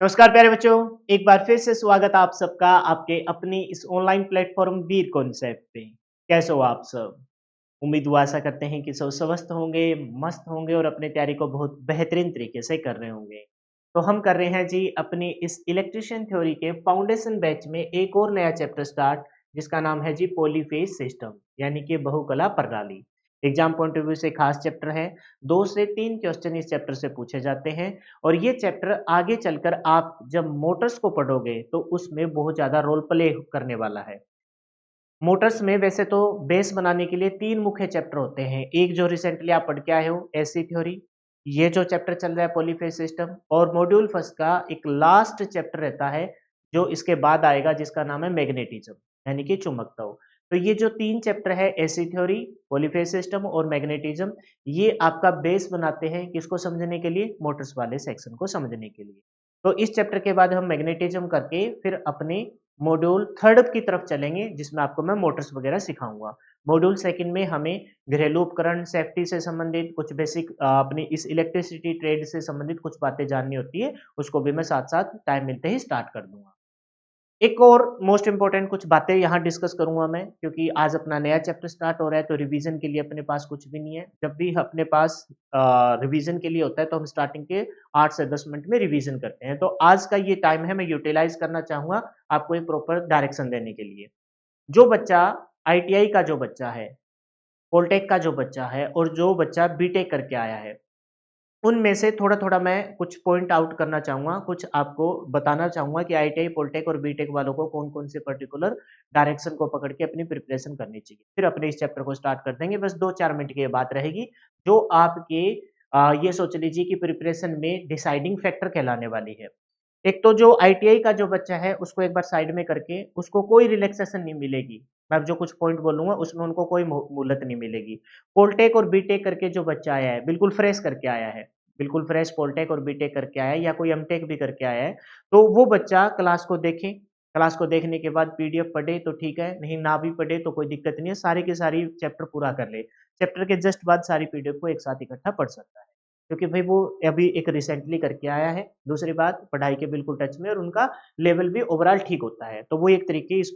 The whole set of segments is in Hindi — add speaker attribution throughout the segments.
Speaker 1: नमस्कार प्यारे बच्चों, एक बार फिर से स्वागत है आप सबका आपके अपनी इस ऑनलाइन प्लेटफॉर्म वीर कॉन्सेप्ट पे। कैसे हो आप सब? उम्मीद दुआ आशा करते हैं कि सब स्वस्थ होंगे, मस्त होंगे और अपनी तैयारी को बहुत बेहतरीन तरीके से कर रहे होंगे। तो हम कर रहे हैं जी अपनी इस इलेक्ट्रिशियन थ्योरी के फाउंडेशन बैच में एक और नया चैप्टर स्टार्ट, जिसका नाम है जी पॉलीफेज सिस्टम यानी कि बहुकला प्रणाली। एग्जाम पॉइंट ऑफ व्यू से खास चैप्टर है। 2 से 3 क्वेश्चन इस चैप्टर से पूछे जाते हैं और ये चैप्टर आगे चलकर आप जब मोटर्स को पढ़ोगे तो उसमें बहुत ज़्यादा रोल प्ले करने वाला है। मोटर्स में वैसे तो बेस बनाने के लिए 3 मुख्य चैप्टर होते हैं। एक जो रिसेंटली आप पढ़ के आए हो एसी थ्योरी, ये जो चैप्टर चल रहा है पॉलीफेज सिस्टम और मॉड्यूल फर्स्ट का एक लास्ट चैप्टर रहता है जो इसके बाद आएगा जिसका नाम है मैग्नेटिज्म यानी कि चुंबकत्व। तो ये जो 3 चैप्टर है एसी थ्योरी, पॉलीफेज सिस्टम और मैग्नेटिज्म, ये आपका बेस बनाते हैं किसको समझने के लिए? मोटर्स वाले सेक्शन को समझने के लिए। तो इस चैप्टर के बाद हम मैग्नेटिज्म करके फिर अपने मॉड्यूल थर्ड की तरफ चलेंगे जिसमें आपको मैं मोटर्स वगैरह सिखाऊंगा। मॉड्यूल सेकंड में हमें घरेलू उपकरण सेफ्टी से संबंधित कुछ बेसिक अपनी इस इलेक्ट्रिसिटी ट्रेड से संबंधित कुछ बातें जाननी होती है, उसको भी मैं साथ साथ टाइम मिलते ही स्टार्ट कर दूंगा। एक और मोस्ट इम्पोर्टेंट कुछ बातें यहाँ डिस्कस करूंगा मैं, क्योंकि आज अपना नया चैप्टर स्टार्ट हो रहा है तो रिवीजन के लिए अपने पास कुछ भी नहीं है। जब भी अपने पास रिवीजन के लिए होता है तो हम स्टार्टिंग के 8 से 10 मिनट में रिवीजन करते हैं। तो आज का ये टाइम है, मैं यूटिलाइज करना चाहूंगा आपको एक प्रॉपर डायरेक्शन देने के लिए। जो बच्चा आईटीआई का जो बच्चा है, पोलटेक का जो बच्चा है और जो बच्चा बीटेक करके आया है, उनमें से थोड़ा-थोड़ा मैं कुछ पॉइंट आउट करना चाहूँगा, कुछ आपको बताना चाहूँगा कि आईटीआई, पॉलिटेक और बीटेक वालों को कौन-कौन से पर्टिकुलर डायरेक्शन को पकड़ के अपनी प्रिपरेशन करनी चाहिए। फिर अपने इस चैप्टर को स्टार्ट कर देंगे, बस 2-4 मिनट की ये बात रहेगी, जो आपके ये सोच लीजिए कि प्रिपरेशन में डिसाइडिंग फैक्टर कहलाने वाली है। एक तो जो आईटीआई का जो बच्चा है, उसको एक बार साइड में करके उसको कोई रिलैक्सेशन नहीं मिलेगी। मैं अब जो कुछ पॉइंट बोलूँगा उसमें उनको कोई मोहलत नहीं मिलेगी। पॉलिटेक और बीटेक करके जो बच्चा आया है, बिल्कुल फ्रेश करके आया है, बिल्कुल फ्रेश पॉलिटेक और बीटेक करके आया है या कोई एमटेक भी करके आया है, तो वो बच्चा क्लास को देखे, क्लास को देखने के बाद पीडीएफ पढ़े तो ठीक है, नहीं ना भी पढ़े तो कोई दिक्कत नहीं है, सारी की सारी चैप्टर पूरा कर ले। चैप्टर के जस्ट बाद सारी पीडीएफ को एक साथ इकट्ठा पढ़ सकता है। क्योंकि भाई वो अभी एक रिसेंटली करके आया है। दूसरी बात पढ़ाई के बिल्कुल टच में और उनका लेवल भी ओवरऑल ठीक होता है। तो वो एक तरीके इस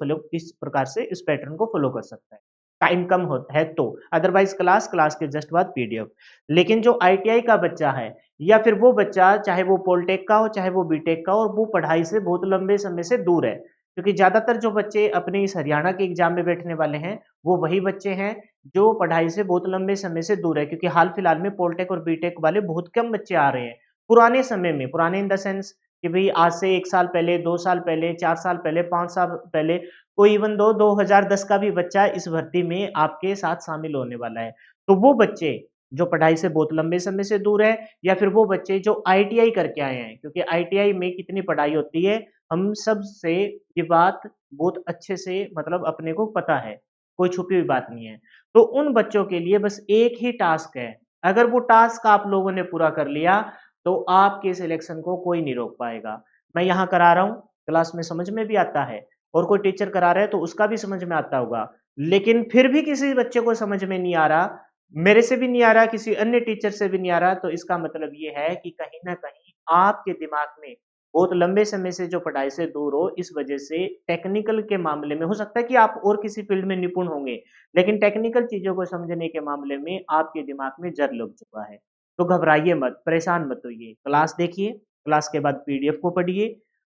Speaker 1: प्रकार से इस पैटर्न को फॉलो कर सकता है। टाइम कम होता है तो, अदरवाइज़ क्लास के जस्ट बाद पीडीएफ। लेकिन जो आईटीआई का बच्चा है या फिर वो बच्चा चाहे वो पॉलिटेक का हो, चाहे वो बीटेक का हो और वो पढ़ाई से बहुत लंबे समय से दूर है। क्योंकि ज़्यादातर जो बच्चे अपने इस हरियाणा के एग्ज़ाम में बैठने वाले हैं, वो वही बच्चे हैं जो पढ़ाई से बहुत लंबे समय से दूर है, क्योंकि हाल-फिलहाल में पॉलिटेक और बीटेक वाले बहुत कम बच्चे आ रहे हैं। पुराने समय में, पुराने इन द सेंस कि भई आज से 1 साल पहले, 2 साल पहले, 4 साल पहले, 5 साल पहले, कोई इवन दो 2010 का भी बच्चा इस भर्ती में आपके साथ शामिल होने वाला है। तो वो बच्चे जो पढ़ाई से बहुत लंबे समय से दूर है या फिर वो बच्चे जो आईटीआई करके आए हैं, क्योंकि आईटीआई में कितनी पढ़ाई होती है, हम सब से ये बात बहुत अच्छे से मतलब अपने को पता है, कोई छुपी हुई बात नहीं है। तो उन बच्चों के लिए बस एक ही टास्क है, अगर वो टास्क आप लोगों ने पूरा कर लिया, तो आपके सिलेक्शन को कोई नहीं रोक पाएगा। मैं यहाँ करा रहा हूँ, क्लास में समझ में भी आता है और कोई टीचर करा रहा है तो उसका भी समझ में आता होगा। लेकिन फिर भी किसी बच्चे को समझ में नहीं आ रहा, मेरे से भी नहीं आ रहा, किसी अन्य टीचर से भी नहीं आ रहा, तो इसका मतलब ये है कि कहीं न कहीं आपके दिमाग में बहुत लंबे समय से जो पढ़ाई से दूर हो, इस वजह से टेक्निकल के मामले में हो सकता है कि आप और किसी फील्ड में निपुण होंगे, लेकिन टेक्निकल चीज़ों को समझने के मामले में आपके दिमाग में जर लग चुका है। तो घबराइए मत, परेशान मत होइए, क्लास देखिए, क्लास के बाद पीडीएफ को पढ़िए,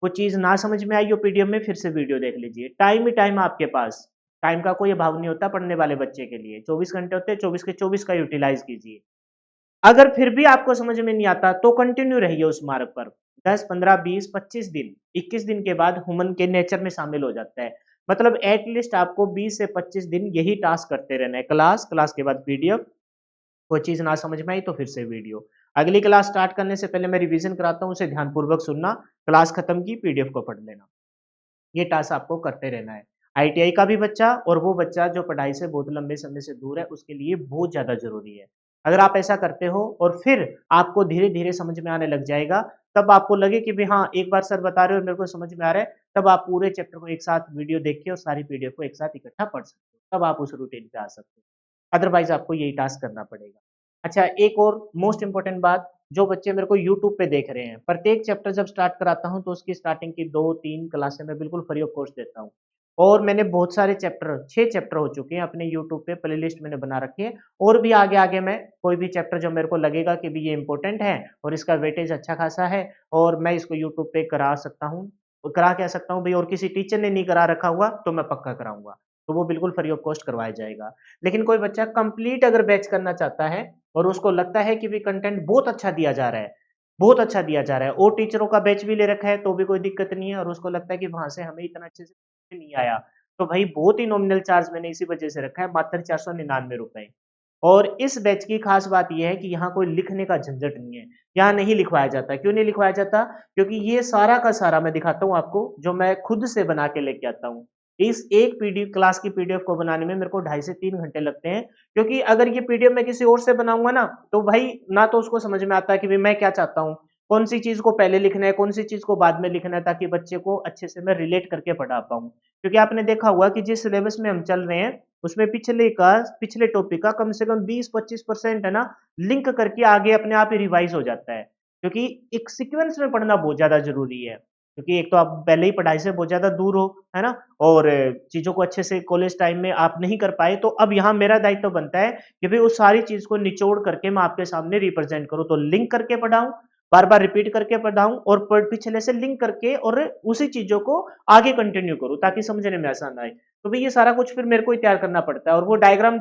Speaker 1: कुछ चीज़ ना समझ में आई हो पीडीएफ में फिर से वीडियो देख लीजिए, टाइम ही टाइम आपके पास, टाइम का कोई अभाव नहीं होता पढ़ने वाले बच्चे के लिए, 24 घंटे होते हैं, 24 के 24 का यूटिलाइज़ कीजिए। अगर फिर भी आपको समझ में नहीं आता तो कंटिन्यू रहिए उस मार्ग पर। 10, 15, 20, 25 दिन, 21 दिन के बाद ह्यूमन के नेचर में शामिल हो जाता है। मतलब एट लीस्ट आपको 20 से 25 दिन यही टास्क करते रहना है। क्लास, क्लास के बाद पीडीएफ, कोई चीज़ ना समझ में आई तो फिर से वीडियो। अगली क्लास स्टार्ट करने से पहले मैं रिवीजन कराता हूँ, उसे ध्यानपूर्वक सुनना, क्लास खत्म की पीडीएफ को पढ़ लेना। ये टास्क आपको करते रहना है। आईटीआई का भी बच्चा और वो बच्चा जो पढ़ाई से बहुत लंबे समय से दूर है, उसके लिए बहुत ज़्यादा ज़रूरी है। अगर आप ऐसा करते हो और फिर आपको धीरे-धीरे समझ में आने लग जाएगा, तब आपको लगे कि भई हाँ, एक बार सर बता रहे हो और मेरे को समझ में आ रहा है, तब आप पूरे चैप्टर को एक साथ वीडियो देख के और सारी पीडीएफ को एक साथ इकट्ठा पढ़ सकते हो। तब आप उस रूटीन पे आ सकते हो। अदरवाइज़ आपको यही टास्क करना पड़ेगा। अच्छा, एक और मोस्ट इम्पोर्टेंट बात, जो बच्चे मेरे को यूट्यूब पे देख रहे हैं, प्रत्येक चैप्टर जब स्टार्ट कराता हूँ तो उसकी स्टार्टिंग की 2-3 क्लासें मैं बिल्कुल फ्री ऑफ कॉस्ट देता हूँ। और मैंने बहुत सारे चैप्टर 6 चैप्टर हो चुके हैं अपने यूट्यूब पे प्लेलिस्ट मैंने बना रखी है और भी आगे-आगे मैं कोई भी चैप्टर जो मेरे को लगेगा कि भी ये इम्पोर्टेंट है और इसका वेटेज अच्छा खासा है और मैं इसको यूट्यूब पे करा सकता हूँ। करा क्या सकता हूँ भई और किसी टीचर ने नहीं करा रखा हुआ तो मैं पक्का कराऊँगा। तो वो बिल्कुल फ्री ऑफ कॉस्ट करवाया जाएगा। लेकिन कोई बच्चा कंप्लीट अगर बैच करना चाहता है और उसको लगता है कि भी कंटेंट बहुत अच्छा दिया जा रहा है, बहुत अच्छा दिया जा रहा है और टीचरों का बैच भी ले रखा है तो भी कोई दिक्कत नहीं है और उसको लगता है कि वहाँ से हमें इतना अच्छे से नहीं आया, तो भाई बहुत ही नॉमिनल चार्ज मैंने इसी वजह से रखा है मात्र ₹499। और इस बैच की खास बात ये है कि यहाँ कोई लिखने का झंझट नहीं है। यहाँ नहीं लिखवाया जाता। क्यों नहीं लिखवाया जाता? क्योंकि ये सारा का सारा मैं दिखाता हूँ आपको जो मैं खुद से बना के लेके आता हूँ। इस एक पीडी क्लास की पीडीएफ को बनाने में मेरे को 2.5 से 3 घंटे लगते हैं क्योंकि अगर ये पीडीएफ मैं किसी और से बनाऊँगा ना, तो भाई ना तो उसको समझ में आता है कि भई मैं क्या चाहता हूँ, कौन-सी चीज़ को पहले लिखना है, कौन-सी चीज़ को बाद में लिखना है ताकि बच्चे को अच्छे से मैं रिलेट करके पढ़ा पाऊँ। क्योंकि आपने देखा होगा कि जिस सिलेबस में हम चल रहे हैं, उसमें पिछले टॉपिक का कम से कम 20-25% है ना, लिंक करके आगे अपने आप ही रिवाइज़ हो जाता है। क्योंकि एक सीक्वेंस में पढ़ना बहुत ज़्यादा ज़रूरी है। क्योंकि एक तो आप पहले ही पढ़ाई से बहुत ज़्यादा दूर हो, है ना? और चीज़ों को अच्छे से कॉलेज टाइम में आप नहीं कर पाए, तो अब यहाँ मेरा दायित्व बनता है कि भई उस सारी चीज़ को निचोड़ करके मैं आपके सामने रिप्रेज़ेंट करूँ। तो लिंक करके पढ़ाऊँ, बार-बार रिपीट करके पढ़ाऊँ और पिछले से लिंक करके और उसी चीज़ों को आगे कंटिन्यू करूँ ताकि समझने में आसान आए। तो भई ये सारा कुछ फिर मेरे को ही तैयार करना पड़ता है और वो डायग्राम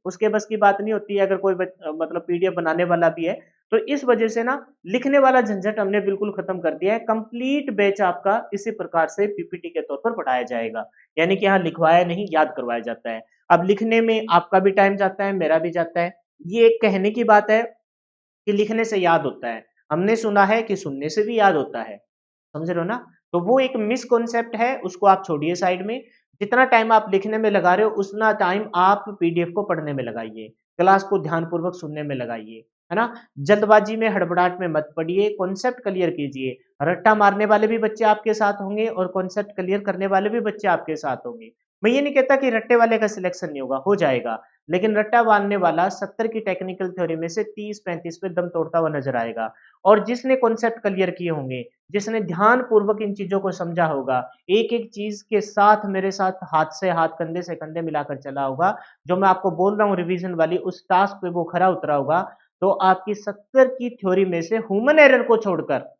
Speaker 1: उसके बस की बात नहीं होती है अगर कोई मतलब पीडीएफ बनाने वाला भी है। तो इस वजह से ना लिखने वाला झंझट हमने बिल्कुल खत्म कर दिया है। कंप्लीट बैच आपका इसी प्रकार से पीपीटी के तौर पर पढ़ाया जाएगा। यानी कि यहाँ लिखवाया नहीं, याद करवाया जाता है। अब लिखने में आपका भी टाइम जाता है, मेरा भी जाता है। ये एक कहने की बात है कि लिखने से याद होता है। हमने सुना है कि सुनने से भी याद होता है। समझ रहे हो ना? तो वो एक मिसकॉन्सेप्ट है, उसको आप छोड़िए साइड में। जितना टाइम आप लिखने में लगा रहे हो, उतना टाइम आप पीडीएफ को पढ़ने में लगाइए। क्लास को ध्यानपूर्वक सुनने में लगाइए, है ना? जल्दबाजी में, हड़बड़ाहट में मत पढ़िए, कॉन्सेप्ट क्लियर कीजिए। रट्टा मारने वाले भी बच्चे आपके साथ होंगे और कॉन्सेप्ट क्लियर करने वाले भी बच्चे आपके साथ होंगे। मैं ये नहीं कहता कि रट्टे वाले का सिलेक्शन नहीं होगा, हो जाएगा। लेकिन रट्टा मारने वाला 70 की टेक्निकल थ्योरी में से 30-35 पे दम तोड़ता हुआ नज़र आएगा। और जिसने कॉन्सेप्ट क्लियर किए होंगे, जिसने ध्यानपूर्वक इन चीज़ों को समझा होगा, एक-एक चीज़ के साथ मेरे साथ हाथ से हाथ, कंधे से कंधे मिलाकर चला होगा, जो मैं आपको बोल रहा हूँ रिवीजन वाली, उस टास्क पे वो खरा उतरा होगा, तो आपकी 70 की थ्योरी में से ह्यूमन एरर को छोड़कर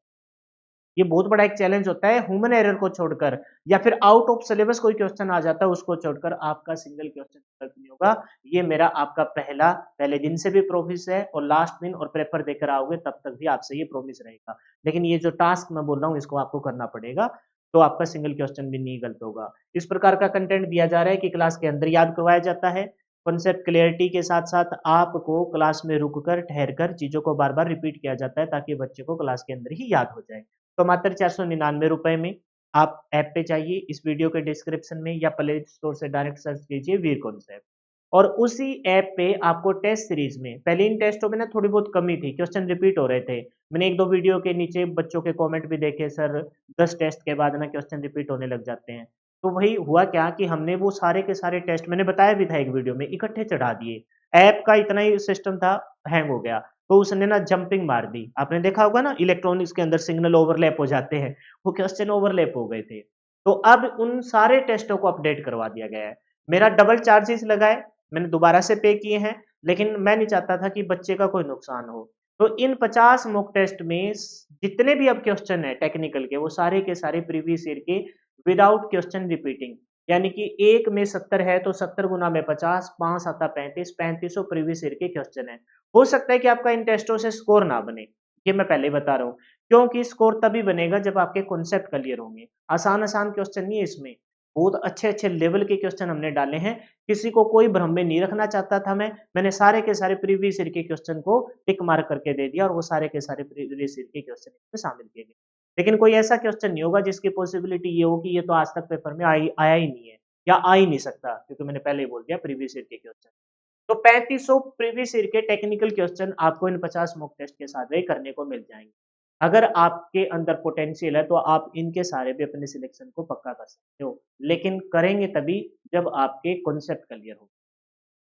Speaker 1: ये बहुत बड़ा एक चैलेंज होता है ह्यूमन एरर को छोड़कर या फिर आउट ऑफ सिलेबस कोई क्वेश्चन आ जाता है उसको छोड़कर आपका सिंगल क्वेश्चन गलत नहीं होगा। ये मेरा आपका पहले दिन से भी प्रॉमिस है और लास्ट दिन और पेपर देकर आओगे तब तक भी आपसे ये प्रॉमिस रहेगा। लेकिन ये जो टास्क मैं बोल रहा हूँ इसको आपको करना पड़ेगा, तो आपका सिंगल क्वेश्चन भी नहीं गलत होगा। इस प्रकार का कंटेंट दिया जा रहा है कि क्लास के अंदर याद करवाया जाता है। कॉन्सेप्ट क्लैरिटी के साथ-साथ आपको क्लास में रुककर, ठहरकर चीज़ों को बार-बार रिपीट किया जाता है ताकि बच्चे को क्लास के अंदर ही याद हो जाए। तो मात्र ₹499 में आप ऐप पे जाइए, इस वीडियो के डिस्क्रिप्शन में या प्ले स्टोर से डायरेक्ट सर्च कीजिए वीर कॉन्सेप्ट और उसी ऐप पे आपको टेस्ट सीरीज़ में पहले इन टेस्टों में ना थोड़ी बहुत कमी थी, क्वेश्चन रिपीट हो रहे थे। मैंने 1-2 वीडियो के नीचे बच्चों के कमेंट भी देखे, सर 10 टेस्ट के बाद ना क्वेश्चन रिपीट होने लग जाते हैं। तो वही हुआ क्या कि हमने वो सारे के सारे टेस्ट मैंने बताया भी था एक वीडियो में, इकट्ठे चढ़ा दिए। ऐप का इतना ही सिस्टम था, हैंग हो गया। तो उसने ना जंपिंग मार दी। आपने देखा होगा ना इलेक्ट्रॉनिक्स के अंदर सिग्नल ओवरलैप हो जाते हैं, वो क्वेश्चन ओवरलैप हो गए थे। तो अब उन सारे टेस्टों को अपडेट करवा दिया गया है। मेरा डबल चार्जेस लगा है, मैंने दोबारा से पे किए हैं, लेकिन मैं नहीं चाहता था कि बच्चे का कोई नुकसान हो। तो इन 50 मॉक टेस्ट में जितने भी अब क्वेश्चन है टेक्निकल के, वो सारे के सारे प्रीवियस ईयर के विदाउट क्वेश्चन रिपीटिंग यानी कि 1 में 70 है तो 70 गुना में 50, 5 7 35, 3500 प्रीवियस ईयर के क्वेश्चन है। हो सकता है कि आपका इन टेस्टों से स्कोर ना बने, ये मैं पहले ही बता रहा हूँ। क्योंकि स्कोर तभी बनेगा जब आपके कॉन्सेप्ट क्लियर होंगे। आसान-आसान क्वेश्चन नहीं है इसमें, बहुत अच्छे-अच्छे लेवल के क्वेश्चन हमने डाले हैं। किसी को कोई भ्रम में नहीं रखना चाहता था मैं, मैंने सारे के सारे प्रीवियस ईयर के क्वेश्चन को टिक मार्क करके दे दिया और वो सारे के सारे प्रीवियस ईयर के क्वेश्चन इसमें शामिल किए गए। लेकिन कोई ऐसा क्वेश्चन नहीं होगा जिसकी पॉसिबिलिटी ये हो कि ये तो आज तक पेपर में आया ही नहीं है या आ ही नहीं सकता क्योंकि मैंने पहले ही बोल दिया प्रीवियस ईयर के क्वेश्चन। तो 3500 प्रीवियस ईयर के टेक्निकल क्वेश्चन आपको इन 50 मॉक टेस्ट के साथ ही करने को मिल जाएँगे। अगर आपके अंदर पोटेंशियल है तो आप इनके सारे भी अपने सिलेक्शन को पक्का कर सकते हो। लेकिन करेंगे तभी जब आपके कॉन्सेप्ट क्लियर हो।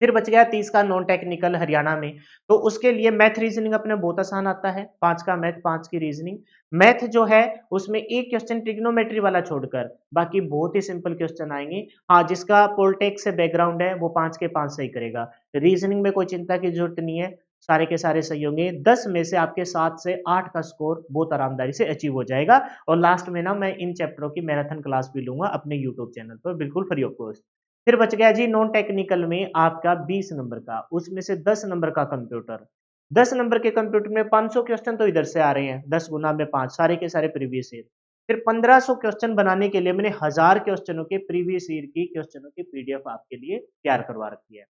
Speaker 1: फिर बच गया 30 का नॉन टेक्निकल हरियाणा में, तो उसके लिए मैथ रीजनिंग अपने बहुत आसान आता है, 5 का मैथ, 5 की रीजनिंग। मैथ जो है उसमें एक क्वेश्चन ट्रिग्नोमेट्री वाला छोड़कर बाकी बहुत ही सिंपल क्वेश्चन आएंगे। हाँ, जिसका पॉलिटिक्स से बैकग्राउंड है वो 5 के 5 सही करेगा। रीजनिंग में कोई चिंता की जरूरत नहीं है, सारे के सारे सही होंगे। 10 में से आपके 7 से 8 का स्कोर बहुत आरामदारी से अचीव हो जाएगा। और लास्ट में ना मैं इन चैप्टरों की मैराथन क्लास भी लूंगा अपने यूट्यूब चैनल पर, बिल्कुल फ्री ऑफ कॉस्ट। फिर बच गया जी नॉन टेक्निकल में आपका 20 नंबर का, उसमें से 10 नंबर का कंप्यूटर। 10 नंबर के कंप्यूटर में 500 क्वेश्चन तो इधर से आ रहे हैं, 10 गुना में 5, सारे के सारे प्रीवियस ईयर। फिर 1500 क्वेश्चन बनाने के लिए मैंने 1000 क्वेश्चनों के प्रीवियस ईयर की क्वेश्चनों की पीडीएफ आपके लिए तैयार करवा रखी है।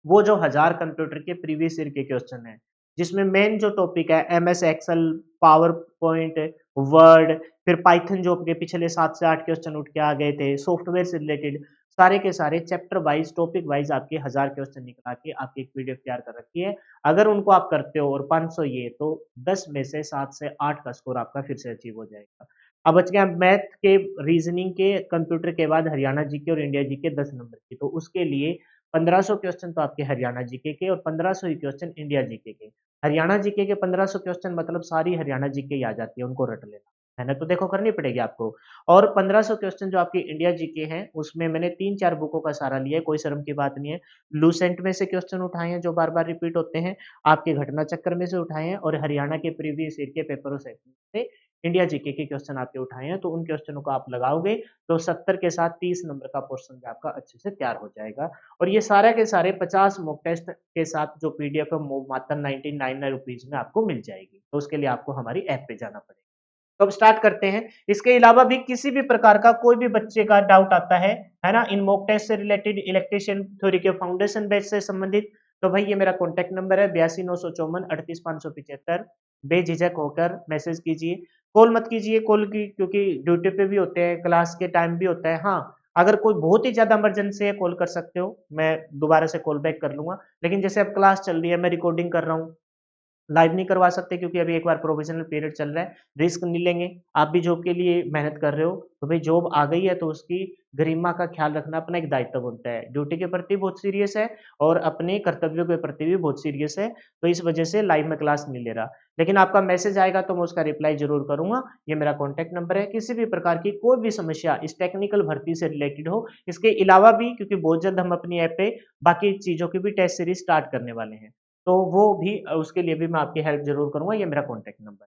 Speaker 1: वो जो 1000 कंप्यूटर के प्रीवियस ईयर के क्वेश्चन है, जिसमें मेन जो टॉपिक है MS Excel, PowerPoint, Word, फिर पाइथन जो अपने पिछले 7 से 8 क्वेश्चन उठ के आ गए थे, सॉफ्टवेयर से रिलेटेड सारे के सारे चैप्टर वाइज, टॉपिक वाइज आपके 1000 क्वेश्चन निकला के आपकी एक पीडीएफ तैयार कर रखी है। अगर उनको आप करते हो और 500 ये, तो 10 में से 7 से 8 का स्कोर आपका फिर से अचीव हो जाएगा। अब बच गया मैथ के, रीजनिंग के, कंप्यूटर के बाद हरियाणा जीके और इंडिया जीके 10 नंबर की, तो उसके लिए 1500 क्वेश्चन तो आपके हरियाणा जीके के और 1500 ही क्वेश्चन इंडिया जीके के। हरियाणा जीके के 1500 क्वेश्चन मतलब सारी हरियाणा जीके ही आ जाती है, उनको रट लेना। मेहनत तो देखो करनी पड़ेगी आपको। और 1500 क्वेश्चन जो आपकी इंडिया जीके हैं, उसमें मैंने 3-4 बुकों का सहारा लिया है, कोई शर्म की बात नहीं है। लूसेंट में से क्वेश्चन उठाए हैं जो बार-बार रिपीट होते हैं, आपके घटना चक्र में से उठाए हैं और हरियाणा के प्रीवियस ईयर के पेपरों से इंडिया जीके के क्वेश्चन आपके उठाए हैं। तो उन क्वेश्चनों को आप लगाओगे तो 70 के साथ 30 नंबर का पोर्शन भी आपका अच्छे से तैयार हो जाएगा। और ये सारे के सारे 50 मॉक टेस्ट के साथ जो पीडीएफ है वो मात्र 99 रुपीज में आपको मिल जाएगी। तो उसके लिए आपको हमारी ऐप पे जाना पड़ेगा। तो अब स्टार्ट करते हैं। इसके अलावा भी किसी भी प्रकार का कोई भी बच्चे का डाउट आता है ना, इन मॉक टेस्ट से रिलेटेड, इलेक्ट्रिशियन थ्योरी के फाउंडेशन बैच से संबंधित, तो भाई ये मेरा कॉन्टैक्ट नंबर है 82 954 38 575। बेझिझक होकर मैसेज कीजिए, कॉल मत कीजिए, कॉल की क्योंकि ड्यूटी पे भी होते हैं, क्लास के टाइम भी होता है। हाँ, अगर कोई बहुत ही ज्यादा इमरजेंसी है कॉल कर सकते हो, मैं दोबारा से कॉल बैक कर लूंगा। लेकिन जैसे अब क्लास चल रही है, मैं रिकॉर्डिंग कर रहा हूँ, लाइव नहीं करवा सकते क्योंकि अभी एक बार प्रोविजनल पीरियड चल रहा है, रिस्क नहीं लेंगे। आप भी जॉब के लिए मेहनत कर रहे हो, तो भाई जॉब आ गई है तो उसकी गरिमा का ख्याल रखना अपना एक दायित्व बनता है। ड्यूटी के प्रति बहुत सीरियस है और अपने कर्तव्यों के प्रति भी बहुत सीरियस है, तो इस वजह से लाइव में क्लास नहीं ले रहा। लेकिन आपका मैसेज आएगा तो मैं उसका रिप्लाई जरूर करूंगा। ये मेरा कॉन्टैक्ट नंबर है। किसी भी प्रकार की कोई भी समस्या इस टेक्निकल भर्ती से रिलेटेड हो, इसके अलावा भी, क्योंकि बहुत जल्द हम अपनी ऐप पे बाकी चीजों की भी टेस्ट सीरीज स्टार्ट करने वाले हैं, तो वो भी उसके लिए भी मैं आपकी हेल्प ज़रूर करूँगा, ये मेरा कॉन्टैक्ट नंबर है।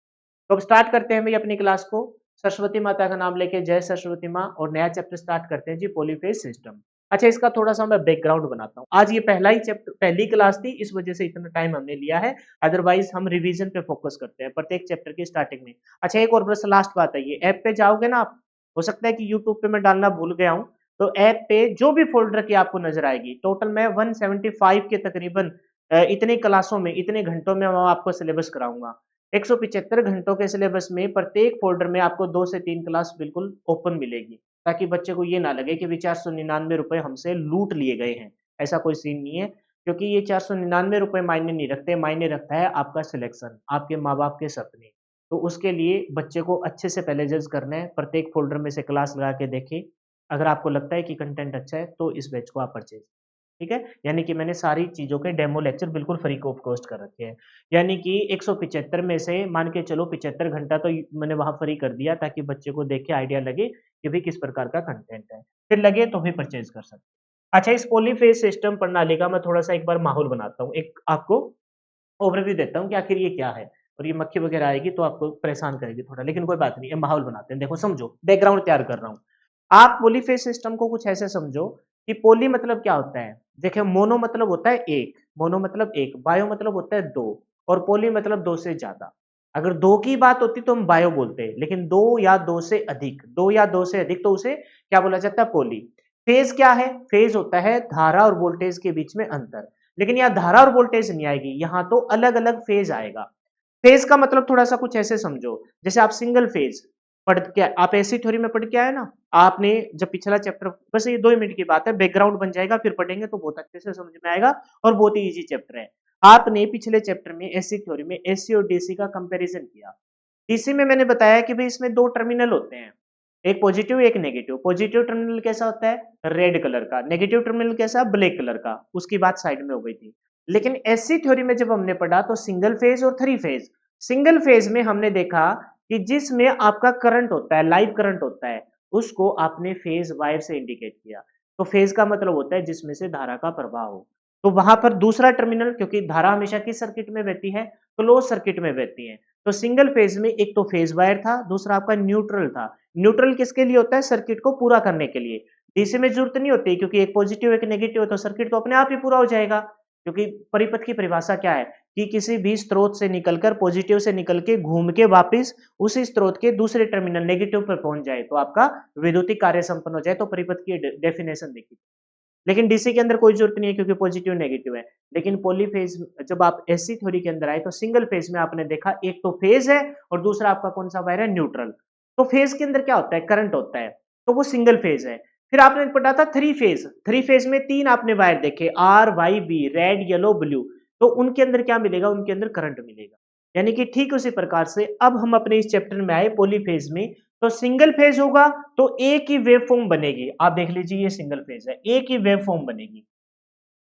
Speaker 1: तो अब स्टार्ट करते हैं भई अपनी क्लास को। सरस्वती माता का नाम लेके जय सरस्वती माँ, और नया चैप्टर स्टार्ट करते हैं जी, पॉलीफ़ेज़ सिस्टम। अच्छा, इसका थोड़ा-सा मैं बैकग्राउंड बनाता हूँ। आज ये पहला ही चैप्टर, पहली क्लास थी, इस वजह से इतना टाइम हमने लिया है, अदरवाइज़ हम रिवीजन पे फ़ोकस करते हैं प्रत्येक चैप्टर की स्टार्टिंग में। अच्छा, एक और बस लास्ट बात है, ये ऐप पे जाओगे ना आप, हो सकता है कि यूट्यूब पे मैं डालना भूल गया हूँ, तो ऐप पे जो भी फ़ोल्डर की आपको नज़र आएगी, टोटल मैं 175 के तकरीबन इतने क्लासों में, इतने घंटों में मैं आपको सिलेबस कराऊँगा। 175 घंटों के सिलेबस में प्रत्येक फ़ोल्डर में आपको 2 से 3 क्लास बिल्कुल ओपन मिलेगी, ताकि बच्चे को ये ना लगे कि भी 499 रुपए हमसे लूट लिए गए हैं। ऐसा कोई सीन नहीं है, क्योंकि ये 499 रुपए मायने नहीं रखते, मायने रखता है आपका सिलेक्शन, आपके माँ-बाप के सपने। तो उसके लिए बच्चे को अच्छे से पहले जज करना है, प्रत्येक फ़ोल्डर में से क्लास लगा के देखें। अगर आपको लगता है कि कंटेंट अच्छा है, तो इस बैच को आप परचेज़, ठीक है? यानी कि मैंने सारी चीज़ों के डेमो लेक्चर बिल्कुल फ्री ऑफ कॉस्ट कर रखे हैं। यानी कि 175 में से मान के चलो 75 घंटा तो मैंने वहाँ फ्री कर दिया, ताकि बच्चे को देख के आइडिया लगे कि भई किस प्रकार का कंटेंट है। फिर लगे तो भी परचेज़ कर सकते हैं। अच्छा, इस पॉलीफ़ेज़ सिस्टम प्रणाली का मैं थोड़ा-सा एक बार माहौल बनाता हूँ। एक आपको ओवरव्यू देता हूँ कि आखिर ये क्या है? और ये मक्खी वगैरह आएगी तो आपको परेशान करेगी थोड़ा, लेकिन कोई बात नहीं, ये माहौल बनाते हैं। देखो समझो, बैकग्राउंड तैयार कर रहा हूँ। आप पॉलीफ़ेज़ सिस्टम को कुछ ऐसे समझो कि पॉली मतलब क्या होता है? देखिए, मोनो मतलब होता है एक, मोनो मतलब एक, बायो मतलब होता है 2 और पॉली मतलब 2 से ज़्यादा। अगर 2 की बात होती तो हम बायो बोलते हैं, लेकिन 2 या 2 से अधिक, 2 या 2 से अधिक तो उसे क्या बोला जाता है? पॉली। फ़ेज़ क्या है? फ़ेज़ होता है धारा और वोल्टेज के बीच में अंतर। लेकिन यहाँ धारा और वोल्टेज नहीं आएगी, यहाँ तो अलग-अलग फ़ेज़ आएगा। फ़ेज़ का मतलब थोड़ा-सा कुछ ऐसे समझो, जैसे आप सिंगल फ़ेज़ पढ़ के, आप ऐसी थ्योरी में पढ़ के आए ना, आपने जब पिछला चैप्टर, बस ये 2 ही मिनट की बात है, बैकग्राउंड बन जाएगा, फिर पढ़ेंगे तो बहुत अच्छे से समझ में आएगा और बहुत ही ईज़ी चैप्टर है। आपने पिछले चैप्टर में एसी थ्योरी में एसी और डीसी का कंपैरिज़न किया। डीसी में मैंने बताया कि भई इसमें 2 टर्मिनल होते हैं। एक पॉजिटिव एक नेगेटिव। पॉजिटिव टर्मिनल कैसा होता है? रेड कलर का। नेगेटिव टर्मिनल कैसा? ब्लैक कलर का। उसकी बात साइड में हो गई थी। लेकिन एससी थ्योरी में जब हमने पढ़ा तो सिंगल फेज और थ्री फेज, सिंगल फेज में हमने देखा कि जिसमें आपका करंट होता है, लाइव करंट होता है, उसको आपने फेज वायर से इंडिकेट किया। तो फेज का मतलब होता है जिसमें से धारा का प्रवाह हो। तो वहां पर दूसरा टर्मिनल, क्योंकि धारा हमेशा किस सर्किट में बहती है? क्लोज सर्किट में बहती है। तो सिंगल फेज में एक तो फेज वायर था, दूसरा आपका न्यूट्रल था। न्यूट्रल किसके लिए होता है? सर्किट को पूरा करने के लिए। डीसी में जरूरत नहीं होती, क्योंकि एक पॉजिटिव एक नेगेटिव है तो सर्किट तो अपने आप ही पूरा हो जाएगा। क्योंकि परिपथ की परिभाषा क्या है कि किसी भी स्रोत से निकलकर, पॉजिटिव से निकल के घूम के वापस उसी स्रोत के दूसरे टर्मिनल नेगेटिव पर पहुंच जाए तो आपका विद्युतीय कार्य संपन्न हो जाए। तो परिपथ की डेफिनेशन देखिए। लेकिन डीसी के अंदर कोई जरूरत नहीं है, क्योंकि पॉजिटिव नेगेटिव है। लेकिन पॉलीफेज, जब आप एससी थ्योरी के अंदर आए तो सिंगल फेज में आपने देखा एक तो फेज है और दूसरा आपका कौन सा वायर है? न्यूट्रल। तो फेज के अंदर क्या होता है? करंट होता है। तो वो सिंगल फेज है। फिर आपने पढ़ा था थ्री फेज। थ्री फेज में तीन आपने वायर देखे, R Y B, red yellow blue. तो उनके अंदर क्या मिलेगा? उनके अंदर करंट मिलेगा। यानी कि ठीक उसी प्रकार से अब हम अपने इस चैप्टर में आए पॉलीफेज में। तो सिंगल फेज होगा तो एक ही वेव फॉर्म बनेगी। आप देख लीजिए ये सिंगल फेज है, एक ही वेव फॉर्म बनेगी।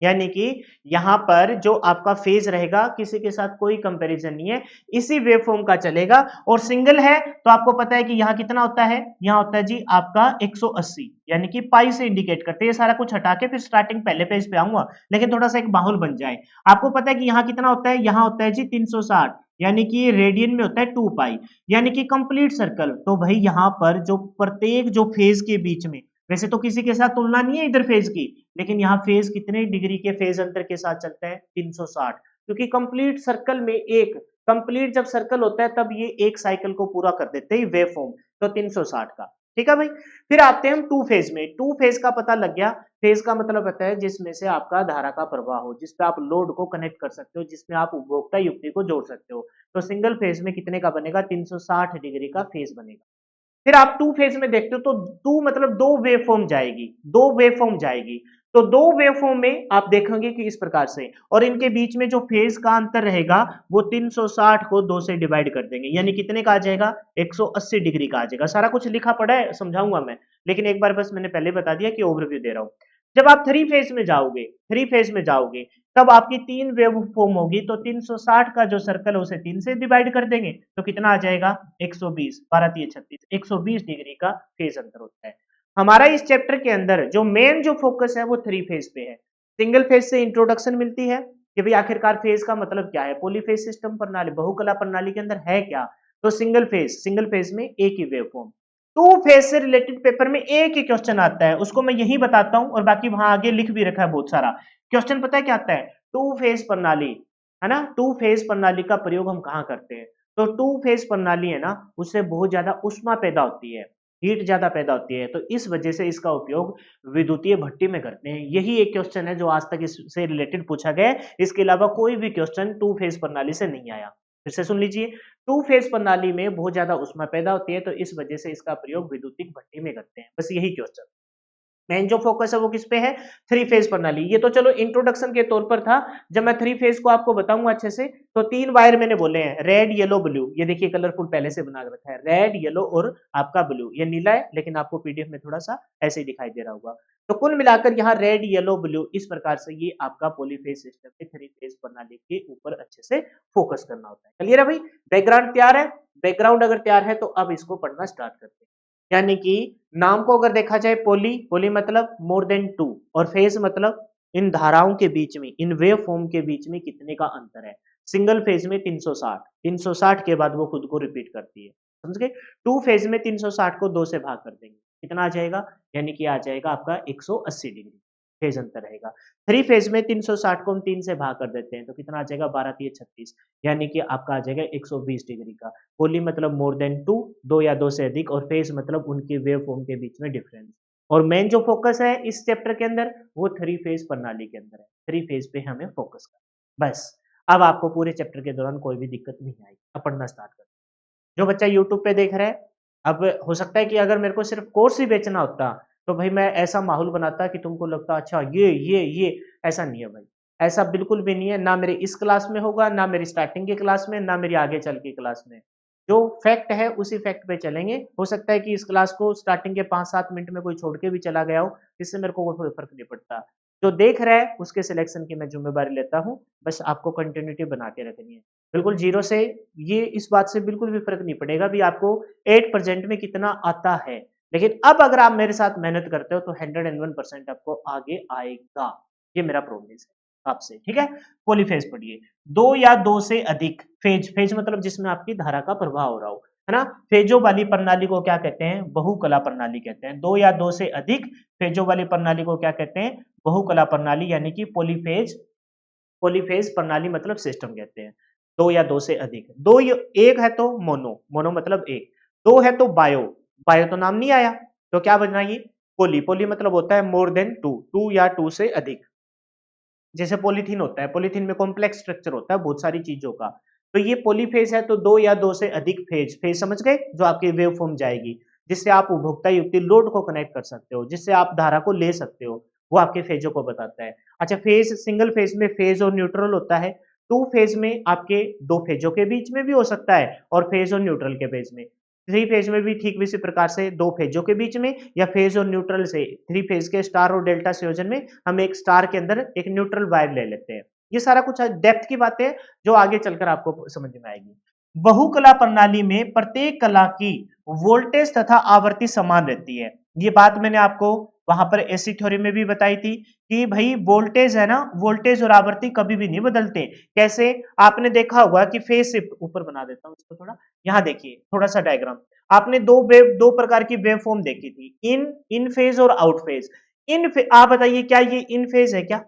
Speaker 1: यानी कि यहां पर जो आपका फेज रहेगा किसी के साथ कोई कंपैरिजन नहीं है, इसी वेव फॉर्म का चलेगा। और सिंगल है तो आपको पता है कि यहां कितना होता है? यहां होता है जी आपका 180, यानी कि पाई से इंडिकेट करते हैं। ये सारा कुछ हटा के फिर स्टार्टिंग पहले पेज पे आऊंगा, लेकिन थोड़ा सा एक माहौल बन जाए। आपको पता है कि यहां कितना होता है? यहां होता है जी 360, यानी कि रेडियन में होता है 2 पाई, यानी कि कंप्लीट सर्कल। तो भाई यहां पर जो प्रत्येक जो फेज के बीच में, वैसे तो किसी के साथ तुलना नहीं है इधर फेज की, लेकिन यहाँ फेज कितने डिग्री के फेज अंतर के साथ चलता है? 360। क्योंकि कंप्लीट सर्कल में एक कंप्लीट जब सर्कल होता है तब ये एक साइकिल को पूरा कर देते हैं वेव फॉर्म। तो 360 का, ठीक है भाई। फिर आते हैं हम टू फेज में। टू फेज का पता लग गया। फेज का मतलब होता है जिसमें से आपका धारा का प्रवाह हो, जिसपे आप लोड को कनेक्ट कर सकते हो, जिसमें आप उपभोक्ता युक्ति को जोड़ सकते हो। तो सिंगल फेज में कितने का बनेगा? 360 डिग्री का फेज बनेगा। फिर आप टू फेज में देखते हो तो टू मतलब दो वेव फॉर्म जाएगी, दो वेव फॉर्म जाएगी। तो दो वेव फॉर्म में आप देखेंगे कि इस प्रकार से, और इनके बीच में जो फेज का अंतर रहेगा वो 360 को 2 से डिवाइड कर देंगे, यानी कितने का आ जाएगा? 180 डिग्री का आ जाएगा। सारा कुछ लिखा पड़ा है, समझाऊंगा मैं, लेकिन एक बार बस मैंने पहले बता दिया कि ओवरव्यू दे रहा हूं। जब आप थ्री फेज में जाओगे, थ्री फेज में जाओगे, तब आपकी तीन वेव फॉर्म होगी। तो 360 का जो सर्कल है उसे 3 से डिवाइड कर देंगे तो कितना आ जाएगा? 120, 12 3 36, 120 डिग्री का फेज अंतर होता है। हमारा इस चैप्टर के अंदर जो मेन जो फोकस है वो थ्री फेज पे है। सिंगल फेज से इंट्रोडक्शन मिलती है कि भाई आखिरकार फेज का मतलब क्या है, पॉलीफेज सिस्टम प्रणाली, बहुकला प्रणाली के अंदर है क्या। तो सिंगल फेज, सिंगल फेज में एक ही वेव फॉर्म। टू फेज से रिलेटेड पेपर में एक ही क्वेश्चन आता है, उसको मैं यही बताता हूं, और बाकी वहां आगे लिख भी रखा है बहुत सारा। क्वेश्चन पता है क्या आता है? टू फेज प्रणाली, है ना। टू फेज प्रणाली का प्रयोग हम कहां करते हैं? तो टू फेज प्रणाली है ना, उससे बहुत ज्यादा ऊष्मा पैदा होती है, हीट ज्यादा पैदा होती है। तो इस वजह से इसका उपयोग विद्युतीय भट्टी में करते हैं। यही एक क्वेश्चन है जो आज तक इससे रिलेटेड पूछा गया है। इसके अलावा कोई भी क्वेश्चन टू फेज प्रणाली से नहीं आया। फिर से सुन लीजिए, टू फेज प्रणाली में बहुत ज्यादा ऊष्मा पैदा होती है, तो इस वजह से इसका प्रयोग विद्युतीय भट्टी में करते हैं। बस यही क्वेश्चन। मेन जो फोकस है वो किस पे है? थ्री फेज प्रणाली। ये तो चलो इंट्रोडक्शन के तौर पर था। जब मैं थ्री फेज को आपको बताऊंगा अच्छे से, तो तीन वायर मैंने बोले हैं, रेड येलो ब्लू। ये देखिए कलरफुल पहले से बना के रखा है, रेड येलो और आपका ब्लू। ये नीला है लेकिन आपको पीडीएफ में थोड़ा सा ऐसे ही दिखाई दे रहा होगा। तो कुल मिलाकर यहाँ रेड येलो ब्लू इस प्रकार से ये आपका पॉलीफेज सिस्टम के थ्री फेज प्रणाली के ऊपर अच्छे से फोकस करना होता है। क्लियर है भाई? बैकग्राउंड तैयार है? बैकग्राउंड अगर तैयार है तो अब इसको पढ़ना स्टार्ट करते हैं। यानी कि नाम को अगर देखा जाए, पोली, पोली मतलब मोर देन टू, और फेज मतलब इन धाराओं के बीच में, इन वेव फॉर्म के बीच में कितने का अंतर है। सिंगल फेज में 360, 360 के बाद वो खुद को रिपीट करती है, समझ गए। टू फेज में 360 को 2 से भाग कर देंगे, कितना आ जाएगा? यानी कि आ जाएगा आपका 180 डिग्री फेज अंतर रहेगा। थ्री फेज में 360 को हम 3 से भाग कर देते हैं तो कितना आ जाएगा? 12 3 36, यानी कि आपका आ जाएगा 120 डिग्री का। पोली मतलब मोर देन टू, दो या दो से अधिक, और फेज मतलब उनके वेव फॉर्म के बीच में डिफरेंस। और मेन जो फोकस है इस चैप्टर के अंदर वो थ्री फेज प्रणाली के अंदर है। थ्री फेज पे हमें फोकस करना बस। अब आपको पूरे चैप्टर के दौरान कोई भी दिक्कत नहीं आएगी। अब पढ़ना स्टार्ट कर। जो बच्चा यूट्यूब पे देख रहा है, अब हो सकता है कि अगर मेरे को सिर्फ कोर्स ही बेचना होता तो भाई मैं ऐसा माहौल बनाता कि तुमको लगता अच्छा ये ऐसा नहीं है भाई। ऐसा बिल्कुल भी नहीं है, ना मेरे इस क्लास में होगा, ना मेरी स्टार्टिंग की क्लास में, ना मेरी आगे चल की क्लास में। जो फैक्ट है उसी फैक्ट पे चलेंगे। हो सकता है कि इस क्लास को स्टार्टिंग के 5-7 मिनट में कोई छोड़ के भी चला गया हो, इससे मेरे को कोई फर्क नहीं पड़ता। जो देख रहा है उसके सिलेक्शन की मैं जिम्मेदारी लेता हूँ, बस आपको कंटिन्यूटी बना के रखनी है। बिल्कुल जीरो से, ये इस बात से बिल्कुल भी फर्क नहीं पड़ेगा भी आपको 8% में कितना आता है, लेकिन अब अगर आप मेरे साथ मेहनत करते हो तो 101% आपको आगे आएगा। ये मेरा प्रोमिस है आपसे, ठीक है। पॉलीफेज पढ़िए। दो या दो से अधिक फेज, फेज मतलब जिसमें आपकी धारा का प्रवाह हो रहा हो, है ना। फेजों वाली प्रणाली को क्या कहते हैं? बहुकला प्रणाली कहते हैं। दो या दो से अधिक फेजों वाली प्रणाली को क्या कहते हैं? बहुकला प्रणाली, यानी कि पॉलीफेज। पॉलीफेज प्रणाली मतलब सिस्टम कहते हैं। दो या दो से अधिक, एक है तो मोनो, मोनो मतलब एक, दो है तो बायो, बायो तो नाम नहीं आया, तो क्या बनना ये? पोली, पोली मतलब होता है मोर देन टू, टू या टू से अधिक। जैसे पॉलीथीन होता है, पॉलीथीन में कॉम्प्लेक्स स्ट्रक्चर होता है बहुत सारी चीजों का, तो ये पॉलीफेज है तो दो या दो से अधिक फेज, फेज समझ गए, जो आपकी वेव फॉर्म जाएगी, जिससे आप उपभोक्ता युक्ति लोड को कनेक्ट कर सकते हो, जिससे आप धारा को ले सकते हो, वो आपके फेजों को बताता है। अच्छा, फेज, सिंगल फेज में फेज और न्यूट्रल होता है। टू फेज में आपके दो फेजों के बीच में भी हो सकता है, और फेज और न्यूट्रल के बीच में। थ्री फेज में भी ठीक इसी प्रकार से दो फेजों के बीच में, या फेज और न्यूट्रल से, थ्री फेज के स्टार और डेल्टा संयोजन में हम एक स्टार के अंदर एक न्यूट्रल वायर ले लेते हैं। ये सारा कुछ डेप्थ की बातें हैं जो आगे चलकर आपको समझ में आएगी। बहुकला प्रणाली में प्रत्येक कला की वोल्टेज तथा आवृत्ति समान रहती है। ये बात मैंने आपको वहां पर एसी थ्योरी में भी बताई थी कि भाई वोल्टेज है ना, वोल्टेज और आवृत्ति कभी भी नहीं बदलते। कैसे? आपने देखा होगा कि फेज शिफ्ट, ऊपर बना देता हूं इसको थोड़ा, यहां देखिए थोड़ा सा डायग्राम। आपने दो प्रकार की वेव फॉर्म देखी थी, इन इन फेज और आउट फेज। आप बताइए क्या ये इन फेज है क्या?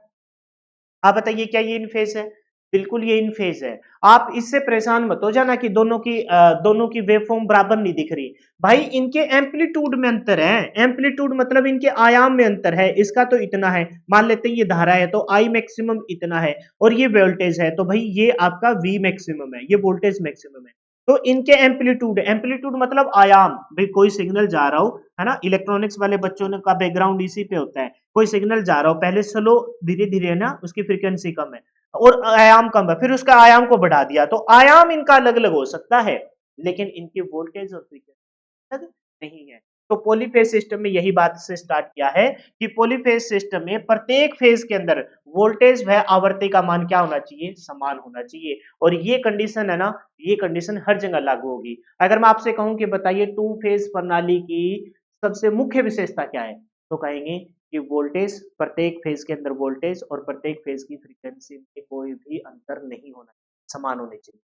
Speaker 1: आप बताइए क्या ये इन फेज है? बिल्कुल ये इन फेज है। आप इससे परेशान मत हो जाना कि दोनों की वेव फॉर्म बराबर नहीं दिख रही। भाई इनके एम्पलीट्यूड में अंतर है, एम्पलीट्यूड मतलब इनके आयाम में अंतर है। इसका तो इतना है, मान लेते हैं ये धारा है तो आई मैक्सिमम इतना है, और ये वोल्टेज है तो भाई ये आपका वी मैक्सिमम है, ये वोल्टेज मैक्सिमम है। तो इनके एम्पलीट्यूड, एम्पलीट्यूड मतलब आयाम, भाई कोई सिग्नल जा रहा हो, है ना, इलेक्ट्रॉनिक्स वाले बच्चों ने का बैकग्राउंड इसी पे होता है। कोई सिग्नल जा रहा हो, पहले स्लो, धीरे धीरे, है ना, उसकी फ्रीक्वेंसी कम है और आयाम कम है, फिर उसका आयाम को बढ़ा दिया, तो आयाम इनका अलग अलग हो सकता है, लेकिन इनकी वोल्टेज और फ्रीक्वेंसी अलग नहीं है। तो पॉलीफेज सिस्टम में यही बात से स्टार्ट किया है कि पॉलीफेज सिस्टम में प्रत्येक फेज के अंदर वोल्टेज व आवृत्ति का मान क्या होना चाहिए? समान होना चाहिए। और ये कंडीशन है ना, ये कंडीशन हर जगह लागू होगी। अगर मैं आपसे कहूं कि बताइए टू फेज प्रणाली की सबसे मुख्य विशेषता क्या है, तो कहेंगे कि वोल्टेज, प्रत्येक फेज के अंदर वोल्टेज और प्रत्येक फेज की फ्रीक्वेंसी में कोई भी अंतर नहीं होना, समान होने चाहिए,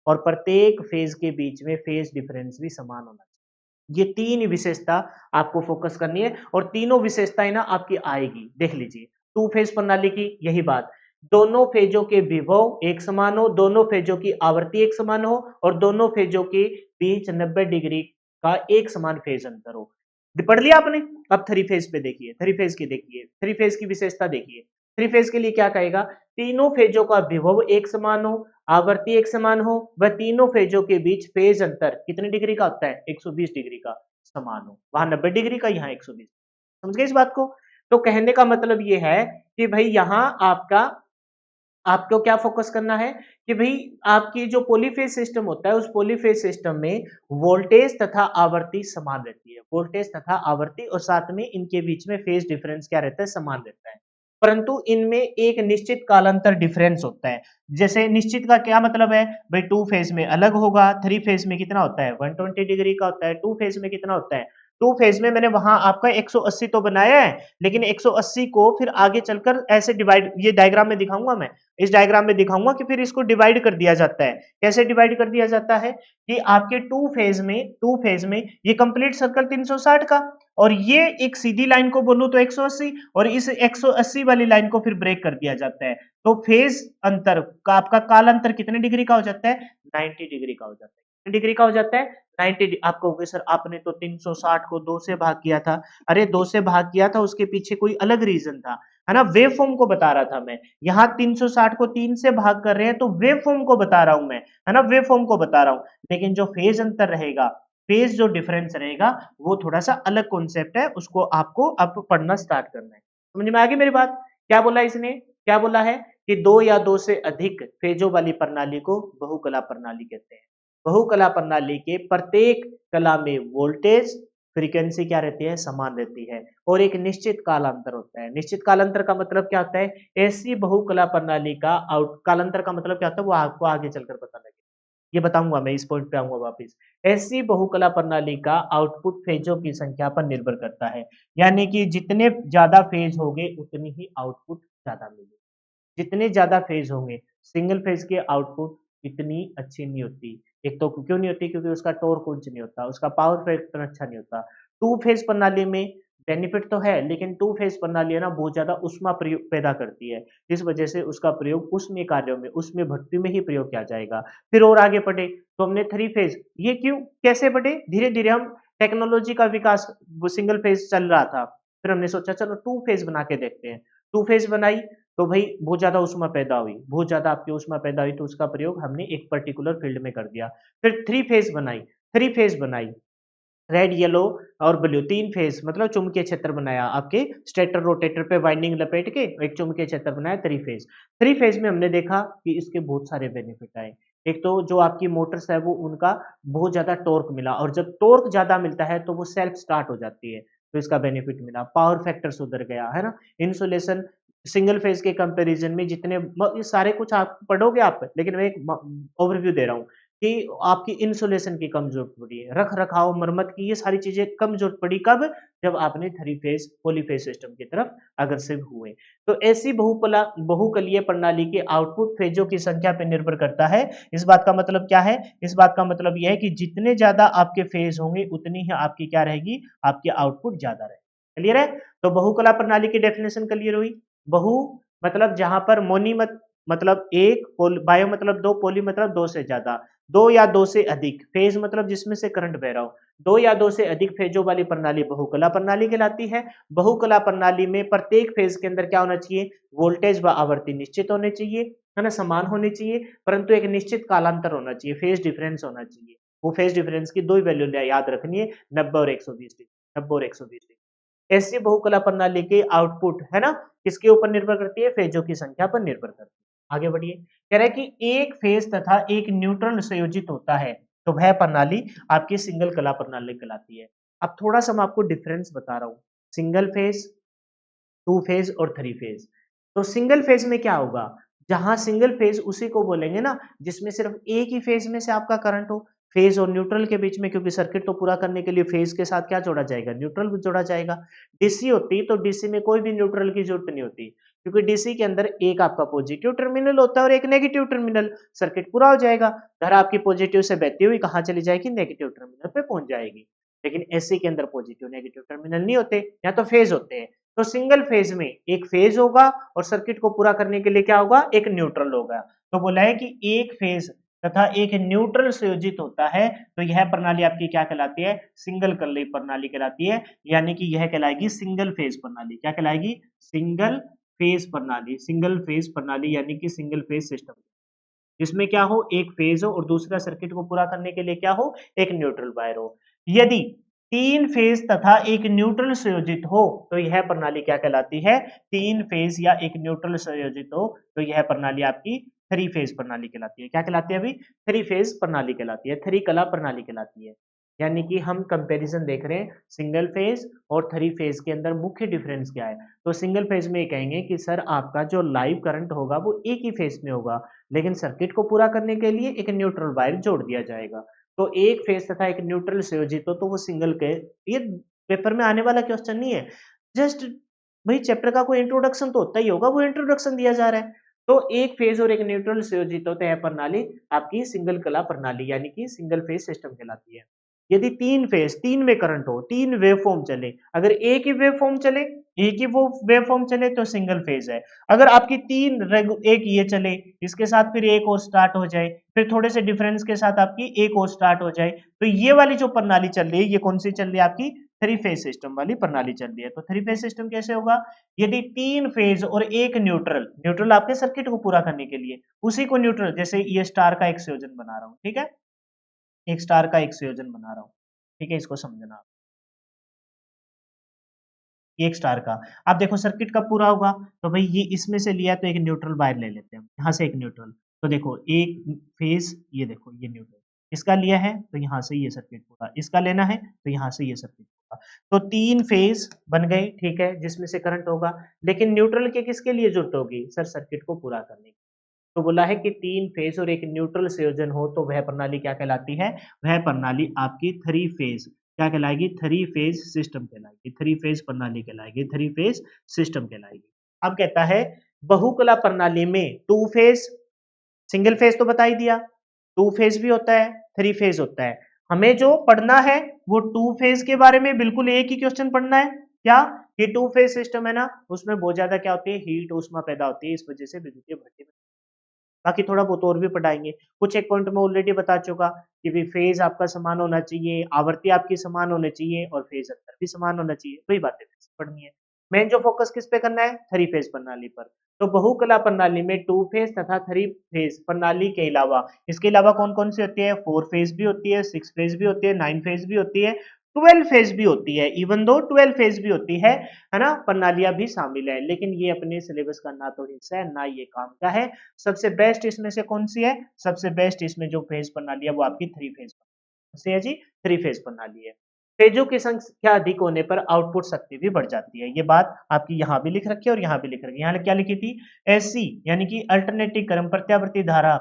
Speaker 1: और प्रत्येक फेज के बीच में फेज डिफरेंस भी समान होना चाहिए। ये तीन विशेषता आपको फोकस करनी है, और तीनों विशेषताएं ना आपकी आएगी, देख लीजिए। टू फेज प्रणाली की यही बात, दोनों फेजों के विभव एक समान हो, दोनों फेजों की आवृत्ति एक समान हो, और दोनों फेजों के बीच 90 डिग्री का एक समान फेज अंतर हो। पढ़ लिया आपने? अब थ्री फेज पे देखिए, थ्री फेज की देखिए, थ्री फेज की विशेषता देखिए। थ्री फेज के लिए क्या कहेगा? तीनों फेजों का विभव एक समान हो, आवर्ती एक समान हो, वह तीनों फेजों के बीच फेज अंतर कितने डिग्री का होता है? 120 डिग्री का समान हो। वहां 90 डिग्री का, यहाँ 120। समझ गए इस बात को? तो कहने का मतलब ये है कि भाई यहां आपको क्या फोकस करना है कि भाई आपकी जो पॉलीफेज सिस्टम होता है, उस पॉलीफेज सिस्टम में वोल्टेज तथा आवर्ती समान रहती है, वोल्टेज तथा आवर्ती, और साथ में इनके बीच में फेज डिफरेंस क्या रहता है? समान रहता है। परंतु इनमें एक निश्चित कालांतर डिफरेंस होता है। जैसे निश्चित का क्या मतलब है? भाई टू फेज में अलग होगा, थ्री फेज में कितना होता है? 120 डिग्री का होता है। टू फेज में कितना होता है? टू फेज में मैंने वहां आपका 180 तो बनाया है, लेकिन 180 को फिर आगे चलकर ऐसे डिवाइड, ये डायग्राम में दिखाऊंगा मैं, इस डायग्राम में दिखाऊंगा कि फिर इसको डिवाइड कर दिया जाता है। कैसे डिवाइड कर दिया जाता है? कि आपके टू फेज में ये कंप्लीट सर्कल 360 का, और ये एक सीधी लाइन को बोलूं तो 180, और इस 180 वाली लाइन को फिर ब्रेक कर दिया जाता है। तो फेज अंतर का आपका काल अंतर कितने डिग्री का हो जाता है? 90 डिग्री का हो जाता है। कितने डिग्री का हो जाता है? 90। आप कहोगे सर आपने तो 360 को 2 से भाग किया था। अरे 2 से भाग किया था, उसके पीछे कोई अलग रीजन था, है ना, वेव फॉर्म को बता रहा था मैं। यहाँ 360 को 3 से भाग कर रहे हैं तो वेव फॉर्म को बता रहा हूं मैं, है ना, वेव फॉर्म को बता रहा हूं। लेकिन जो फेज अंतर रहेगा, फेज जो डिफरेंस रहेगा, वो थोड़ा सा अलग कॉन्सेप्ट है, उसको आपको अब पढ़ना स्टार्ट करना है। समझ में आ गई मेरी बात? क्या बोला इसने? क्या बोला है कि दो या दो से अधिक फेजों वाली प्रणाली को बहुकला प्रणाली कहते हैं। बहुकला प्रणाली के प्रत्येक कला में वोल्टेज फ्रीक्वेंसी क्या रहती है, समान रहती है और एक निश्चित कालांतर होता है। निश्चित कालांतर का मतलब क्या होता है, ऐसी बहुकला प्रणाली का आउट कालांतर का मतलब क्या होता है वो आपको आगे चलकर पता लगेगा, ये बताऊंगा मैं, इस पॉइंट पे आऊंगा वापस। ऐसी बहुकला प्रणाली का आउटपुट फेजों की संख्या पर निर्भर करता है, यानी कि जितने ज्यादा फेज होंगे उतनी ही आउटपुट ज्यादा मिलेगी। जितने ज़्यादा फेज़ होंगे, सिंगल फेज़ की आउटपुट इतनी अच्छी नहीं होती। एक तो क्यों नहीं होती? क्योंकि उसका टॉर्क उच्च नहीं होता, उसका पावर फैक्टर अच्छा नहीं होता। टू फेज़ प्रणाली में बेनिफिट तो है, लेकिन टू फेज़ प्रणाली है ना बहुत ज़्यादा ऊष्मा पैदा करती है। इस वजह से उसका प्रयोग ऊष्मीय कार्यों में, ऊष्मीय भट्टी में ही प्रयोग किया जाएगा। फिर और आगे बढ़े तो हमने थ्री फेज़, ये क्यों? कैसे बढ़े? धीरे-धीरे हम टेक्नोलॉजी का विकास, वो सिंगल फेज़ चल रहा था। फिर हमने सोचा चलो टू फेज़ बना के देखते हैं। टू फेज़ बनाई तो भाई बहुत ज़्यादा ऊष्मा पैदा हुई, बहुत ज़्यादा आपकी ऊष्मा पैदा हुई तो उसका प्रयोग हमने एक पर्टिकुलर फील्ड में कर दिया। फिर थ्री फेज़ बनाई, रेड, येलो और ब्लू 3 फेज़ मतलब चुंबकीय क्षेत्र बनाया आपके स्टेटर रोटेटर पे वाइंडिंग लपेट के एक चुंबकीय क्षेत्र बनाया थ्री फेज़। थ्री फेज़ में हमने देखा कि इसके बहुत सारे बेनिफिट आए। एक तो जो आपकी मोटर्स है वो उनका बहुत ज़्यादा टॉर्क मिला और जब टॉर्क ज़्यादा मिलता है तो वो सेल्फ स्टार्ट हो जाती है, तो इसका बेनिफिट मिला। पावर फैक्टर सुधर गया, है ना? इंसुलेशन सिंगल फेज़ के कंपैरिज़न में जितने ये सारे कुछ आप पढ़ोगे आप, लेकिन मैं एक ओवरव्यू दे रहा हूँ। कि आपकी इंसुलेशन की कम ज़रूरत पड़ी है, रख-रखाव, मरम्मत की ये सारी चीज़ें कम ज़रूरत पड़ी कब? जब आपने थ्री फेज़ पॉलीफ़ेज़ सिस्टम की तरफ अग्रसर हुए। तो ऐसी बहुकलीय प्रणाली के आउटपुट फ़ेज़ों की संख्या पे निर्भर करता है। इस बात का मतलब क्या है? इस बात का मतलब ये है कि जितने ज़्यादा आपके फ़ेज़ होंगे उतनी ही आपकी क्या रहेगी? आपकी आउटपुट ज़्यादा रहेगी। क्लियर है? तो बहुकला प्रणाली की डेफ़िनेशन क्लियर हुई। बहु मतलब जहाँ पर मोनी मतलब 1, बायो मतलब 2, पॉली मतलब 2 से ज़्यादा। 2 या 2 से अधिक, फेज़ मतलब जिसमें से करंट बह रहा हो। 2 या 2 से अधिक फेज़ों वाली प्रणाली बहुकला प्रणाली कहलाती है। बहुकला प्रणाली में प्रत्येक फेज़ के अंदर क्या होना चाहिए? वोल्टेज व आवृत्ति निश्चित होनी चाहिए, है ना? समान होनी चाहिए, परंतु एक निश्चित कालांतर होना चाहिए, फेज़ डिफरेंस होना चाहिए। वो फेज़ डिफरेंस की 2 ही वैल्यू याद रखनी है, 90 और 120 डिग्री, 90 और 120 डिग्री। ऐसी बहुकला प्रणाली की आउटपुट, है ना? किसके ऊपर निर्भर करती है? फेज़ों की संख्या पर निर्भर करती है। आगे बढ़िए। कह रहा है कि एक फेज तथा एक न्यूट्रल संयोजित होता है तो वह प्रणाली आपकी सिंगल कला प्रणाली कहलाती है। अब थोड़ा सा मैं आपको डिफरेंस बता रहा हूँ, सिंगल फेज, टू फेज और थ्री फेज। तो सिंगल फेज में क्या होगा, जहां सिंगल फेज उसी को बोलेंगे ना जिसमें सिर्फ एक ही फेज में से आपका करंट हो। फेज और न्यूट्रल के बीच में, क्योंकि सर्किट तो पूरा करने के लिए फेज के साथ क्या जोड़ा जाएगा? न्यूट्रल भी जोड़ा जाएगा। डीसी होती तो डीसी में कोई भी न्यूट्रल की जरूरत नहीं होती, क्योंकि डीसी के अंदर एक आपका पॉजिटिव टर्मिनल होता है और एक नेगेटिव टर्मिनल, सर्किट पूरा हो जाएगा। धारा आपकी पॉजिटिव से बहती हुई कहाँ चली जाएगी? नेगेटिव टर्मिनल पे पहुंच जाएगी। लेकिन एसी के अंदर पॉजिटिव नेगेटिव टर्मिनल नहीं होते, या तो फेज होते हैं। तो सिंगल फेज में एक फेज होगा और सर्किट को पूरा करने के लिए क्या होगा? एक न्यूट्रल होगा। तो बोला है कि एक फेज तथा एक न्यूट्रल संयोजित होता है तो यह प्रणाली आपकी क्या कहलाती है? सिंगल कली प्रणाली कहलाती है, यानी कि यह कहलाएगी सिंगल फेज प्रणाली। क्या कहलाएगी? सिंगल फेज प्रणाली। सिंगल फेज प्रणाली यानी कि सिंगल फेज सिस्टम, जिसमें क्या हो? एक फेज हो और दूसरा सर्किट को पूरा करने के लिए क्या हो? एक न्यूट्रल वायर हो। यदि तीन फेज तथा एक न्यूट्रल संयोजित हो तो यह प्रणाली क्या कहलाती है? तीन फेज या एक न्यूट्रल संयोजित हो तो यह प्रणाली आपकी थ्री फेज प्रणाली कहलाती है। क्या कहलाती है? अभी थ्री फेज प्रणाली कहलाती है, थ्री कला प्रणाली कहलाती है। यानी कि हम कंपैरिजन देख रहे हैं सिंगल फेज और थ्री फेज के अंदर मुख्य डिफरेंस क्या है। तो सिंगल फेज में ये कहेंगे कि सर आपका जो लाइव करंट होगा वो एक ही फेज में होगा, लेकिन सर्किट को पूरा करने के लिए एक न्यूट्रल वायर जोड़ दिया जाएगा। तो एक फेज तथा एक न्यूट्रल संयोजित हो तो वो सिंगल के, ये पेपर में आने वाला क्वेश्चन नहीं है। जस्ट भाई चैप्टर का कोई इंट्रोडक्शन तो होता ही होगा, वो इंट्रोडक्शन दिया जा रहा है। तो एक फेज और एक न्यूट्रल संयोजित हो तो यह प्रणाली आपकी सिंगल कला प्रणाली यानी कि सिंगल फेज सिस्टम कहलाती है। यदि तीन फेज, तीन में करंट हो, तीन वेवफॉर्म चले, अगर एक ही वेवफॉर्म चले, एक ही वो वेवफॉर्म चले तो सिंगल फेज है। अगर आपकी एक ये चले, इसके साथ फिर एक और स्टार्ट हो जाए, फिर थोड़े से डिफरेंस के साथ आपकी एक और स्टार्ट हो जाए, तो ये वाली जो प्रणाली चल रही है ये कौन सी चल रही है? आपकी थ्री फेज सिस्टम वाली प्रणाली चल रही है। तो थ्री फेज सिस्टम कैसे होगा? यदि तीन फेज और एक न्यूट्रल, न्यूट्रल आपके सर्किट को पूरा करने के लिए, उसी को न्यूट्रल, जैसे ये स्टार का एक संयोजन बना रहा हूं, ठीक है, एक स्टार का एक संयोजन बना रहा हूं, ठीक है, इसको समझना। एक स्टार का, आप देखो सर्किट कब पूरा होगा? तो भाई ये इसमें से लिया तो एक न्यूट्रल वायर ले लेते हैं, यहाँ से एक न्यूट्रल। तो देखो एक फेज, ये देखो ये न्यूट्रल, इसका लिया है तो यहाँ से ये सर्किट पूरा, इसका लेना है तो यहाँ से ये सर्किट पूरा। तो 3 फेज बन गए, ठीक है, जिसमें से करंट होगा। लेकिन न्यूट्रल के किसके लिए जरूरत होगी सर? सर्किट को पूरा करने की। तो बोला है कि 3 फेज और एक न्यूट्रल संयोजन हो तो वह प्रणाली क्या कहलाती है? वह प्रणाली आपकी 3 फेज क्या कहलाएगी? 3 फेज सिस्टम कहलाएगी, 3 फेज प्रणाली कहलाएगी, 3 फेज सिस्टम कहलाएगी। अब कहता है बहुकला प्रणाली में 2 फेज, सिंगल फेज तो बता ही दिया, 2 फेज भी होता है, 3 फेज होता है। हमें जो पढ़ना है वो 2 फेज के बारे में बिल्कुल एक ही क्वेश्चन पढ़ना है। क्या? कि 2 फेज सिस्टम है ना, उसमें बहुत ज्यादा क्या होती है? हीट ऊष्मा पैदा होती है, इस वजह से विद्युतीय भट्टी। बाकी थोड़ा बहुत और भी पढ़ाएंगे। कुछ एक पॉइंट में ऑलरेडी बता चुका कि भी फेज आपका समान होना चाहिए, आवर्ती आपकी समान होनी चाहिए और फेज अंतर भी समान होना चाहिए। वही बातें फिर से पढ़नी है। मेन जो फोकस किस पे करना है? 3 फेज प्रणाली पर। तो बहुकला प्रणाली में 2 फेज तथा 3 फेज प्रणाली के अलावा इसके अलावा कौन कौन सी होती है? 4 फेज भी होती है, 6 फेज भी होती है, 9 फेज भी होती है, 12 फेज भी होती है। इवन दो 12 फेज भी होती है ना, प्रणालियां भी शामिल है। लेकिन ये अपने सिलेबस का ना तो हिस्सा है ना ये काम का है। सबसे बेस्ट इसमें से कौन सी है? सबसे बेस्ट इसमें जो फेज प्रणाली है वो आपकी 3 फेज से है जी, 3 फेज प्रणाली है। फेजों की संख्या अधिक होने पर आउटपुट शक्ति भी बढ़ जाती है। ये बात आपकी यहाँ भी लिख रखी है और यहाँ भी लिख रखी है। यहाँ क्या लिखी थी? एसी यानी कि अल्टरनेटिव करंट प्रत्यावर्ती धारा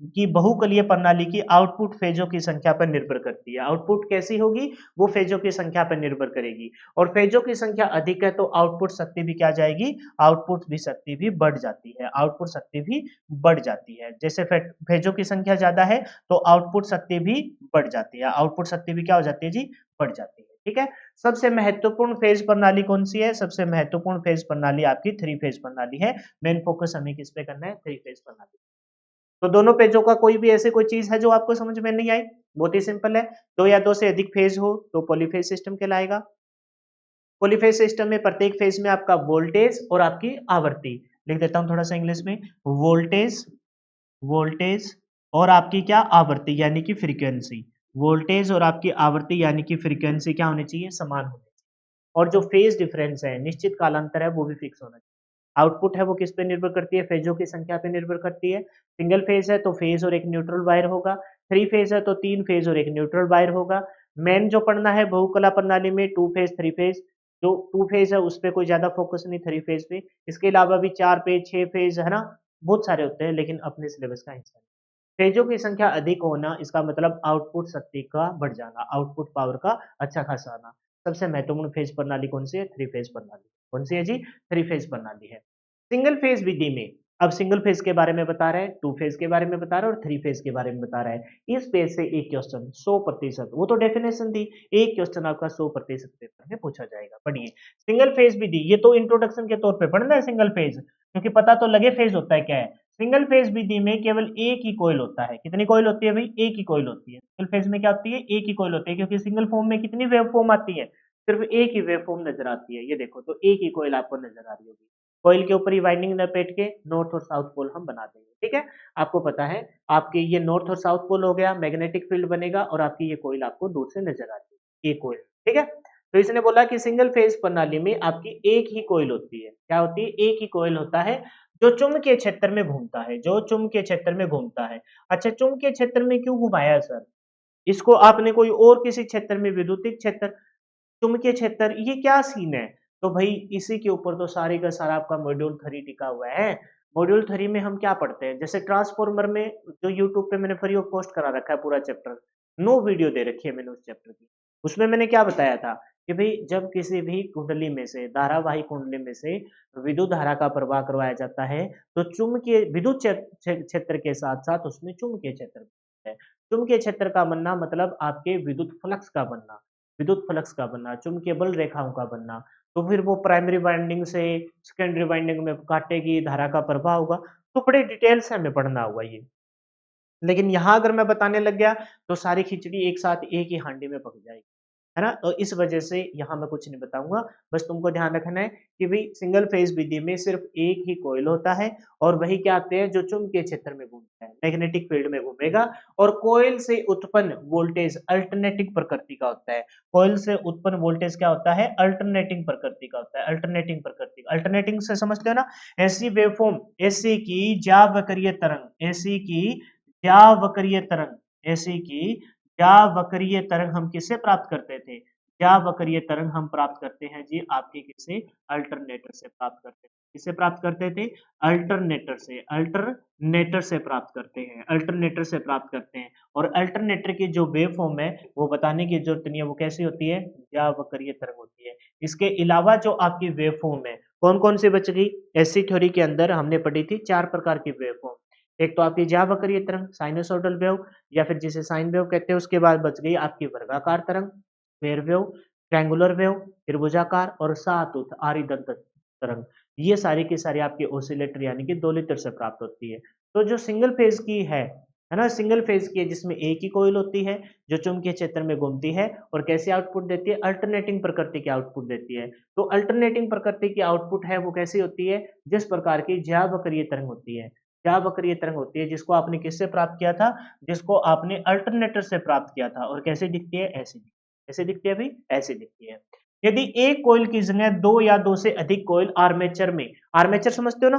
Speaker 1: की बहुकलीय प्रणाली की आउटपुट फेजों की संख्या पर निर्भर करती है। आउटपुट कैसी होगी? वो फेजों की संख्या पर निर्भर करेगी। और फेजों की संख्या अधिक है तो आउटपुट शक्ति भी क्या जाएगी? आउटपुट भी शक्ति भी बढ़ जाती है, आउटपुट शक्ति भी बढ़ जाती है। जैसे फेजों की संख्या ज्यादा है तो आउटपुट शक्ति भी बढ़ जाती है, आउटपुट शक्ति भी क्या हो जाती है जी? बढ़ जाती है। ठीक है। सबसे महत्वपूर्ण फेज प्रणाली कौन सी है? सबसे महत्वपूर्ण फेज प्रणाली आपकी 3 फेज प्रणाली है। मेन फोकस हमें किस पे करना है? 3 फेज प्रणाली। तो दोनों पेजों का कोई भी ऐसे कोई चीज है जो आपको समझ में नहीं आई? बहुत ही सिंपल है। दो या दो से अधिक फेज हो तो पॉलीफेज सिस्टम कहलाएगा। पॉलीफेज सिस्टम में प्रत्येक फेज में आपका वोल्टेज और आपकी आवृत्ति, लिख देता हूं थोड़ा सा इंग्लिश में, वोल्टेज वोल्टेज और आपकी क्या? आवृत्ति यानी कि फ्रीक्वेंसी। वोल्टेज और आपकी आवृत्ति यानी कि फ्रीक्वेंसी क्या होनी चाहिए? समान होनी चाहिए। और जो फेज डिफरेंस है, निश्चित कालांतर है, वो भी फिक्स होना चाहिए। आउटपुट है वो किस पे निर्भर करती है? फेजों की संख्या पे निर्भर करती है। सिंगल फेज है तो फेज और एक न्यूट्रल वायर होगा। 3 फेज है तो 3 फेज और एक न्यूट्रल वायर होगा। मेन जो पढ़ना है बहुकला प्रणाली में 2 फेज 3 फेज, जो 2 फेज है उस पे कोई ज्यादा फोकस नहीं, 3 फेज पे। इसके अलावा भी 4 फेज 6 फेज है ना, बहुत सारे होते हैं लेकिन अपने सिलेबस का हिस्सा नहीं। फेजों की संख्या अधिक होना इसका मतलब आउटपुट शक्ति का बढ़ जाना, आउटपुट पावर का अच्छा खासा आना। सबसे महत्वपूर्ण फेज प्रणाली कौन सी है? 3 फेज प्रणाली। कौन सी है जी? 3 फेज प्रणाली है। सिंगल फेज विधि में अब सिंगल फेज के बारे में बता रहा है, 2 फेज के बारे में बता रहा है और 3 फेज के बारे में बता रहा है। इस पेज से एक क्वेश्चन 100%, वो तो डेफिनेशन थी, एक क्वेश्चन आपका 100% पेपर में पूछा जाएगा। पढ़िए सिंगल फेज विधि, ये तो इंट्रोडक्शन के तौर पे पढ़ना है सिंगल फेज, क्योंकि पता तो लगे फेज होता है क्या है। सिंगल फेज विधि में केवल एक ही कॉइल होता है। कितनी कॉइल होती है भाई? एक ही कॉइल होती है। सिंगल फेज में क्या होती है? एक ही कॉइल होती है, क्योंकि सिंगल फॉर्म में कितनी वेव फॉर्म आती है? सिर्फ एक ही वेव फॉर्म नजर आती है। ये देखो तो एक ही कॉइल आपको नजर आ रही होगी। कॉइल के ऊपर ही वाइंडिंग लपेट के नॉर्थ और साउथ पोल हम बना देंगे। ठीक है, आपको पता है आपके ये नॉर्थ और साउथ पोल हो गया, मैग्नेटिक फील्ड बनेगा और आपकी ये कॉइल आपको दूर से नजर आती है, एक कॉइल। ठीक है, तो इसने बोला कि सिंगल फेज प्रणाली में आपकी एक ही कॉइल होती है। क्या होती है? एक ही कॉइल होता है जो चुंबकीय क्षेत्र में घूमता है, जो चुंबकीय क्षेत्र में घूमता है। अच्छा, चुंबकीय क्षेत्र में क्यों घुमाया सर? इसको आपने कोई और किसी क्षेत्र में, विद्युतीय क्षेत्र, चुंबकीय क्षेत्र, ये क्या सीन है? तो भाई इसी के ऊपर तो सारे का सारा आपका मॉड्यूल 3 टिका हुआ है। मॉड्यूल 3 में हम क्या पढ़ते हैं? जैसे ट्रांसफॉर्मर में जो यूट्यूब पे मैंने फ्री ऑफ कॉस्ट करा रखा है पूरा चैप्टर, नो वीडियो दे रखी है मैंने उस चैप्टर की। उसमें मैंने क्या बताया था कि भाई जब किसी भी कुंडली में से, धारावाही कुंडली में से विद्युत धारा का प्रवाह करवाया जाता है तो चुंबकीय विद्युत क्षेत्र के साथ साथ उसमें चुंबकीय क्षेत्र भी है। चुंबकीय क्षेत्र का बनना मतलब आपके विद्युत फ्लक्स का बनना, विद्युत फ्लक्स का बनना, चुंबकीय बल रेखाओं का बनना। तो फिर वो प्राइमरी वाइंडिंग से सेकेंडरी वाइंडिंग में काटेगी, धारा का प्रवाह होगा। तो बड़े डिटेल से हमें पढ़ना होगा ये। लेकिन यहाँ अगर मैं बताने लग गया तो सारी खिचड़ी एक साथ एक ही हांडी में पक जाएगी, है ना। तो इस वजह से यहाँ मैं कुछ नहीं बताऊंगा। बस तुमको ध्यान रखना है कि भाई सिंगल फेज विधि में सिर्फ एक ही कॉइल होता है और वही क्या आते हैं? जो चुंबकीय क्षेत्र में घूमता है, मैग्नेटिक फील्ड में घूमेगा। और कॉइल से उत्पन्न वोल्टेज अल्टरनेटिंग प्रकृति का होता है। कॉइल से उत्पन्न वोल्टेज क्या होता है? अल्टरनेटिंग प्रकृति का होता है, अल्टरनेटिंग प्रकृति। अल्टरनेटिंग से समझते हो ना? ऐसी वेवफॉर्म, एसी की ज्यावक्रीय तरंग, एसी की ज्यावक्रीय तरंग, एसी की जावक्रीय तरंग हम किससे प्राप्त करते थे? जावक्रीय तरंग हम प्राप्त करते हैं जी आपके किससे? अल्टरनेटर से प्राप्त करते हैं। किससे प्राप्त करते थे? अल्टरनेटर से, अल्टरनेटर से प्राप्त करते हैं, अल्टरनेटर से प्राप्त करते हैं। और अल्टरनेटर की जो वेव फॉर्म है वो बताने की जरूरत नहीं है, वो कैसी होती है? जावक्रीय तरंग होती है। इसके अलावा जो आपकी वेव फॉर्म है कौन कौन सी बच गई? एसी थ्योरी के अंदर हमने पढ़ी थी 4 प्रकार की वेव फॉर्म। एक तो आपकी जावक्रीय तरंग, साइनसोइडल वेव या फिर जिसे साइन वेव कहते हैं। उसके बाद बच गई आपकी वर्गाकार तरंग, स्क्वायर वेव, ट्रायंगुलर वेव, त्रिभुजाकार और सातुत आरीदंत तरंग। ये सारी की सारी आपकी ऑसिलेटर यानी कि दोलित्र से प्राप्त होती है। तो जो सिंगल फेज की है ना, सिंगल फेज की है जिसमें एक ही कोयल होती है जो चुंबकीय क्षेत्र में घूमती है और कैसे आउटपुट देती है? अल्टरनेटिंग प्रकृति की आउटपुट देती है। तो अल्टरनेटिंग प्रकृति की आउटपुट है वो कैसी होती है? जिस प्रकार की ज्यावक्रीय तरंग होती है, ज्यावक्रीय तरंग होती है जिसको आपने किससे प्राप्त किया था? जिसको आपने अल्टरनेटर से प्राप्त किया था। और कैसे दिखती है? ऐसी दिखती है। कैसे दिखती है भाई? ऐसे दिखती है। यदि एक कोयल की जगह दो या दो से अधिक कोयल आर्मेचर में, आर्मेचर समझते हो ना,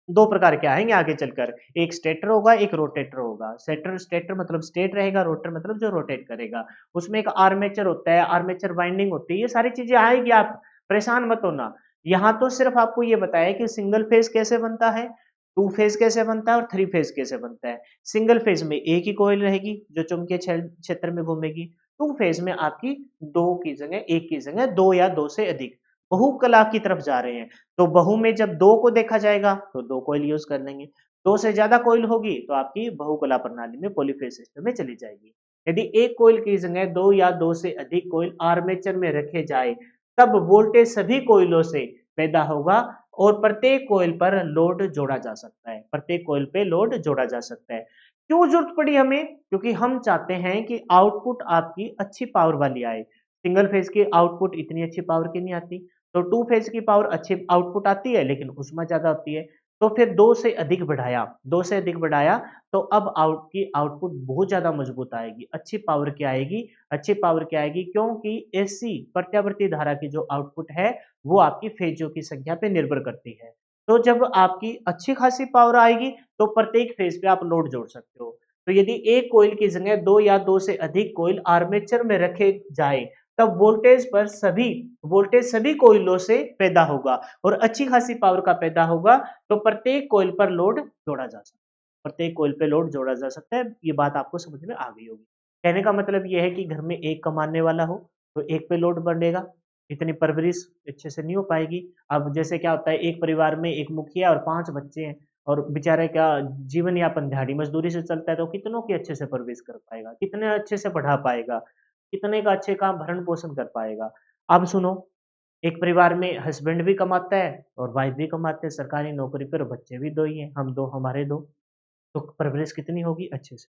Speaker 1: दो प्रकार के आएंगे आगे चलकर, एक स्टेटर होगा एक रोटेटर होगा। स्टेटर, स्टेटर मतलब स्टेट रहेगा, रोटर मतलब जो रोटेट करेगा। उसमें एक आर्मेचर होता है, आर्मेचर वाइंडिंग होती है, ये सारी चीजें आएगी, आप परेशान मत होना। यहाँ तो सिर्फ आपको ये बताया कि सिंगल फेज कैसे बनता है, टू फेज कैसे बनता है और थ्री फेज कैसे बनता है। सिंगल फेज में एक ही कोयल रहेगी जो चुंबकीय क्षेत्र में घूमेगी। टू फेज में आपकी दो की जगह, एक की जगह दो या दो से अधिक, बहुकला की तरफ जा रहे हैं। तो बहु में जब दो को देखा जाएगा तो दो कोयल यूज कर लेंगे, दो से ज्यादा कोयल होगी तो आपकी बहुकला प्रणाली में पॉलीफेज सिस्टम में चली जाएगी। यदि एक कोयल की जगह दो या दो से अधिक कोयल आर्मेचर में रखे जाए तब वोल्टेज सभी कोयलों से पैदा होगा और प्रत्येक कोयल पर लोड जोड़ा जा सकता है, प्रत्येक कोयल पे लोड जोड़ा जा सकता है। क्यों जरूरत पड़ी हमें? क्योंकि हम चाहते हैं कि आउटपुट आपकी अच्छी पावर वाली आए। सिंगल फेज की आउटपुट इतनी अच्छी पावर की नहीं आती, तो टू फेज की पावर अच्छी आउटपुट आती है लेकिन उसमें ज्यादा होती है। तो फिर दो से अधिक बढ़ाया, दो से अधिक बढ़ाया तो अब की आउटपुट बहुत ज्यादा मजबूत आएगी, अच्छी पावर की आएगी। अच्छी पावर की आएगी क्योंकि एसी प्रत्यावर्ती धारा की जो आउटपुट है वो आपकी फेजों की संख्या पे निर्भर करती है। तो जब आपकी अच्छी खासी पावर आएगी तो प्रत्येक फेज पे आप लोड जोड़ सकते हो। तो यदि एक कोयल की जगह दो या दो से अधिक कोयल आर्मेचर में रखे जाए तब वोल्टेज सभी कोयलों से पैदा होगा और अच्छी खासी पावर का पैदा होगा। तो प्रत्येक कोयल पर लोड जोड़ा जा सकता है, प्रत्येक कोयल पे लोड जोड़ा जा सकता है। ये बात आपको समझ में आ गई होगी। कहने का मतलब ये है कि घर में एक कमाने वाला हो तो एक पे लोड बढ़ेगा, इतनी परवरिश अच्छे से नहीं हो पाएगी। अब जैसे क्या होता है, एक परिवार में एक मुखिया और 5 बच्चे हैं और बेचारे का जीवन यापन दिहाड़ी मजदूरी से चलता है, तो कितनों की अच्छे से परवरिश कर पाएगा, कितने अच्छे से पढ़ा पाएगा, कितने का अच्छे का भरण पोषण कर पाएगा। अब सुनो, एक परिवार में हस्बैंड भी कमाता है और वाइफ भी कमाते हैं सरकारी नौकरी पर, बच्चे भी दो ही हैं, हम दो हमारे दो, तो परवरिश कितनी होगी अच्छे से।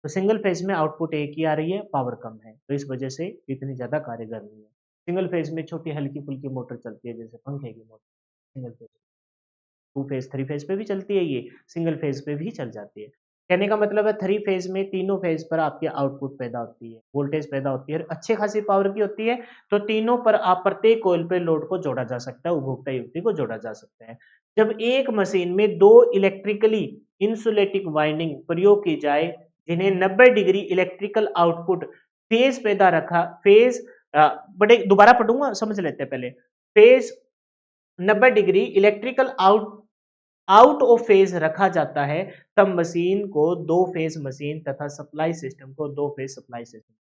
Speaker 1: तो सिंगल फेज में आउटपुट एक ही आ रही है, पावर कम है, तो इस वजह से इतनी ज्यादा कार्यगर नहीं है। सिंगल फेज में छोटी हल्की फुल्की मोटर चलती है जैसे पंखे की motor, single phase, two phase three phase पे भी चलती है, ये सिंगल फेज पे भी चल जाती है। कहने का मतलब है थ्री फेज में तीनों फेज पर आपकी आउटपुट पैदा होती है, वोल्टेज पैदा होती है और अच्छी खासी पावर की होती है। तो तीनों पर आप प्रत्येक कोयल पे लोड को जोड़ा जा सकता है, उपभोक्ता युक्ति को जोड़ा जा सकता है। जब एक मशीन में दो इलेक्ट्रिकली इंसुलेटिंग वाइंडिंग प्रयोग की जाए जिन्हें 90 डिग्री इलेक्ट्रिकल आउटपुट फेज पैदा रखा, फेज बड़े दोबारा पढ़ूंगा समझ लेते हैं पहले। Phase 90 degree electrical out of phase रखा जाता है तब मशीन को दो फेज मशीन तथा सप्लाई सिस्टम को दो phase supply system,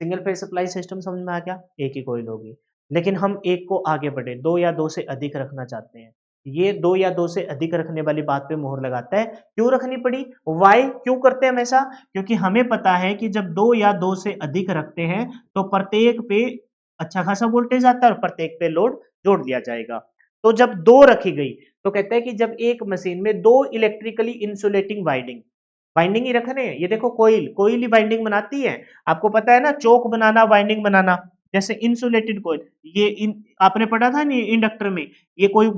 Speaker 1: single phase supply system समझ में आ गया, एक ही कोयल होगी। लेकिन हम एक को आगे बढ़े, दो या दो से अधिक रखना चाहते हैं। ये दो या दो से अधिक रखने वाली बात पे मोहर लगाता है। क्यों रखनी पड़ी? वाई क्यों करते हैं हमेशा? क्योंकि हमें पता है कि जब दो या दो से अधिक रखते हैं तो प्रत्येक पे अच्छा खासा वोल्टेज आता है और प्रत्येक पे लोड जोड़ दिया जाएगा। तो जब दो रखी गई तो कहते हैं कि जब एक मशीन में दो इलेक्ट्रिकली इंसुलेटिंग वाइंडिंग, वाइंडिंग ही रख रहे हैं, ये देखो कोयल, कोयल ही वाइंडिंग बनाती है। आपको पता है ना, चौक बनाना वाइंडिंग बनाना, जैसे इंसुलेटेड कोयल, आपने पढ़ा था नहीं इंडक्टर में, ये कोई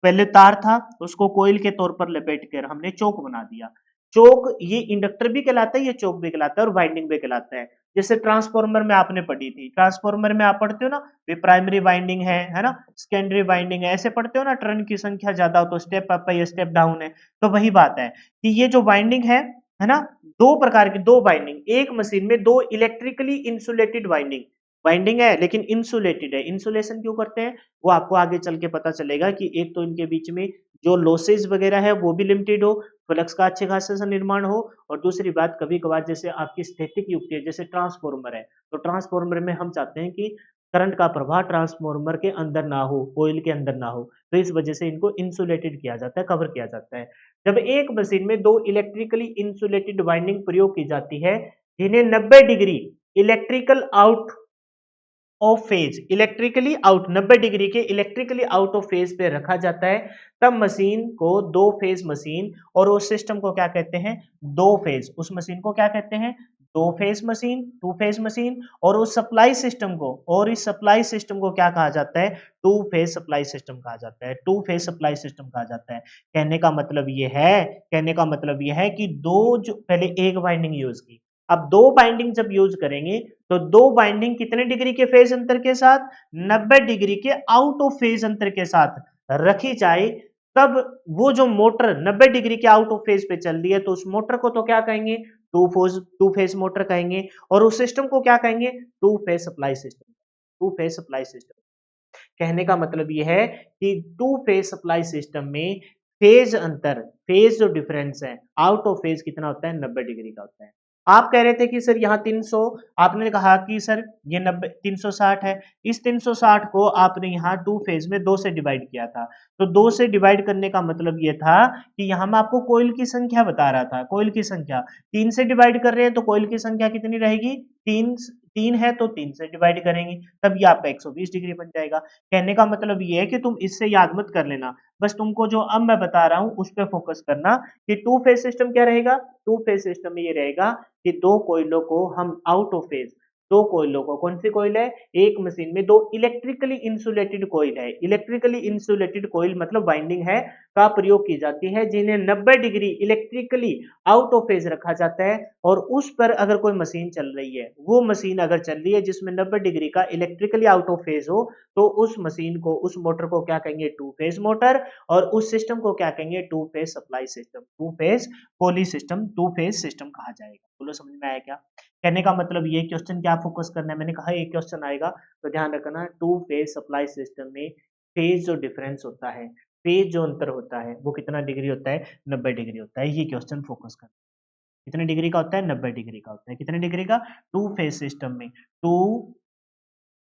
Speaker 1: पहले तार था उसको कोयल के तौर पर लपेट कर हमने चौक बना दिया। चौक ये इंडक्टर भी कहलाता है, ये चौक भी कहलाता है और वाइंडिंग भी कहलाता है। जैसे ट्रांसफार्मर में आपने पढ़ी थी, ट्रांसफार्मर में आप पढ़ते हो ना, वे प्राइमरी वाइंडिंग है ना, सेकेंडरी वाइंडिंग है, ऐसे पढ़ते हो ना, टर्न की संख्या ज्यादा हो तो स्टेप अप है या स्टेप डाउन है। तो वही बात है कि ये जो वाइंडिंग है है ना? 2 प्रकार की 2 बाइंडिंग, एक मशीन में 2 इलेक्ट्रिकली इंसुलेटेड बाइंडिंग, बाइंडिंग है लेकिन इंसुलेटेड है। इंसुलेशन क्यों करते हैं? वो आपको आगे चल के पता चलेगा कि एक तो इनके बीच में जो लॉसेस वगैरह है वो भी लिमिटेड हो, फ्लक्स का अच्छे खासे सा निर्माण हो, और दूसरी बात कभी-कभार जैसे आपकी स्थैतिक युक्ति है, जैसे ट्रांसफार्मर है, तो ट्रांसफार्मर में हम चाहते हैं कि करंट का प्रवाह ट्रांसफार्मर के अंदर ना हो, कॉइल के अंदर ना हो, तो इस वजह से इनको इंसुलेटेड किया जाता है, कवर किया जाता है। जब एक मशीन में 2 इलेक्ट्रिकली इंसुलेटेड वाइंडिंग प्रयोग की जाती है, जिन्हें 90 degree electrical out of phase, electrically out 90 degree के इलेक्ट्रिकली आउट ऑफ फेज पे रखा जाता है, तब मशीन को दो फेज मशीन, और उस सिस्टम को क्या कहते हैं? दो फेज। उस मशीन को क्या कहते हैं? दो phase machine, two phase machine. और उस सप्लाई सिस्टम को, और इस सप्लाई सिस्टम को क्या कहा जाता है? टू फेज सप्लाई सिस्टम कहा जाता है, टू फेज सप्लाई सिस्टम कहा जाता है। कहने का मतलब ये है कि दो, जो पहले एक वाइंडिंग यूज की, अब दो बाइंडिंग जब यूज करेंगे, तो दो बाइंडिंग कितने डिग्री के फेज अंतर के साथ? 90 डिग्री के आउट ऑफ फेज अंतर के साथ रखी जाए, तब वो जो मोटर 90 डिग्री के आउट ऑफ फेज पे चल रही है, तो उस मोटर को तो क्या कहेंगे? टू फेज मोटर कहेंगे। और उस सिस्टम को क्या कहेंगे? Two phase supply system. Two phase supply system. कहने का मतलब ये है कि टू फेज सप्लाई सिस्टम में फेज अंतर, फेज जो डिफरेंस है आउट ऑफ फेज कितना होता है? 90 डिग्री का होता है। आप कह रहे थे कि सर यहाँ 300, आपने कहा कि सर ये 90 360 है, इस 360 को आपने यहाँ टू फेज में 2 से डिवाइड किया था, तो 2 से डिवाइड करने का मतलब ये था कि यहाँ मैं आपको कोइल की संख्या बता रहा था, कोइल की संख्या 3 से डिवाइड कर रहे हैं, तो कोइल की संख्या कितनी रहेगी? 3, 3 है तो 3 से डिवाइड करेंगे, तब ये आपका 120 डिग्री बन जाएगा। कहने का मतलब ये है कि तुम इससे याद मत कर लेना, बस तुमको जो अब मैं बता रहा हूं उस पर फोकस करना कि टू फेज सिस्टम क्या रहेगा? टू फेज सिस्टम में ये रहेगा कि दो कोयलों को हम आउट ऑफ फेज, दो कोयलों को, कौन सी कोयल है? एक मशीन में दो इलेक्ट्रिकली इंसुलेटेड कोयल है, इलेक्ट्रिकली इंसुलेटेड कोयल मतलब वाइंडिंग है, का प्रयोग की जाती है, जिन्हें 90 degree electrically out of phase रखा जाता है, और उस पर अगर कोई मशीन चल रही है, वो मशीन अगर चल रही है जिसमें 90 डिग्री का इलेक्ट्रिकली आउट ऑफ फेज हो, तो उस मशीन को, उस मोटर को क्या कहेंगे? Two phase motor. और उस सिस्टम को क्या कहेंगे? Two phase supply system, two phase poly system, two phase system कहा जाएगा। बोलो समझ में आया क्या? कहने का मतलब ये क्वेश्चन क्या फोकस करना है, मैंने कहा एक क्वेश्चन आएगा तो ध्यान रखना, टू फेज सप्लाई सिस्टम में फेज जो डिफरेंस होता है, फेज जो अंतर होता है वो कितना डिग्री होता है? 90 डिग्री होता है। ये क्वेश्चन फोकस करना। कितने डिग्री का होता है? 90 डिग्री का होता है। कितने डिग्री का? टू फेज सिस्टम में, टू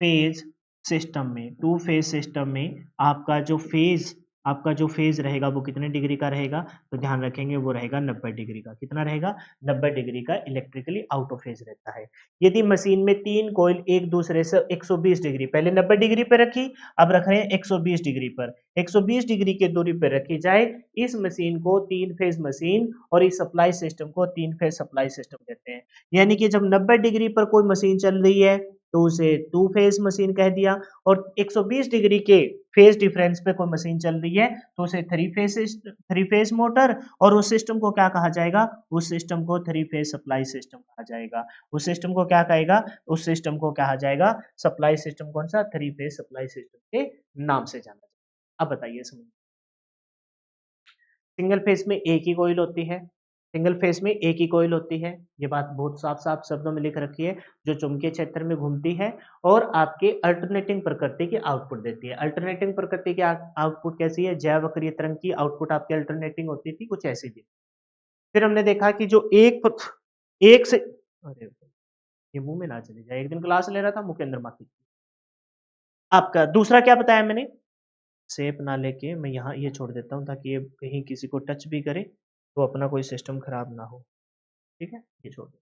Speaker 1: फेज सिस्टम में, टू फेज सिस्टम में आपका जो फेज रहेगा वो कितने डिग्री का रहेगा? तो ध्यान रखेंगे वो रहेगा 90 डिग्री का। कितना रहेगा? 90 डिग्री का इलेक्ट्रिकली आउट ऑफ फेज रहता है। यदि मशीन में तीन कॉइल एक दूसरे से 120 डिग्री, पहले 90 डिग्री पे रखी, अब रख रहे हैं 120 डिग्री पर, 120 डिग्री की दूरी पर रखी जाए, इस मशीन को तीन फेज मशीन, और इस सप्लाई सिस्टम को तीन फेज सप्लाई सिस्टम कहते हैं। यानी कि जब 90 डिग्री पर कोई मशीन चल रही है तो उसे टू फेज मशीन कह दिया, और 120 डिग्री के फेज डिफरेंस पे कोई मशीन चल रही है तो उसे थ्री फेज मोटर, और उस सिस्टम को क्या कहा जाएगा? उस सिस्टम को थ्री फेज सप्लाई सिस्टम कहा जाएगा। उस सिस्टम को क्या कहेगा? उस सिस्टम को कहा जाएगा सप्लाई सिस्टम, कौन सा? थ्री फेज सप्लाई सिस्टम के नाम से जाना जाएगा। अब बताइए समझ, सिंगल फेज में एक ही कॉइल होती है, सिंगल फेज में एक ही कॉइल होती है, ये बात बहुत साफ साफ शब्दों में लिख रखी है, जो चुंबकीय क्षेत्र में घूमती है और आपके अल्टरनेटिंग प्रकृति की आउटपुट देती है। अल्टरनेटिंग प्रकृति की आउटपुट कैसी है? जैवक्रिय तरंग की आउटपुट आपकी अल्टरनेटिंग होती थी, कुछ ऐसी थी। फिर हमने देखा कि जो एक से, अरे ये मुंह में ना चली जाए, एक दिन क्लास ले रहा था मुंह के अंदर माखी। आपका दूसरा क्या बताया मैंने? शेप ना लेके मैं यहाँ ये छोड़ देता हूँ ताकि ये कहीं किसी को टच भी करे तो अपना कोई सिस्टम खराब ना हो। ठीक है, ये छोड़ दो।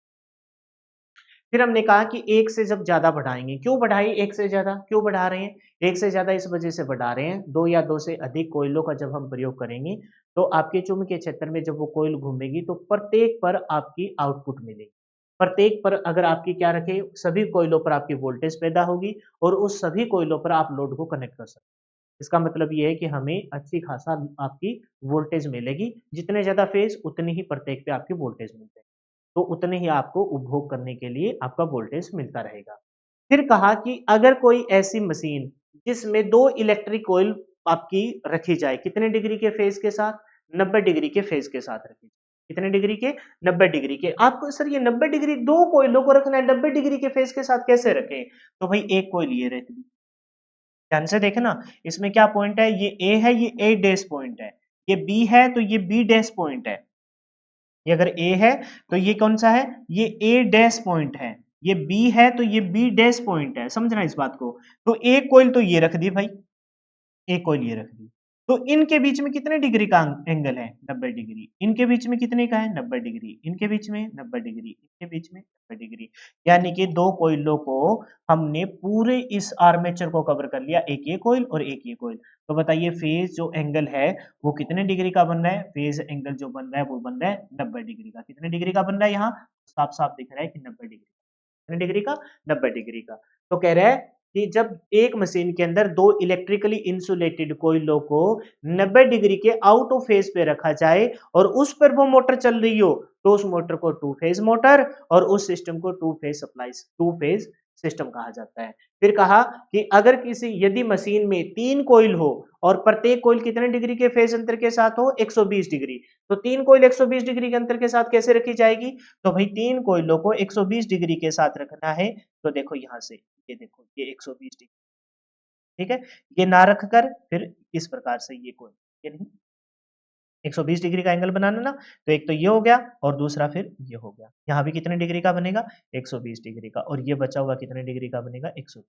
Speaker 1: फिर हमने कहा कि एक से जब ज्यादा बढ़ाएंगे, क्यों बढ़ाई? एक से ज्यादा क्यों बढ़ा रहे हैं? एक से ज्यादा इस वजह से बढ़ा रहे हैं, दो या दो से अधिक कोयलों का जब हम प्रयोग करेंगे तो आपके चुंबकीय क्षेत्र में जब वो कोयल घूमेगी तो प्रत्येक पर आपकी आउटपुट मिलेगी। प्रत्येक पर अगर आपकी क्या रखे, सभी कोयलों पर आपकी वोल्टेज पैदा होगी, और उस सभी कोयलों पर आप लोड को कनेक्ट कर सकते हैं। इसका मतलब ये है कि हमें अच्छी खासा आपकी वोल्टेज मिलेगी, जितने ज्यादा फेज उतनी ही प्रत्येक पे आपकी वोल्टेज मिलते हैं, तो उतने ही आपको उपभोग करने के लिए आपका वोल्टेज मिलता रहेगा। फिर कहा कि अगर कोई ऐसी मशीन जिसमें दो इलेक्ट्रिक कॉइल आपकी रखी जाए, कितने डिग्री के फेज के साथ? 90 डिग्री के फेज के साथ रखी जाए। कितने डिग्री के? 90 डिग्री के। आपको सर ये 90 डिग्री दो कोयलों को रखना है, 90 डिग्री के फेस के साथ कैसे रखें? तो भाई एक कोयल ये रहती, ध्यान से देखना, इसमें क्या पॉइंट है, ये ए है, ये ए डैश पॉइंट है, ये बी है तो ये बी डैश पॉइंट है, ये अगर ए है तो ये कौन सा है, ये ए डैश पॉइंट है, ये बी है तो ये बी डैश पॉइंट है, समझना इस बात को। तो एक कोयल तो ये रख दी भाई, एक कोयल ये रख दी, तो इनके बीच में कितने डिग्री का एंगल है, 90 डिग्री, इनके बीच में कितने का है, 90 डिग्री, इनके बीच में 90 डिग्री, इनके बीच में 90 डिग्री, यानी कि दो कोयलों को हमने पूरे इस आर्मेचर को कवर कर लिया, एक ये कोयल और एक ये कोयल। तो बताइए फेज जो एंगल है वो कितने डिग्री का बन रहा है, फेज एंगल जो बन रहा है वो बन रहा है 90 डिग्री का। कितने डिग्री का बन रहा है, यहाँ साफ साफ दिख रहा है कि 90 डिग्री, कितने डिग्री का, 90 डिग्री का। तो कह रहा है कि जब एक मशीन के अंदर दो इलेक्ट्रिकली इंसुलेटेड कोयलों को 90 डिग्री के आउट ऑफ फेज पे रखा जाए और उस पर वो मोटर चल रही हो, तो उस मोटर को टू फेज मोटर और उस सिस्टम को to phase supply, to phase system कहा जाता है। फिर कहा कि अगर किसी, यदि मशीन में 3 कोयल हो और प्रत्येक कोयल कितने डिग्री के फेज अंतर के साथ हो, 120 डिग्री, तो 3 कोयल 120 डिग्री के अंतर के साथ कैसे रखी जाएगी, तो भाई 3 कोयलों को 120 डिग्री के साथ रखना है, तो देखो यहां से, ये देखो ये 120 डिग्री, ठीक है, ये ना रखकर फिर इस प्रकार से ये कोयल, ये नहीं, 120 डिग्री का एंगल बनाना ना, तो एक तो ये हो गया और दूसरा फिर ये हो गया, यहाँ भी कितने डिग्री का बनेगा, 120 डिग्री का, और ये बचा हुआ कितने डिग्री का बनेगा, 120।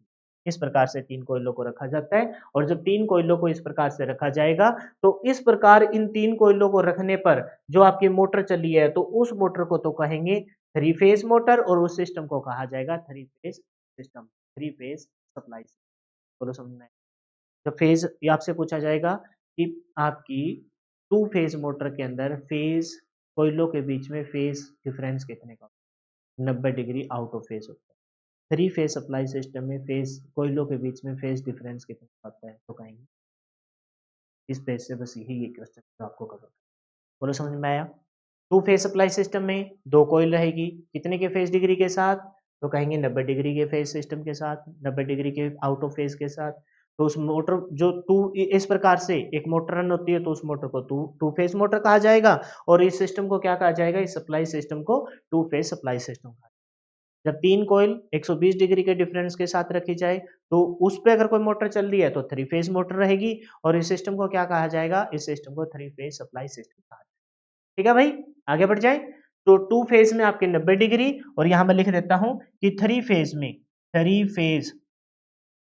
Speaker 1: इस प्रकार से 3 कोयलों को रखा जाता है, और जब 3 कोयलों को इस प्रकार से रखा जाएगा तो इस प्रकार इन 3 कोयलों को रखने पर जो आपकी मोटर चली है, तो उस मोटर को तो कहेंगे 3 फेज मोटर और उस सिस्टम को कहा जाएगा 3 फेज सिस्टम, 3 फेज सप्लाई। बोलो समझ में? जब फेज ये आपसे पूछा जाएगा कि आपकी टू फेज मोटर के अंदर फेज, कोयलों के बीच में फेज डिफरेंस कितने का, 90 डिग्री आउट ऑफ फेज होता है। 3 फेज सप्लाई सिस्टम में फेज, कोयलों के बीच में फेज डिफरेंस कितना होता है, तो कहेंगे इस बेस से बस यही एक क्वेश्चन आपको कवर। बोलो समझ में आया? टू फेज सप्लाई सिस्टम में दो कोयल रहेगी, कितने के फेज डिग्री के साथ, तो कहेंगे 90 डिग्री के फेज सिस्टम के साथ, 90 डिग्री के आउट ऑफ फेज के साथ। तो उस मोटर जो टू, इस प्रकार से एक मोटर रन होती है तो उस मोटर को टू फेज मोटर कहा जाएगा, और इस सिस्टम को क्या कहा जाएगा, इस सप्लाई सिस्टम को टू फेज सप्लाई सिस्टम कहा जाएगा। जब 3 कोयल 120 डिग्री के डिफरेंस के साथ रखी जाए तो उस पे अगर कोई मोटर चल रही है तो 3 फेज मोटर रहेगी, और इस सिस्टम को क्या कहा जाएगा, इस सिस्टम को 3 फेज सप्लाई सिस्टम कहा जाएगा। ठीक है भाई, आगे बढ़ जाए। तो टू फेज में आपके 90 डिग्री, और यहां मैं लिख देता हूं कि थ्री फेज में, थ्री फेज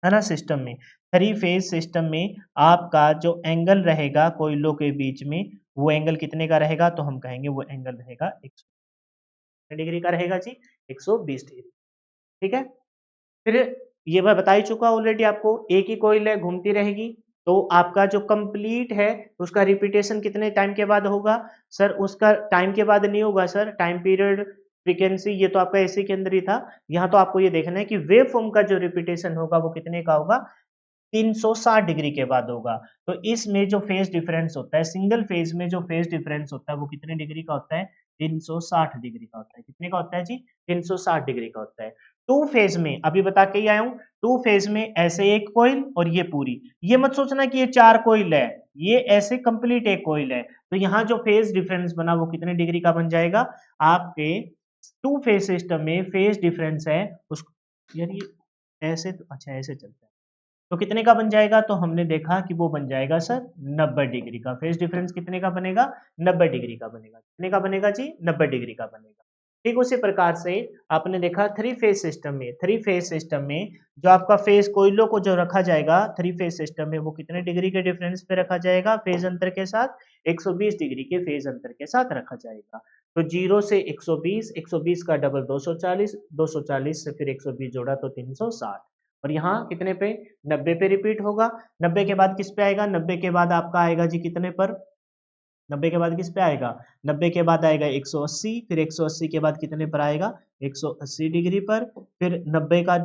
Speaker 1: है ना सिस्टम में, थ्री फेज सिस्टम में आपका जो एंगल रहेगा कोयलों के बीच में, वो एंगल कितने का रहेगा, तो हम कहेंगे वो एंगल रहेगा 120 डिग्री का रहेगा जी, 120 डिग्री। ठीक है, फिर ये मैं बता ही चुका ऑलरेडी आपको, एक ही कोयल है घूमती रहेगी, तो आपका जो कंप्लीट है उसका रिपीटेशन कितने टाइम के बाद होगा, सर उसका टाइम के बाद नहीं होगा सर, टाइम पीरियड फ्रीक्वेंसी ये तो आपका एसी के अंदर ही था, यहाँ तो आपको ये देखना है कि वेव फॉर्म का जो रिपीटेशन होगा वो कितने का होगा, 360 डिग्री के बाद होगा। तो इसमें जो फेज डिफरेंस होता है, सिंगल फेज में जो फेज डिफरेंस होता है वो कितने डिग्री का होता है, 360 डिग्री का होता है। कितने का होता है जी, 360 डिग्री का होता है। टू फेज में अभी बता के ही आया हूं, टू फेज में ऐसे एक कोयल और ये पूरी, ये मत सोचना कि ये 4 कोयल है, ये ऐसे कंप्लीट एक कोयल है, तो यहाँ जो फेज डिफरेंस बना वो कितने डिग्री का बन जाएगा, आपके टू फेज सिस्टम में फेज डिफरेंस है उस, यार ये ऐसे तो, अच्छा ऐसे चलता है, तो कितने का बन जाएगा, तो हमने देखा कि वो बन जाएगा सर 90 डिग्री का। फेज डिफरेंस कितने का बनेगा, 90 डिग्री का बनेगा। कितने का बनेगा जी, 90 डिग्री का बनेगा। ठीक उसी प्रकार से आपने देखा थ्री फेज सिस्टम में, थ्री फेज सिस्टम में जो आपका फेज कोयलों को जो रखा जाएगा थ्री फेज सिस्टम में, वो कितने डिग्री के डिफरेंस पे रखा जाएगा, फेज अंतर के साथ, 120 डिग्री के फेज अंतर के साथ रखा जाएगा। तो 0 से 120, 120 का डबल 240, 240 से फिर 120 जोड़ा तो 360, और यहाँ कितने पे, 90 पे रिपीट होगा। 90 के बाद किस पे आएगा, 90 के बाद आपका आएगा जी कितने पर, 90 के बाद किस पे आएगा, 90 के बाद आएगा 180, फिर 180 के बाद कितने पर आएगा, 180 डिग्री पर, फिर 90 का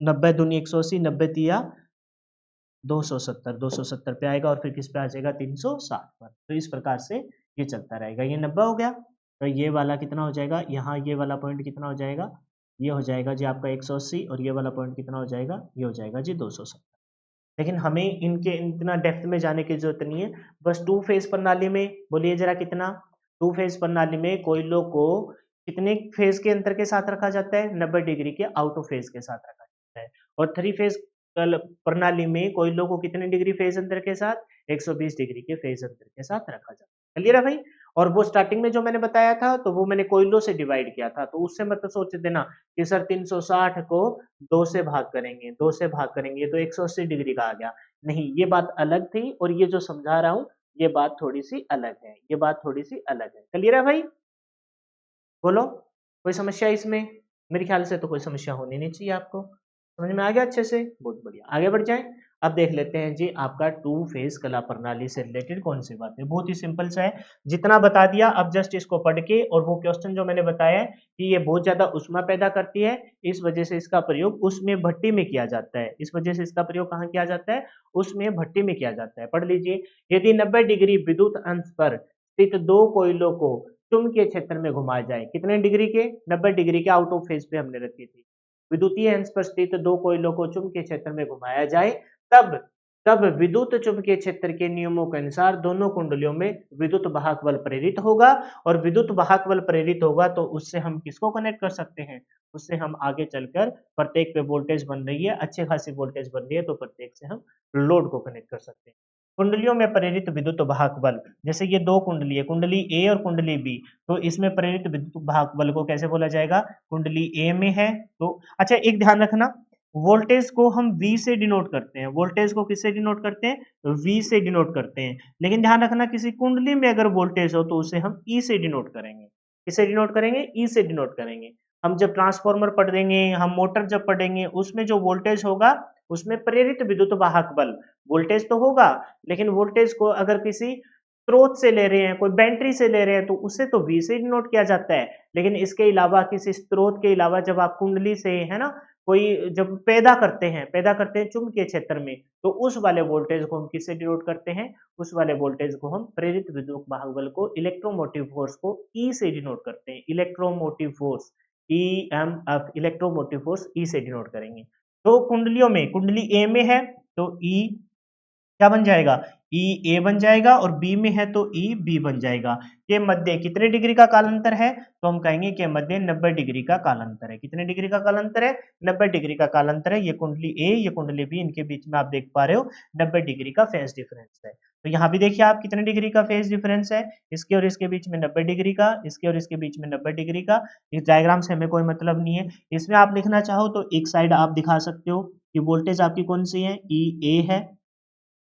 Speaker 1: 90 दूनी 180, 90 तिया 270, 270 पे आएगा, और फिर किस पे आ जाएगा, 360 पर। तो इस प्रकार से ये चलता रहेगा। ये 90 हो गया, तो ये वाला कितना हो जाएगा, यहाँ ये वाला पॉइंट कितना हो जाएगा, ये हो जाएगा जी आपका 180, और ये वाला पॉइंट कितना हो जाएगा, ये हो जाएगा जी 270। लेकिन हमें इनके इतना डेप्थ में जाने की जरूरत नहीं है, बस टू फेज प्रणाली में बोलिए जरा कितना, टू फेज प्रणाली में कोयलों को कितने फेज के अंतर के साथ रखा जाता है? 90 डिग्री के आउट ऑफ फेज के साथ रखा जाता है। और थ्री फेज प्रणाली में कोयलों को कितने डिग्री फेज अंतर के साथ? 120 डिग्री के फेज अंतर के साथ रखा जाता है। क्लियर है भाई? और वो स्टार्टिंग में जो मैंने बताया था तो वो मैंने कोयलों से डिवाइड किया था, तो उससे मत सोच देना कि सर 360 को 2 से भाग करेंगे, 2 से भाग करेंगे तो 180 डिग्री का आ गया। नहीं, ये बात अलग थी और ये जो समझा रहा हूँ ये बात थोड़ी सी अलग है, ये बात थोड़ी सी अलग है। क्लियर है भाई? बोलो, कोई समस्या इसमें? मेरे ख्याल से तो कोई समस्या होनी नहीं चाहिए आपको। समझ में आ गया अच्छे से? बहुत बढ़िया। आगे बढ़ जाएँ। अब देख लेते हैं जी आपका टू फेज कला प्रणाली से रिलेटेड कौन सी बात है। बहुत ही सिंपल सा है, जितना बता दिया अब जस्ट इसको पढ़ के और वो क्वेश्चन जो मैंने बताया है कि ये बहुत ज़्यादा ऊष्मा पैदा करती है, इस वजह से इसका प्रयोग उसमें भट्टी में किया जाता है। इस वजह से इसका प्रयोग कहाँ किया जाता है? उसमें भट्टी में किया जाता है। पढ़ लीजिए, यदि 90 डिग्री विद्युत अंश पर स्थित 2 कोयलों को चुंबकीय क्षेत्र में घुमाया जाए, कितने डिग्री के? 90 डिग्री के आउट ऑफ फेज पे हमने रखी थी। विद्युतीय अंश पर स्थित 2 कोयलों को चुंबकीय क्षेत्र में घुमाया जाए, तब तब विद्युत चुंबकीय क्षेत्र के नियमों के अनुसार दोनों कुंडलियों में विद्युत वाहक बल प्रेरित होगा, और विद्युत वाहक बल प्रेरित होगा तो उससे हम किसको कनेक्ट कर सकते हैं? उससे हम आगे चलकर प्रत्येक पे वोल्टेज बन रही है, अच्छी खासी वोल्टेज बन रही है, तो प्रत्येक से हम लोड को कनेक्ट कर सकते हैं। कुंडलियों में प्रेरित विद्युत वाहक बल, जैसे ये दो कुंडली है, कुंडली ए और कुंडली बी, तो इसमें प्रेरित विद्युत वाहक बल को कैसे बोला जाएगा? कुंडली ए में है तो अच्छा, एक ध्यान रखना, वोल्टेज को हम V से डिनोट करते हैं। वोल्टेज को किससे डिनोट करते हैं? V से डिनोट करते हैं। लेकिन ध्यान रखना, किसी कुंडली में अगर वोल्टेज हो तो उसे हम E से डिनोट करेंगे। किससे डिनोट करेंगे? E से डिनोट करेंगे। हम जब ट्रांसफार्मर पढ़ेंगे, हम मोटर जब पढ़ेंगे, उसमें जो वोल्टेज होगा उसमें प्रेरित विद्युत वाहक बल, वोल्टेज तो होगा लेकिन वोल्टेज को अगर किसी स्रोत से ले रहे हैं, कोई बैटरी से ले रहे हैं तो उसे तो V से डिनोट किया जाता है। लेकिन इसके अलावा किसी स्रोत के अलावा जब आप कुंडली से, है ना, कोई जब पैदा करते हैं चुंबकीय क्षेत्र में, तो उस वाले वोल्टेज को हम किससे डिनोट करते हैं? उस वाले वोल्टेज को हम प्रेरित विद्युत वाहक बल को, इलेक्ट्रोमोटिव फोर्स को ई से डिनोट करते हैं। Electromotive force, EMF, electromotive force E से डिनोट करेंगे। तो कुंडलियों में, कुंडली ए में है तो ई क्या बन जाएगा? ई ए बन जाएगा, और बी में है तो ई बी बन जाएगा। के मध्य कितने डिग्री का कालांतर है? तो हम कहेंगे के मध्य 90 डिग्री का कालांतर है। कितने डिग्री का कालांतर है? 90 डिग्री का कालांतर है। ये कुंडली ए, ये कुंडली बी, इनके बीच में आप देख पा रहे हो 90 डिग्री का फेज डिफरेंस है। तो यहाँ भी देखिए आप कितने डिग्री का फेज डिफरेंस है, इसके और इसके बीच में 90 डिग्री का, इसके और इसके बीच में 90 डिग्री का। इस डायग्राम से हमें कोई मतलब नहीं है। इसमें आप लिखना चाहो तो एक साइड आप दिखा सकते हो कि वोल्टेज आपकी कौन सी है, ई ए है।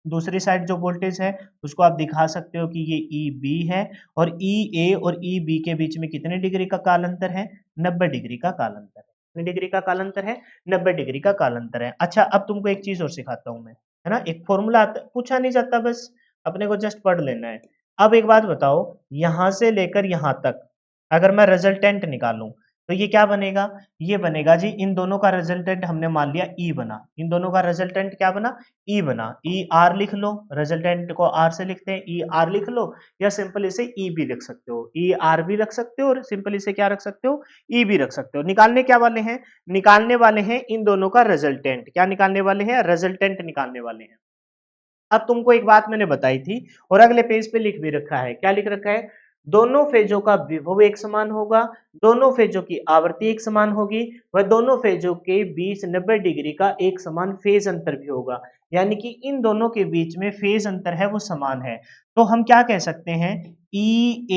Speaker 1: दूसरी साइड जो वोल्टेज है उसको आप दिखा सकते हो कि ये ई बी है, और ई ए और ई बी के बीच में कितने डिग्री का कालांतर है? 90 डिग्री का कालांतर है। कितने डिग्री का कालांतर है? 90 डिग्री का कालांतर है। अच्छा, अब तुमको एक चीज और सिखाता हूं मैं, है ना। एक फॉर्मूला पूछा नहीं जाता, बस अपने को जस्ट पढ़ लेना है। अब एक बात बताओ, यहां से लेकर यहां तक अगर मैं रिजल्टेंट निकालूं तो ये क्या बनेगा? ये बनेगा जी, इन दोनों का रिजल्टेंट हमने मान लिया ई बना। इन दोनों का रिजल्टेंट क्या बना? ई बना। ई आर लिख लो, रिजल्टेंट को आर से लिखते हैं, ई आर लिख लो, या सिंपल इसे ई भी लिख सकते हो। ई आर भी रख सकते हो और सिंपल इसे क्या रख सकते हो? ई भी रख सकते हो। निकालने क्या वाले हैं? निकालने वाले हैं इन दोनों का रिजल्टेंट। क्या निकालने वाले हैं? रिजल्टेंट निकालने वाले हैं। अब तुमको एक बात मैंने बताई थी और अगले पेज पे लिख भी रखा है। क्या लिख रखा है? दोनों फेजों का विभव एक समान होगा, दोनों फेजों की आवृत्ति एक समान होगी, व दोनों फेजों के बीच 90 डिग्री का एक समान फेज अंतर भी होगा। यानी कि इन दोनों के बीच में फेज अंतर है वो समान है। तो हम क्या कह सकते हैं? ई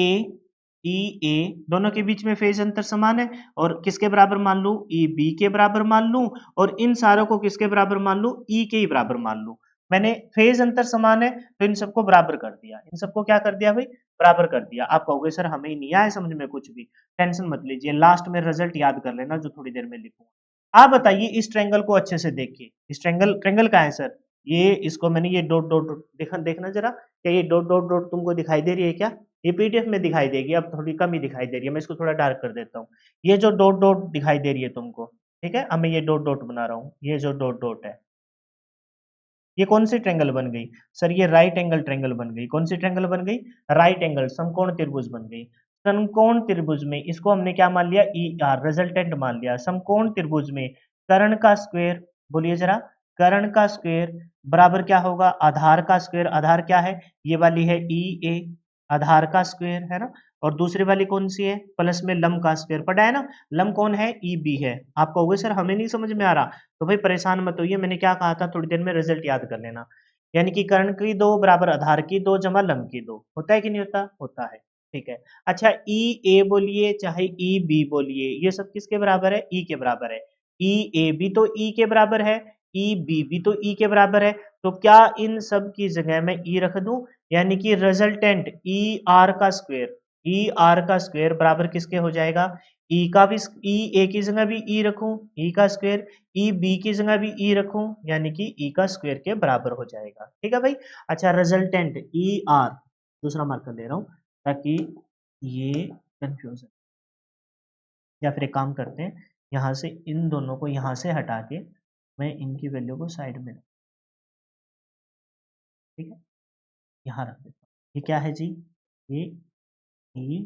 Speaker 1: ए दोनों के बीच में फेज अंतर समान है, और किसके बराबर मान लूं? ई बी के बराबर मान लूं, और इन सारों को किसके बराबर मान लूं? ई के ही बराबर मान लूं। मैंने फेज अंतर समान है तो इन सबको बराबर कर दिया। इन सबको क्या कर दिया भाई? बराबर कर दिया। आप कहोगे सर हमें ही नहीं आया समझ में कुछ भी। टेंशन मत लीजिए, लास्ट में रिजल्ट याद कर लेना जो थोड़ी देर में लिखूंगा। आप बताइए इस ट्रायंगल को अच्छे से देखिए। इस ट्रायंगल ट्रायंगल कहाँ है सर? ये इसको मैंने ये डॉट डॉट डॉट देखना जरा, क्या ये डॉट डॉट डॉट तुमको दिखाई दे रही है क्या? ये पीडीएफ में दिखाई देगी, अब थोड़ी कम ही दिखाई दे रही है। मैं इसको थोड़ा डार्क कर देता हूँ। ये जो डॉट डॉट दिखाई दे रही है तुमको, ठीक है, अब मैं ये डॉट डॉट बना रहा हूँ। ये जो डॉट डॉट है, ये कौन सी ट्रायंगल बन गई? सर ये राइट एंगल ट्रायंगल बन गई। कौन सी ट्रायंगल बन गई? राइट एंगल समकोण त्रिभुज बन गई। समकोण त्रिभुज में इसको हमने क्या मान लिया? ई आर रिजल्टेंट मान लिया। समकोण त्रिभुज में कर्ण का स्क्वायर, बोलिए जरा, कर्ण का स्क्वायर बराबर क्या होगा? आधार का स्क्वायर। आधार क्या है? ये वाली है ई ए, आधार का स्क्वायर, है ना। और दूसरी वाली कौन सी है, प्लस में लंब का स्क्वायर पढ़ा है ना, लंब कौन है, ई बी है। आप कहोगे सर हमें नहीं समझ में आ रहा, तो भाई परेशान मत होइए, मैंने क्या कहा था थोड़ी देर में, रिजल्ट याद कर लेना। यानी कि कर्ण की दो बराबर आधार की दो जमा लंब की दो, होता है कि नहीं होता, होता है। ठीक है, अच्छा ई ए बोलिए चाहे ई बी बोलिए, ये सब किसके बराबर है, ई के बराबर है। ई ए भी तो ई के बराबर है, ई बी भी तो ई के बराबर है, तो क्या इन सब की जगह मैं ई रख दूं, यानी कि रिजल्टेंट ई आर का स्क्वायर, ई आर का स्क्वायर बराबर किसके हो जाएगा, ई का भी, ई ए की जगह भी ई रखूं ई का स्क्वायर, ई बी की जगह भी ई रखूं यानी कि ई का स्क्वायर के बराबर हो जाएगा। ठीक है भाई, अच्छा रिजल्टेंट ई आर, दूसरा मार्कर दे रहा हूं ताकि ये कंफ्यूजन, या फिर एक काम करते हैं, यहाँ से इन दोनों को यहाँ से हटा के मैं इनकी वैल्यू को साइड में, ठीक है, यहाँ रख देता हूँ। ये क्या है जी, ये ई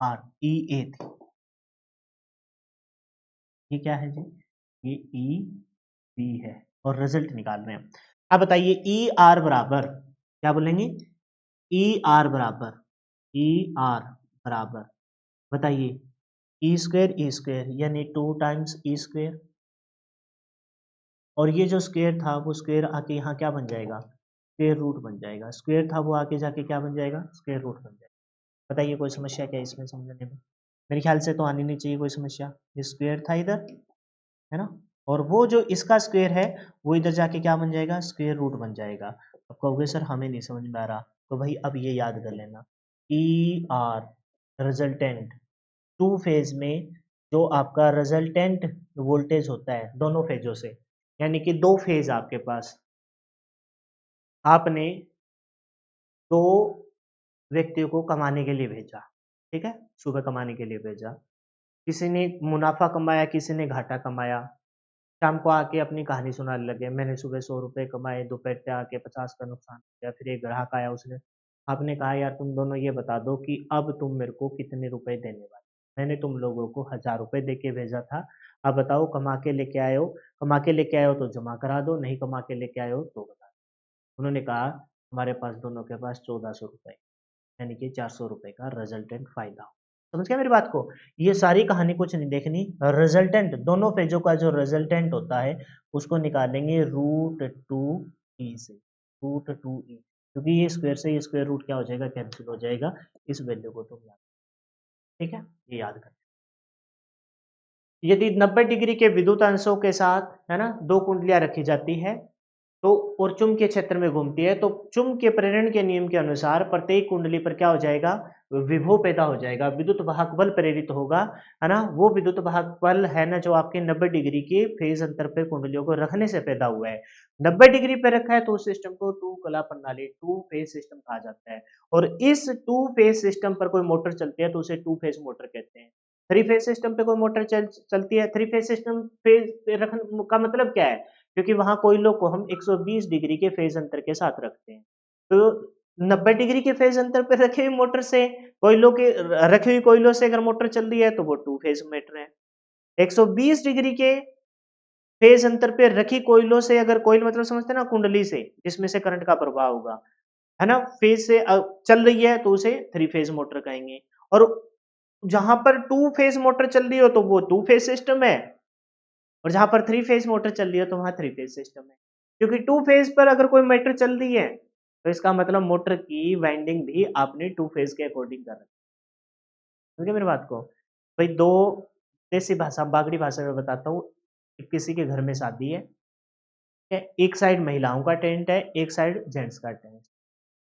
Speaker 1: आर, ई ए थी, ये क्या है जी, ये ई बी है, और रिजल्ट निकाल रहे हैं। अब बताइए ई आर बराबर क्या बोलेंगे, ई आर बराबर, ई आर बराबर, बताइए ई स्क्वायर यानी 2 टाइम्स ई स्क्वायर, और ये जो स्क्वायर था वो स्क्वायर आके यहाँ क्या बन जाएगा, स्क्वायर रूट बन जाएगा, स्क्वायर था वो आके जाके क्या बन जाएगा, स्क्वायर रूट बन जाएगा। बताइए कोई समस्या क्या है इसमें समझने में, मेरे ख्याल से तो आनी नहीं चाहिए कोई समस्या, ये स्क्वायर था इधर, है ना, और वो जो इसका स्क्वायर है वो इधर जाके क्या बन जाएगा, स्क्वायर रूट बन जाएगा। अब कहोगे सर हमें नहीं समझ में आ रहा, तो भाई अब ये याद कर लेना, E R resultant, two phase में जो आपका रिजल्टेंट वोल्टेज होता है दोनों फेजों से, यानी कि दो फेज आपके पास, आपने दो व्यक्तियों को कमाने के लिए भेजा, ठीक है, सुबह कमाने के लिए भेजा, किसी ने मुनाफा कमाया किसी ने घाटा कमाया, शाम को आके अपनी कहानी सुनाने लगे, मैंने सुबह 100 रुपए कमाए, दोपहर पे आके 50 का नुकसान हो गया, फिर एक ग्राहक आया, उसने, आपने कहा यार तुम दोनों ये बता दो कि अब तुम मेरे को कितने रुपए देने वाले, मैंने तुम लोगों को 1000 रुपए दे के भेजा था, अब बताओ कमा के लेके आए हो, कमा के लेके आए हो तो जमा करा दो, नहीं कमा के लेके आए हो तो बता दो। उन्होंने कहा हमारे पास दोनों के पास 1400 रुपए, यानी कि 400 रुपए का रिजल्टेंट फायदा। समझ गया मेरी बात को, ये सारी कहानी कुछ नहीं देखनी, रिजल्टेंट दोनों पेजों का जो रिजल्टेंट होता है उसको निकालेंगे √2e से, √2e, क्योंकि ये स्क्वायर से ये स्क्वायर रूट क्या हो जाएगा, कैंसिल हो जाएगा, इस वैल्यू को तुम याद, ठीक है, ये याद कर। यदि 90 डिग्री के विद्युत अंशों के साथ, है ना, दो कुंडलियां रखी जाती है तो और चुंबकीय क्षेत्र में घूमती है, तो चुंबकीय प्रेरण के नियम के अनुसार प्रत्येक कुंडली पर क्या हो जाएगा, विभव पैदा हो जाएगा, विद्युत वाहक बल प्रेरित होगा, है ना, वो विद्युत वाहक बल है ना जो आपके 90 डिग्री के फेज अंतर पे कुंडलियों को रखने से पैदा हुआ है। 90 डिग्री पे रखा है तो उस सिस्टम को टू कला प्रणाली, टू फेज सिस्टम कहा जाता है, और इस टू फेज सिस्टम पर कोई मोटर चलती है तो उसे टू फेज मोटर कहते हैं। थ्री फेज सिस्टम पे कोई मोटर चलती है, थ्री फेज सिस्टम फेज पे रखने का मतलब क्या है, क्योंकि वहां कोयलों को हम 120 डिग्री के फेज अंतर के साथ रखते हैं, तो 90 डिग्री के फेज अंतर पर रखे हुए मोटर से, कोयलों के रखी हुई कोयलों से अगर मोटर चल रही है तो वो टू फेज मोटर है। 120 डिग्री के फेज अंतर पे रखी कोयलों से, अगर कोयल मतलब समझते हैं ना कुंडली से जिसमें से करंट का प्रवाह होगा, है ना, फेज से चल रही है तो उसे थ्री फेज मोटर कहेंगे, और जहां पर टू फेज मोटर चल रही हो तो वो टू फेज सिस्टम है, और जहां पर थ्री फेज मोटर चल रही है तो वहां थ्री फेज सिस्टम है, क्योंकि टू फेज पर अगर कोई मोटर चल रही है तो इसका मतलब मोटर की वाइंडिंग भी आपने टू फेज के अकॉर्डिंग कर रखी है। समझे मेरी बात को, भाई दो देसी भाषा बागड़ी भाषा में बताता हूँ, किसी के घर में शादी है, ठीक है? एक साइड महिलाओं का टेंट है, एक साइड जेंट्स का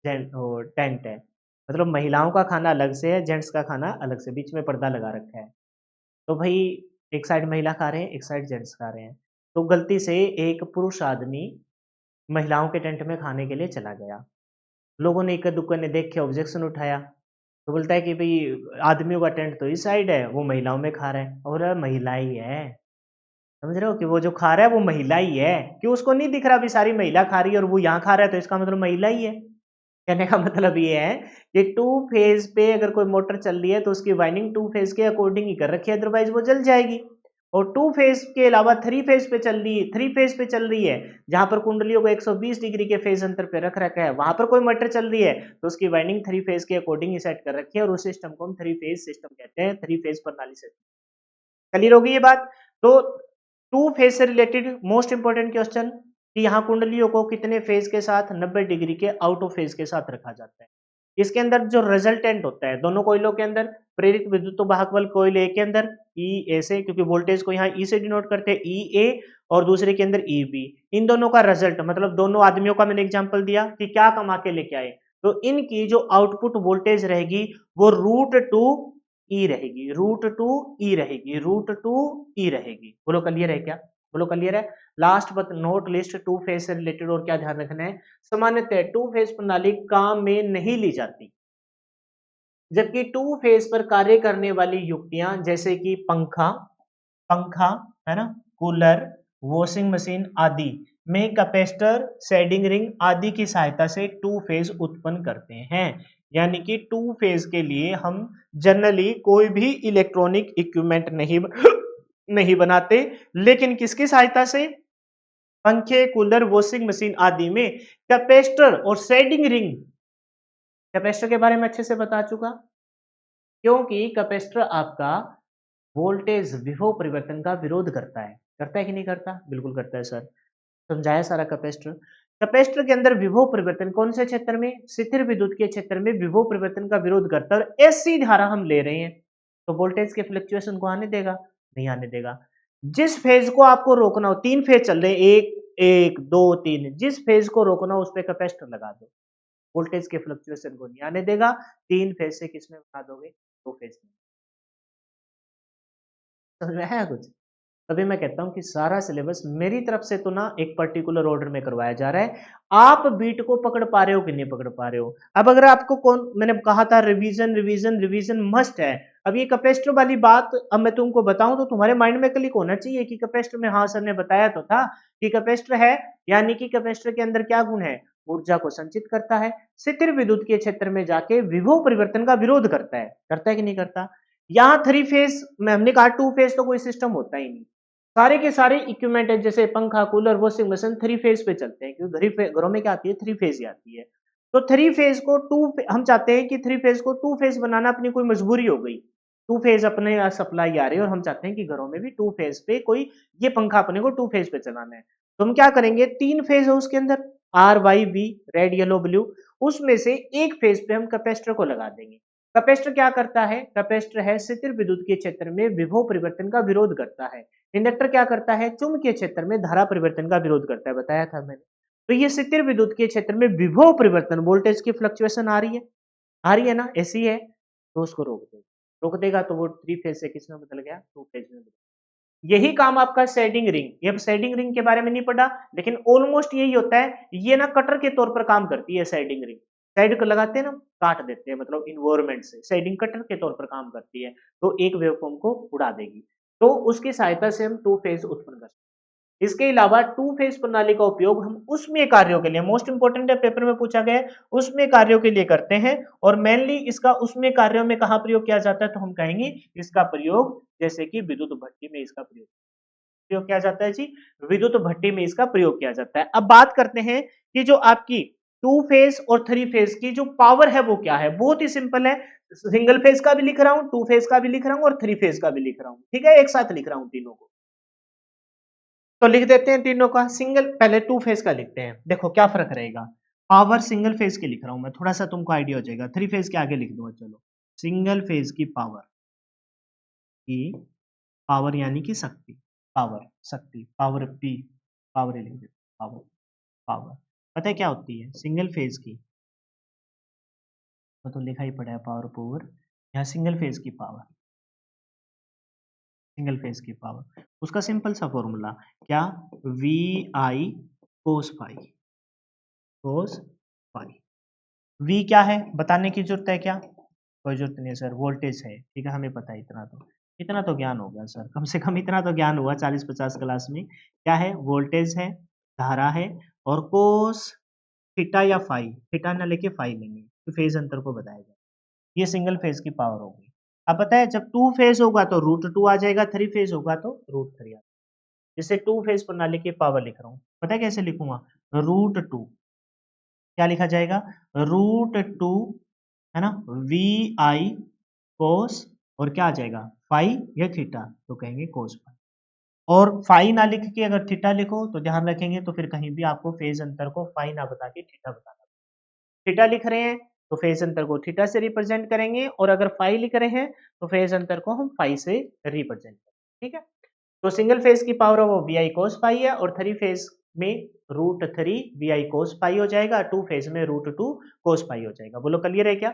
Speaker 1: टेंट है, मतलब महिलाओं का खाना अलग से है, जेंट्स का खाना अलग से, बीच में पर्दा लगा रखा है, तो भाई एक साइड महिला खा रहे हैं एक साइड जेंट्स खा रहे हैं, तो गलती से एक पुरुष आदमी महिलाओं के टेंट में खाने के लिए चला गया, लोगों ने इक्का दुक्का ने देख के ऑब्जेक्शन उठाया, तो बोलता है कि भाई आदमियों का टेंट तो इस साइड है, वो महिलाओं में खा रहा है, और महिला ही है, समझ रहे हो कि वो जो खा रहा है वो महिला ही है, कि उसको नहीं दिख रहा अभी सारी महिला खा रही है और वो यहाँ खा रहा है तो इसका मतलब महिला ही है। कहने का मतलब ये है कि टू फेज पे अगर कोई मोटर चल रही है तो उसकी वाइंडिंग टू फेज के अकॉर्डिंग ही कर रखी है, अदरवाइज वो जल जाएगी, और 2 फेज के अलावा 3 फेज पे चल रही है, 3 फेज पे चल रही है, जहां पर कुंडलियों को 120 डिग्री के फेज अंतर पे रख रखा है, वहां पर कोई मोटर चल रही है तो उसकी वाइंडिंग 3 फेज के अकॉर्डिंग ही सेट कर रखी है और उस सिस्टम को हम 3 फेज सिस्टम कहते हैं, 3 फेज प्रणाली से। क्लियर होगी ये बात? तो 2 फेज से रिलेटेड मोस्ट इंपोर्टेंट क्वेश्चन कि यहाँ कुंडलियों को कितने फेज के साथ 90 डिग्री के आउट ऑफ फेज के साथ रखा जाता है। इसके अंदर जो रिजल्टेंट होता है दोनों कोयलों के अंदर, प्रेरित विद्युत वाहक बल कोयल ए के अंदर ई ए से, क्योंकि वोल्टेज को यहाँ ई से डिनोट करते हैं ई ए, और दूसरे के अंदर ई बी। इन दोनों का रिजल्ट मतलब दोनों आदमियों का मैंने एग्जांपल दिया कि क्या कमा के लेके आए, तो इनकी जो आउटपुट वोल्टेज रहेगी वो √2 ई रहेगी, √2 ई रहेगी, √2 ई रहेगी। बोलो क्लियर है क्या? बोलो क्लियर है? Last but not list 2 phase से रिलेटेड और क्या ध्यान रखना है, सामान्यतः 2 फेज प्रणाली काम में नहीं ली जाती, जबकि 2 फेज पर कार्य करने वाली युक्तियां जैसे कि पंखा पंखा है ना, कूलर, वॉशिंग मशीन आदि में कैपेसिटर, सेडिंग रिंग आदि की सहायता से 2 फेज उत्पन्न करते हैं। यानी कि 2 फेज के लिए हम जनरली कोई भी इलेक्ट्रॉनिक इक्विपमेंट नहीं बनाते, लेकिन किसकी सहायता से? पंखे, कूलर, वॉशिंग मशीन आदि में कैपेसिटर और सेडिंग रिंग, कैपेसिटर के बारे में अच्छे से बता चुका, क्योंकि कैपेसिटर आपका वोल्टेज विभव परिवर्तन का विरोध करता है कि नहीं करता? बिल्कुल करता है सर, समझाया सारा कैपेसिटर। कैपेसिटर के अंदर विभव परिवर्तन कौन से क्षेत्र में? स्थिर विद्युत के क्षेत्र में विभव परिवर्तन का विरोध करता है, और ऐसी धारा हम ले रहे हैं तो वोल्टेज के फ्लक्चुएशन को आने देगा? नहीं आने देगा। जिस फेज को आपको रोकना हो, 3 फेज चल रहे हैं, एक एक दो तीन, जिस फेज को रोकना हो उस पर कैपेसिटर लगा दो, वोल्टेज के फ्लक्चुएशन को नहीं आने देगा। 3 फेज से किसमें बना दोगे? 2 फेज में। समझ में आया कुछ? तभी मैं कहता हूं कि सारा सिलेबस मेरी तरफ से तो ना एक पर्टिकुलर ऑर्डर में करवाया जा रहा है, आप बीट को पकड़ पा रहे हो कि नहीं पकड़ पा रहे हो। अब अगर आपको कौन, मैंने कहा था रिवीजन रिवीजन रिवीजन मस्ट है। अब ये कैपेसिटर वाली बात अब मैं तुमको बताऊं तो तुम्हारे माइंड में क्लिक होना चाहिए कि कैपेसिटर में, हाँ सर ने बताया तो था कि कैपेसिटर है, यानी कि कैपेसिटर के अंदर क्या गुण है? ऊर्जा को संचित करता है, स्थिर विद्युत के क्षेत्र में जाके विभव परिवर्तन का विरोध करता है कि नहीं करता? यहाँ 3 फेज में हमने कहा, 2 फेज तो कोई सिस्टम होता ही नहीं, सारे के सारे इक्विपमेंट है जैसे पंखा, कूलर, वॉशिंग मशीन 3 फेज पे चलते हैं, क्योंकि घरों में क्या आती है? 3 फेज ही आती है। तो 3 फेज को 2, हम चाहते हैं कि 3 फेज को 2 फेज बनाना अपनी कोई मजबूरी हो गई, 2 फेज अपने सप्लाई आ रही है और हम चाहते हैं कि घरों में भी 2 फेज पे कोई, ये पंखा अपने को 2 फेज पे चलाना है, तो हम क्या करेंगे? 3 फेज है उसके अंदर, R Y B, red yellow blue, उसमें से एक फेज पे हम कैपेसिटर को लगा देंगे। कैपेसिटर क्या करता है? कैपेसिटर है स्थिर विद्युत के क्षेत्र में विभव परिवर्तन का विरोध करता है। इंडक्टर क्या करता है? चुंबकीय क्षेत्र में धारा परिवर्तन का विरोध करता है, बताया था मैंने। तो ये स्थिर विद्युत के क्षेत्र में विभव परिवर्तन, वोल्टेज की फ्लक्चुएशन आ रही है ना, ऐसी है, तो उसको रोक देगा तो वो 3 फेज से किस में बदल गया? 2 फेज में बदल गया। यही काम आपका शेडिंग रिंग, ये अब शेडिंग रिंग के बारे में नहीं पढ़ा, लेकिन ऑलमोस्ट यही होता है, ये ना कटर के तौर पर काम करती है शेडिंग रिंग। शेड को लगाते हैं ना, काट देते हैं, मतलब इन्वायरमेंट से शेडिंग कटर के तौर पर काम करती है, तो एक वेवफॉर्म को उड़ा देगी, तो उसकी सहायता से हम 2 फेज उत्पन्न कर सकते हैं। इसके अलावा 2 फेज प्रणाली का उपयोग हम उसमें कार्यों के लिए, मोस्ट इंपोर्टेंट है, पेपर में पूछा गया है, उसमें कार्यों के लिए करते हैं, और मेनली इसका उसमें कार्यों में कहां प्रयोग किया जाता है? तो हम कहेंगे इसका प्रयोग जैसे कि विद्युत भट्टी में इसका प्रयोग किया जाता है जी, विद्युत भट्टी में इसका प्रयोग किया जाता है। अब बात करते हैं कि जो आपकी 2 फेज और 3 फेज की जो पावर है वो क्या है? बहुत ही सिंपल है, सिंगल फेज का भी लिख रहा हूं, 2 फेज का भी लिख रहा हूं और 3 फेज का भी लिख रहा हूं, ठीक है, एक साथ लिख रहा हूं तीनों को। तो लिख देते हैं तीनों का। सिंगल, पहले 2 फेज का लिखते हैं, देखो क्या फर्क रहेगा। पावर सिंगल फेज की लिख रहा हूं मैं, थोड़ा सा तुमको आइडिया हो जाएगा, 3 फेज के आगे लिख दूंगा, चलो। सिंगल फेज की पावर यानी कि शक्ति, पावर पी, पावर ही लिख देते, पावर, पावर पता है क्या होती है सिंगल फेज की? वो तो लिखा ही पड़ा है, पावर, यहाँ सिंगल फेज की पावर, सिंगल फेज की पावर, उसका सिंपल सा फॉर्मूला क्या? V I cos phi, cos phi. V क्या है बताने की जरूरत है क्या? कोई जरूरत नहीं है सर, वोल्टेज है, ठीक है, हमें पता है, इतना तो ज्ञान हो गया सर, कम से कम इतना तो ज्ञान हुआ 40-50 क्लास में। क्या है? वोल्टेज है, धारा है, और कोस थीटा या फाई, थीटा ना लेके फाई लेंगे तो फेज अंतर को बताया जाए, ये सिंगल फेज की पावर होगी। अब पता है जब टू फेज होगा तो √2 आ जाएगा, थ्री फेज होगा तो √3 आ जाएगा। जैसे टू फेज प्रणाली की पावर लिख रहा हूँ, पता है कैसे लिखूंगा? √2 क्या लिखा जाएगा? √2 है ना, वी आई कोस, और क्या आ जाएगा? फाई या थीटा, तो कहेंगे कोस फाई। और फाई ना लिख के अगर थीटा लिखो तो ध्यान रखेंगे तो फिर कहीं भी आपको फेज अंतर को फाई ना बता के थीटा बताना। थीटा लिख रहे हैं तो फेज अंतर को थीटा से रिप्रेजेंट करेंगे, और अगर फाई लिख रहे हैं तो फेज अंतर को हम फाई से रिप्रेजेंट करेंगे। ठीक है, तो सिंगल फेज की पावर वो वी आई कोस फाई है, और थ्री फेज में √3 वी आई कोस फाई हो जाएगा, टू फेज में √2 कोस फाई हो जाएगा। बोलो क्लियर है क्या?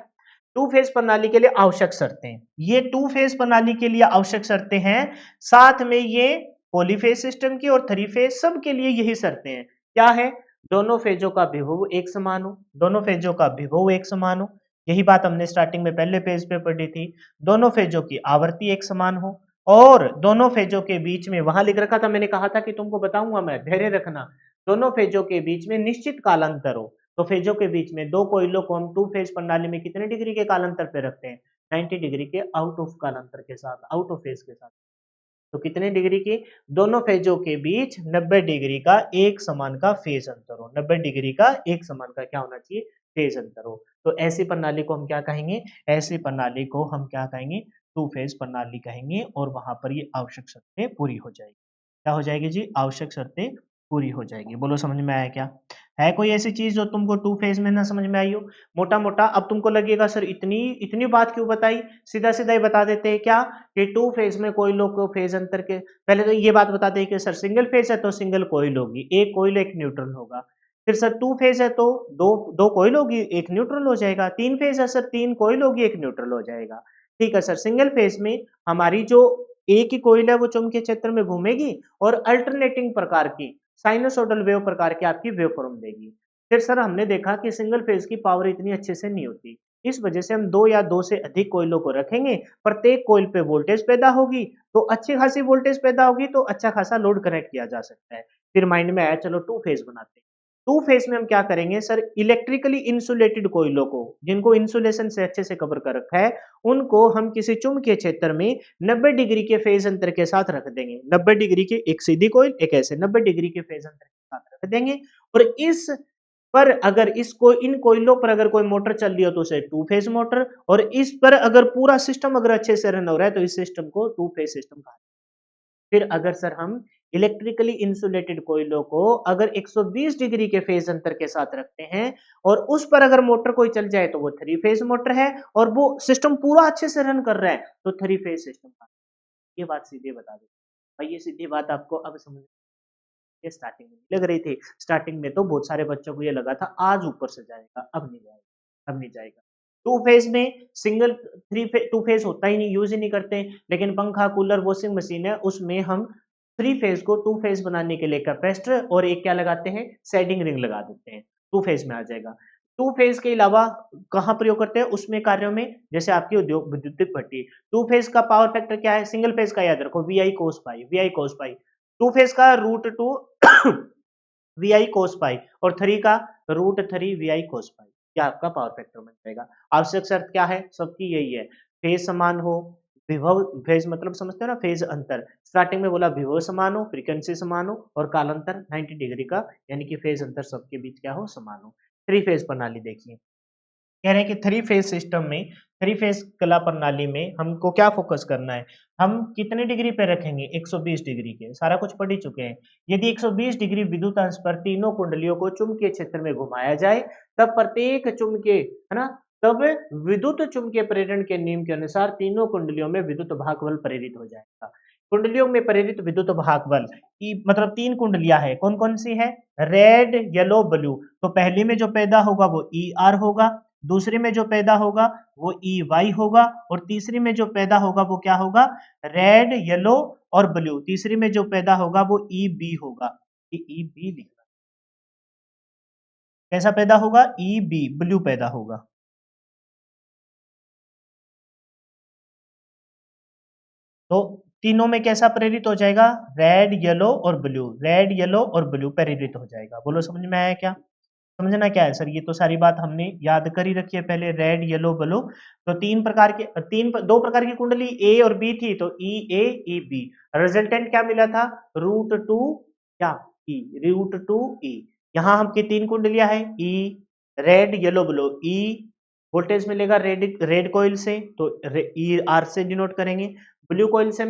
Speaker 1: टू फेज प्रणाली के लिए आवश्यक शर्तें, ये टू फेज प्रणाली के लिए आवश्यक शर्तें हैं, साथ में ये पॉलीफेज सिस्टम की और थ्री फेज सब के लिए यही शर्तें हैं। क्या है? दोनों फेजों का विभव एक समान हो, दोनों फेजों का विभव एक समान हो, यही बात हमने स्टार्टिंग में पहले पेज पे पढ़ी थी। दोनों फेजों की आवर्ती एक समान हो, और दोनों फेजों के बीच में, वहां लिख रखा था, मैंने कहा था कि तुमको बताऊंगा मैं, धैर्य रखना, दोनों फेजों के बीच में निश्चित कालांतर हो। तो फेजों के बीच में दो कोयलों को हम टू फेज प्रणाली में कितने डिग्री के कालांतर पे रखते हैं? 90 डिग्री के आउट ऑफ कालांतर के साथ, आउट ऑफ फेज के साथ। तो कितने डिग्री की? दोनों फेजों के बीच 90 डिग्री का एक समान का फेज अंतर हो, 90 डिग्री का एक समान का क्या होना चाहिए? फेज अंतर हो। तो ऐसी प्रणाली को हम क्या कहेंगे? ऐसी प्रणाली को हम क्या कहेंगे? टू फेज प्रणाली कहेंगे, और वहां पर ये आवश्यक शर्तें पूरी हो जाएगी। क्या हो जाएगी जी? आवश्यक शर्तें पूरी हो जाएगी। बोलो समझ में आया क्या? है कोई ऐसी चीज जो तुमको टू फेज में ना समझ में आई हो? मोटा मोटा अब तुमको लगेगा सर इतनी इतनी बात क्यों बताई, सीधा सीधा ही बता देते हैं क्या, कि टू फेज में कोयलों को फेज अंतर के, पहले तो ये बात बताते हैं कि सर सिंगल फेज है तो सिंगल कोयल होगी, एक कोयल एक न्यूट्रल होगा। फिर सर टू फेज है तो दो दो कोयल होगी, एक न्यूट्रल हो जाएगा। तीन फेज है सर, तीन कोयल होगी, एक न्यूट्रल हो जाएगा। ठीक है सर, सिंगल फेज में हमारी जो एक ही कोयल है वो चुंबकीय क्षेत्र में घूमेगी, और अल्टरनेटिंग प्रकार की साइनसोइडल वेव प्रकार की आपकी वेव फॉर्म देगी। फिर सर हमने देखा कि सिंगल फेज की पावर इतनी अच्छे से नहीं होती, इस वजह से हम दो या दो से अधिक कोयलों को रखेंगे, प्रत्येक कोयल पे वोल्टेज पैदा होगी, तो अच्छी खासी वोल्टेज पैदा होगी, तो अच्छा खासा लोड कनेक्ट किया जा सकता है। फिर माइंड में आया चलो टू फेज बनाते हैं। टू फेज में हम क्या करेंगे सर? इलेक्ट्रिकली इंसुलेटेड कोयलों को, जिनको इंसुलेशन से अच्छे से कवर कर रखा है, उनको हम किसी चुंबकीय क्षेत्र में 90 डिग्री के फेज अंतर के साथ रख देंगे। 90 डिग्री के एक सीधी कोयल, एक ऐसे 90 डिग्री के फेज अंतर के साथ रख देंगे, और इस पर अगर इसको इन कोयलों पर अगर कोई मोटर चल रही हो तो उसे टू फेज मोटर, और इस पर अगर पूरा सिस्टम अगर अच्छे से रन हो रहा है तो इस सिस्टम को टू फेज सिस्टम कहा। फिर अगर सर हम इलेक्ट्रिकली इंसुलेटेड कोयलों को अगर 120 डिग्री के फेज अंतर के साथ रखते हैं, और उस पर अगर मोटर कोई चल जाए तो वो थ्री फेज मोटर है, और वो सिस्टम पूरा अच्छे से रन कर रहा है तो थ्री फेज सिस्टम का। ये बात सीधे बता दो भाई, ये सीधी बात आपको अब समझ, ये स्टार्टिंग में लग रही थी, स्टार्टिंग में तो बहुत सारे बच्चों को ये लगा था आज ऊपर से जाएगा, अब नहीं जाएगा, अब नहीं जाएगा। टू फेज में सिंगल टू फेज होता ही नहीं, यूज ही नहीं करते, लेकिन पंखा कूलर वॉशिंग मशीन है उसमें हम थ्री फेज को टू फेज बनाने के लिए कैपेसिटर और एक क्या लगाते हैं? सेडिंग रिंग लगा देते हैं, टू फेज में आ जाएगा। टू फेज के अलावा कहाँ प्रयोग करते हैं? उसमें कार्यों में, जैसे आपकी उद्योग विद्युत भट्टी। टू फेज का पावर फैक्टर क्या है? सिंगल फेज का याद रखो, V I cos phi, V I cos phi. Two phase का √2 वी आई कोस पाई, और थ्री का √3 वी आई कोस पाई। क्या आपका पावर फैक्टर बन जाएगा? आवश्यक शर्त क्या है? सबकी यही है, फेज समान हो, विभव, फेज मतलब समझते हो ना, फेज अंतर, स्टार्टिंग में बोला विभव समान हो, फ्रीक्वेंसी समान हो, और कालांतर 90 डिग्री का, यानी कि फेज अंतर सबके बीच क्या हो? समान हो। थ्री फेज प्रणाली देखिए, कह रहे हैं कि थ्री फेज सिस्टम में, थ्री फेज कला प्रणाली में हमको क्या फोकस करना है? हम कितने डिग्री पे रखेंगे? 120 डिग्री के, सारा कुछ पढ़ ही चुके हैं। यदि 120 डिग्री विद्युत अंश पर तीनों कुंडलियों को चुंबकीय क्षेत्र में घुमाया जाए, तब प्रत्येक चुंबकीय, है ना, तब विद्युत चुंबकीय प्रेरण के नियम के अनुसार तीनों कुंडलियों में विद्युत भाग बल प्रेरित हो जाएगा। कुंडलियों में प्रेरित विद्युत भाग बल मतलब तीन कुंडलियां है, कौन कौन सी है? Red, yellow, blue. तो पहली में जो पैदा होगा वो ई आर होगा, दूसरे में जो पैदा होगा वो ई वाई होगा, और तीसरी में जो पैदा होगा वो क्या होगा? रेड, येलो और ब्लू। तीसरी में जो पैदा होगा वो ई बी होगा, ई बी लिखना। कैसा पैदा होगा? ई बी, ब्लू पैदा होगा। तो तीनों में कैसा प्रेरित हो जाएगा? रेड, येलो और ब्लू, रेड, येलो और ब्लू प्रेरित हो जाएगा। बोलो समझ में आया क्या? समझना क्या है सर, ये तो सारी बात हमने याद कर ही रखी है पहले, रेड येलो ब्लू। तो दो प्रकार की कुंडली ए और बी थी, तो ई ए ई बी। रिजल्टेंट क्या मिला था, रूट टू क्या ई, रूट टू ई। यहाँ हमकी तीन कुंडलियां हैं, ई रेड येलो ब्लू। ई वोल्टेज मिलेगा रेड कॉइल से, तो ई आर से डिनोट करेंगे। ब्लू कॉइल से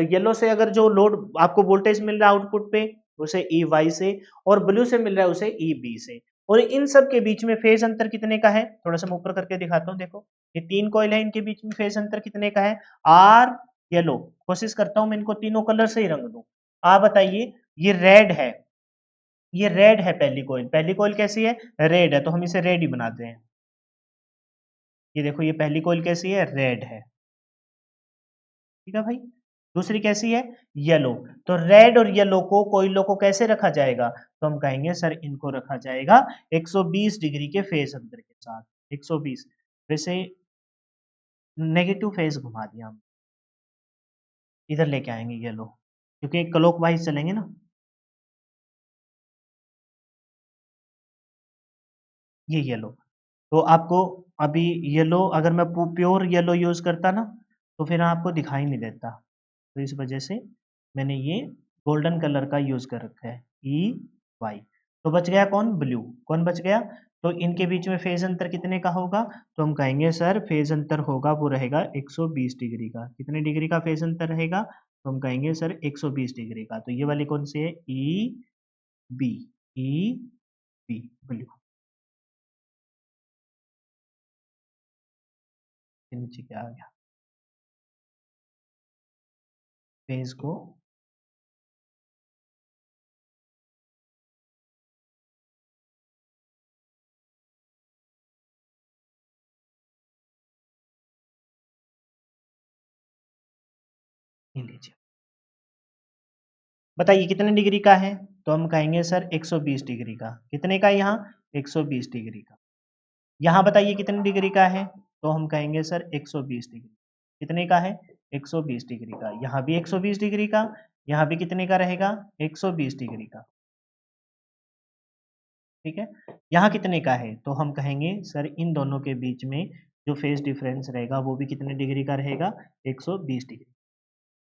Speaker 1: येलो से अगर जो लोड आपको वोल्टेज मिल रहा है आउटपुट पे, उसे ई वाई से, और ब्लू से मिल रहा है उसे ई बी से। और इन सब के बीच में फेज अंतर कितने का है, थोड़ा सा मैं ऊपर करके दिखाता हूँ, देखो ये तीन कॉइल है, इनके बीच में फेज अंतर कितने का है, आर येलो। कोशिश करता हूं मैं इनको तीनों कलर से ही रंग दूं। आप बताइए, ये रेड है, ये रेड है पहली कॉइल कैसी है, रेड है, तो हम इसे रेड ही बनाते हैं। ये देखो, ये पहली कॉइल कैसी है, रेड है, ठीक है भाई। दूसरी कैसी है, येलो। तो रेड और येलो को कोयलों को कैसे रखा जाएगा, तो हम कहेंगे सर इनको रखा जाएगा 120 डिग्री के फेज अंतर के साथ। 120, वैसे नेगेटिव फेज घुमा दिया हम, इधर लेके आएंगे येलो, क्योंकि क्लॉक वाइज चलेंगे ना। ये येलो, तो आपको अभी येलो, अगर मैं प्योर येलो यूज करता ना, तो फिर आपको दिखाई नहीं देता, तो इस वजह से मैंने ये गोल्डन कलर का यूज कर रखा है, ई वाई। तो बच गया कौन, ब्लू। कौन बच गया, तो इनके बीच में फेज अंतर कितने का होगा, तो हम कहेंगे सर फेज अंतर होगा, वो रहेगा 120 डिग्री का। कितने डिग्री का फेज अंतर रहेगा, तो हम कहेंगे सर 120 डिग्री का। तो ये वाली कौन सी है, E B, E B blue. नीचे क्या आ गया, फेज को ये लीजिए। बताइए कितने डिग्री का है, तो हम कहेंगे सर 120 डिग्री का। कितने का, यहाँ 120 डिग्री का। यहाँ बताइए कितने डिग्री का है, तो हम कहेंगे सर 120 डिग्री। कितने का है, 120 डिग्री का। यहाँ भी 120 डिग्री का, यहाँ भी कितने का रहेगा, 120 डिग्री का, ठीक है। यहाँ कितने का है, तो हम कहेंगे सर इन दोनों के बीच में जो फेज डिफरेंस रहेगा वो भी कितने डिग्री का रहेगा, 120 डिग्री।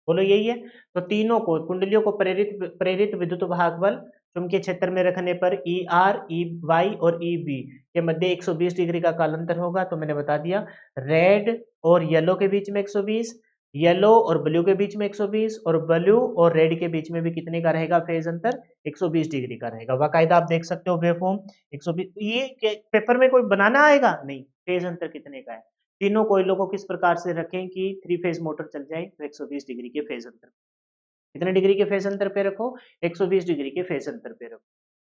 Speaker 1: बोलो यही है। तो तीनों को कुंडलियों को प्रेरित प्रेरित विद्युत भाग बल चुंबकीय क्षेत्र में रखने पर ई आर ई वाई और ई बी के मध्य 120 डिग्री का कालांतर होगा। तो मैंने बता दिया, रेड और येलो के बीच में 120, येलो और ब्लू के बीच में 120, और ब्लू और रेड के बीच में भी कितने का रहेगा फेज अंतर, 120 डिग्री का रहेगा। बाकायदा आप देख सकते हो वेवफॉर्म 120। ये पेपर में कोई बनाना आएगा नहीं, फेज अंतर कितने का है। तीनों कोयलों को किस प्रकार से रखें कि थ्री फेज मोटर चल जाए, तो 120 डिग्री के फेज अंतर। कितने डिग्री के फेज अंतर पे रखो, 120 डिग्री के फेज अंतर पे रखो।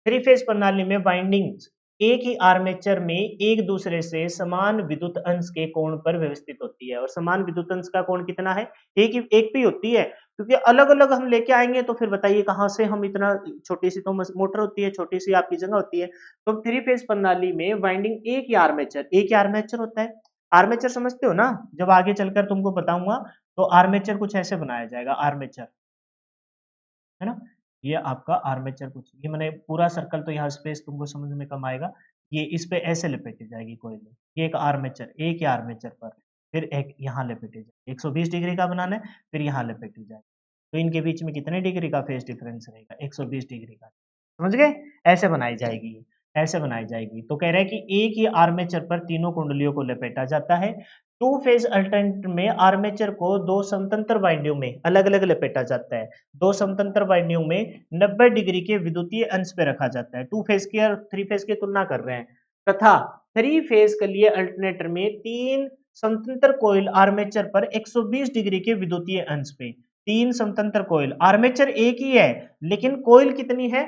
Speaker 1: थ्री फेज प्रणाली में वाइंडिंग्स एक ही आर्मेचर में एक दूसरे से समान विद्युत अंश के कोण पर व्यवस्थित होती है। और समान विद्युत अंश का कोण कितना है, एक पे होती है, क्योंकि अलग अलग हम लेके आएंगे तो फिर बताइए कहां से हम इतना, छोटी सी तो मोटर होती है, छोटी सी आपकी जगह होती है। तो थ्री फेज प्रणाली में वाइंडिंग एक ही आर्मेचर होता है। आर्मेचर समझते हो ना, जब आगे चलकर तुमको बताऊंगा, तो आर्मेचर कुछ ऐसे बनाया जाएगा, आर्मेचर है ना। ये आपका आर्मेचर कुछ, ये मैंने पूरा सर्कल, तो यहाँ स्पेस तुमको समझ में कम आएगा। ये इस पे ऐसे लपेटी जाएगी कोई नहीं, ये एक आर्मेचर, एक ही आर्मेचर पर फिर एक यहाँ लपेटी जाए, 120 डिग्री का बनाना है, फिर यहाँ लपेटी जाए। तो इनके बीच में कितने डिग्री का फेज डिफरेंस रहेगा, 120 डिग्री का। समझ गए, ऐसे बनाई जाएगी, ऐसे बनाई जाएगी। तो कह रहे हैं कि एक ही आर्मेचर पर तीनों कुंडलियों को लपेटा जाता है। टू फेज अल्टरनेटर में आर्मेचर को दो समतंत्र वाइंडिंग में अलग अलग लपेटा जाता है। दो समतंत्र वाइंडिंग में 90 डिग्री के विद्युतीय अंश पे रखा जाता है। टू फेज की और थ्री फेज की तुलना कर रहे हैं। तथा थ्री फेज के लिए अल्टरनेटर में तीन समतंत्र कोयल आर्मेचर पर 120 डिग्री के विद्युतीय अंश पे, तीन समतंत्र कोयल, आर्मेचर एक ही है लेकिन कोयल कितनी है,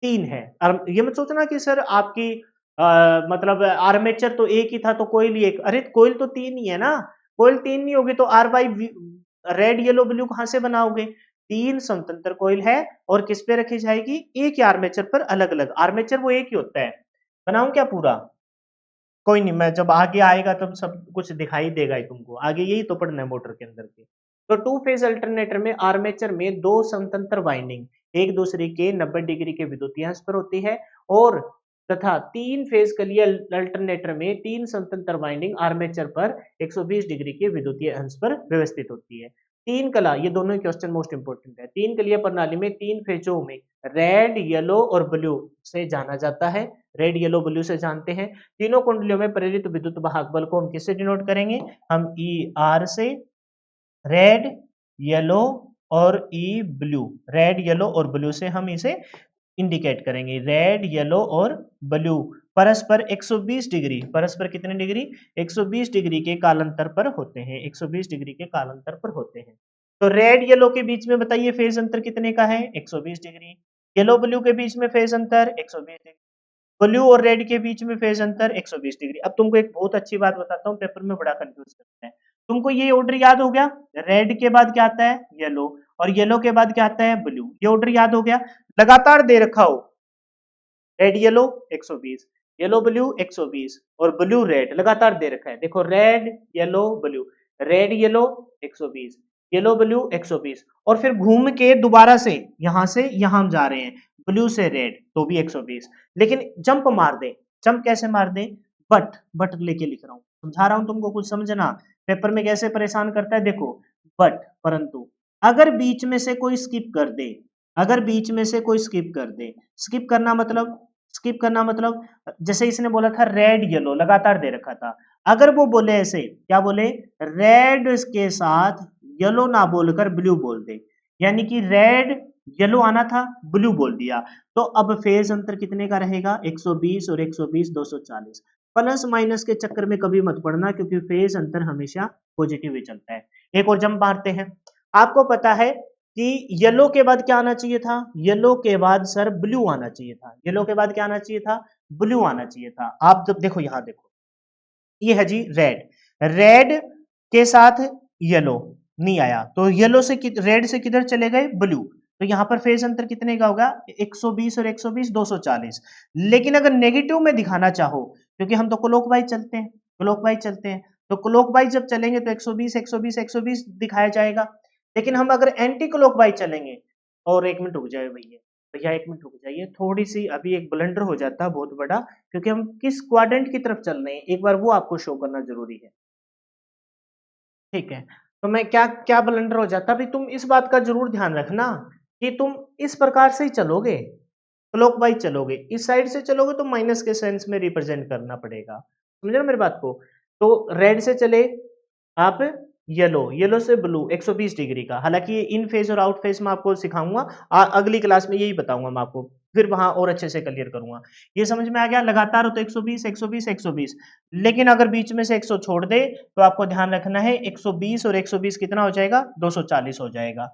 Speaker 1: तीन है। ये मत सोचना कि सर आपकी मतलब आर्मेचर तो एक ही था तो कोयल ही एक, अरे कोयल तो तीन ही है ना। कोयल तीन नहीं होगी तो R Y red yellow blue कहां से बनाओगे। तीन स्वतंत्र कोयल है और किस पे रखी जाएगी, एक ही आर्मेचर पर अलग अलग। आर्मेचर वो एक ही होता है। बनाऊं क्या पूरा, कोई नहीं, मैं जब आगे आएगा तब सब कुछ दिखाई देगा ही तुमको, आगे यही तो पढ़ना है मोटर के अंदर के। तो टू फेज अल्टरनेटर में आर्मेचर में दो स्वतंत्र वाइंडिंग एक दूसरे के 90 डिग्री के विद्युतीय अंश पर होती है। और तथा 3 फेज कलीय अल्टरनेटर में 3 स्वतंत्र वाइंडिंग आर्मेचर पर 120 डिग्री के विद्युतीय अंश पर व्यवस्थित होती है। तीन कला, ये दोनों ही क्वेश्चन मोस्ट इंपोर्टेंट है। तीन कलीय प्रणाली में 3 फेजों में रेड, येलो और ब्लू से जाना जाता है। रेड, येलो, ब्लू से जानते हैं। तीनों कुंडलियों में प्रेरित विद्युत वाहक बल को हम किससे डिनोट करेंगे? हम ई आर से। रेड, येलो और ई ब्लू, रेड, येलो और ब्लू से हम इसे इंडिकेट करेंगे। रेड, येलो और ब्लू परस्पर 120 डिग्री, परस्पर कितने डिग्री? 120 डिग्री के कालांतर पर होते हैं। 120 डिग्री के कालांतर पर होते हैं। तो रेड, येलो के बीच में बताइए फेज अंतर कितने का है? 120 डिग्री। येलो, ब्लू के बीच में फेज अंतर 120 डिग्री। ब्लू और रेड के बीच में फेज अंतर 120 डिग्री। अब तुमको एक बहुत अच्छी बात बताता हूँ, पेपर में बड़ा कंफ्यूज करते हैं। तुमको ये ऑर्डर याद हो गया? रेड के बाद क्या आता है? येलो, और येलो के बाद क्या आता है? ब्लू। ये ऑर्डर याद हो गया? लगातार दे रखा हो, रेड येलो 120, येलो ब्लू 120 और ब्लू रेड, लगातार दे रखा है। देखो red yellow blue, red yellow 120, yellow blue 120, और फिर घूम के दोबारा से यहां हम जा रहे हैं, ब्लू से रेड तो भी 120। लेकिन जंप मार दे, जंप कैसे मार दे? बट लेके लिख रहा हूं, समझा रहा हूं तुमको, कुछ समझना। पेपर में कैसे परेशान करता है देखो, बट परंतु अगर बीच में से कोई स्किप कर दे, अगर बीच में से कोई स्किप कर दे, स्किप करना मतलब, स्किप करना मतलब जैसे इसने बोला था रेड येलो, लगातार दे रखा था। अगर वो बोले ऐसे, क्या बोले? रेड के साथ येलो ना बोलकर ब्लू बोल दे, यानी कि रेड येलो आना था, ब्लू बोल दिया, तो अब फेज अंतर कितने का रहेगा? 120 और 120 240। प्लस माइनस के चक्कर में कभी मत पड़ना, क्योंकि फेज अंतर हमेशा पॉजिटिव ही चलता है। एक और जंप मारते हैं। आपको पता है कि येलो के बाद क्या आना चाहिए था? येलो के बाद सर ब्लू आना चाहिए था। येलो के बाद क्या आना चाहिए था? ब्लू आना चाहिए था। आप जब देखो, यहां देखो, ये है जी रेड, रेड के साथ येलो नहीं आया, तो येलो से रेड से किधर चले गए? ब्लू। तो यहां पर फेज अंतर कितने का होगा? 120 और 120 240। लेकिन अगर नेगेटिव में दिखाना चाहो, क्योंकि हम तो क्लॉकवाइज चलते हैं, क्लॉकवाइज चलते हैं, तो क्लॉकवाइज जब चलेंगे तो 120 120 120 दिखाया जाएगा। लेकिन हम अगर एंटी क्लॉकवाइज चलेंगे, और एक मिनट रुक जाए भैया, भैया एक मिनट रुक जाइए, थोड़ी सी अभी एक ब्लंडर हो जाता है बहुत बड़ा, क्योंकि हम किस क्वाड्रेंट की तरफ चल रहे हैं एक बार वो आपको शो करना जरूरी है। ठीक है, तो मैं क्या क्या ब्लंडर हो जाता, अभी तुम इस बात का जरूर ध्यान रखना कि तुम इस प्रकार से ही चलोगे, क्लॉकवाइज चलोगे। इस साइड से चलोगे तो माइनस के सेंस में रिप्रेजेंट करना पड़ेगा, समझे ना मेरी बात को? तो रेड से चले आप, येलो, येलो से ब्लू 120 डिग्री का। हालांकि ये इन फेज और आउट फेज में आपको सिखाऊंगा, अगली क्लास में यही बताऊंगा मैं आपको, फिर वहां और अच्छे से क्लियर करूंगा। ये समझ में आ गया? लगातार हो तो 120 120 120, लेकिन अगर बीच में से 100 छोड़ दे तो आपको ध्यान रखना है 120 और 120 कितना हो जाएगा? 240 हो जाएगा।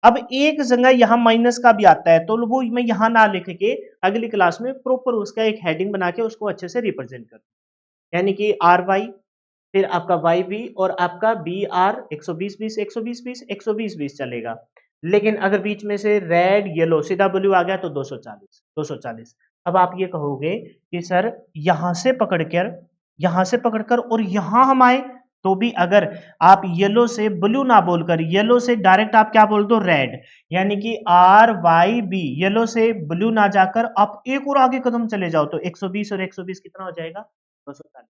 Speaker 1: अब एक जगह यहाँ माइनस का भी आता है, तो वो मैं यहाँ ना लिख के अगली क्लास में प्रॉपर उसका एक हेडिंग बना के उसको अच्छे से रिप्रेजेंट कर, यानी कि आर वाई, फिर आपका वाई बी और आपका बी आर 120 20 120 20 120 20 चलेगा। लेकिन अगर बीच में से रेड येलो सीधा ब्लू आ गया तो 240 240। अब आप ये कहोगे कि सर यहां से पकड़कर और यहां हम आए, तो भी अगर आप येलो से ब्लू ना बोलकर येलो से डायरेक्ट आप क्या बोल दो? रेड, यानी कि आर वाई बी, येलो से ब्लू ना जाकर आप एक और आगे कदम चले जाओ तो 120 और 120 कितना हो जाएगा? 240।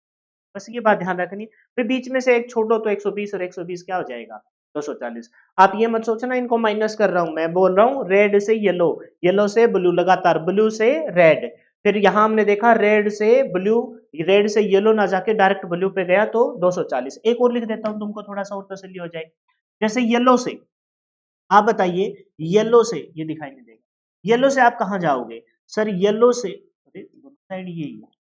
Speaker 1: बस ये बात ध्यान रखनी। फिर बीच में से एक छोड़ो तो 120 और 120 क्या हो जाएगा? 240। आप ये मत सोचना इनको माइनस कर रहा हूं, मैं बोल रहा हूं रेड से येलो, येलो से ब्लू, लगातार ब्लू से रेड, फिर यहां हमने देखा रेड से ब्लू, रेड से येलो ना जाके डायरेक्ट ब्लू पे गया तो 240। एक और लिख देता हूं तुमको, थोड़ा सा और तसल्ली हो जाए। जैसे येलो से आप बताइए, येलो से ये दिखाई नहीं देगा, येलो से आप कहां जाओगे? सर येलो से, अरे साइड यही है,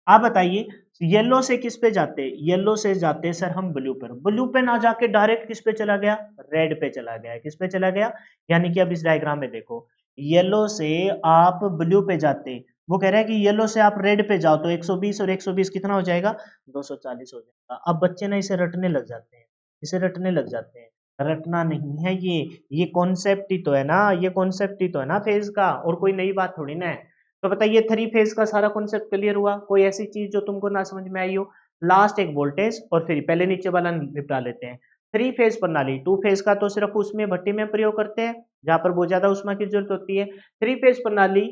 Speaker 1: आप बताइए येलो से किस पे जाते? येलो से जाते सर हम ब्लू पर, ब्लू पे ना जाके डायरेक्ट किस पे चला गया? रेड पे चला गया। किस पे चला गया? यानी कि अब इस डायग्राम में देखो, येलो से आप ब्लू पे जाते, वो कह रहा है कि येलो से आप रेड पे जाओ तो 120 और 120 कितना हो जाएगा? 240 हो जाएगा। अब बच्चे ना इसे रटने लग जाते हैं, इसे रटने लग जाते हैं। रटना नहीं है ये कॉन्सेप्ट ही तो है ना, ये कॉन्सेप्ट ही तो है ना फेज का, और कोई नई बात थोड़ी ना है। तो बताइए थ्री फेज का सारा कॉन्सेप्ट क्लियर हुआ? कोई ऐसी चीज जो तुमको ना समझ में आई हो? लास्ट एक वोल्टेज और फिर पहले नीचे वाला निपटा लेते हैं। थ्री फेज प्रणाली, टू फेज का तो सिर्फ उसमें भट्टी में प्रयोग करते हैं जहां पर बहुत ज्यादा उष्मा की जरूरत होती है। थ्री फेज प्रणाली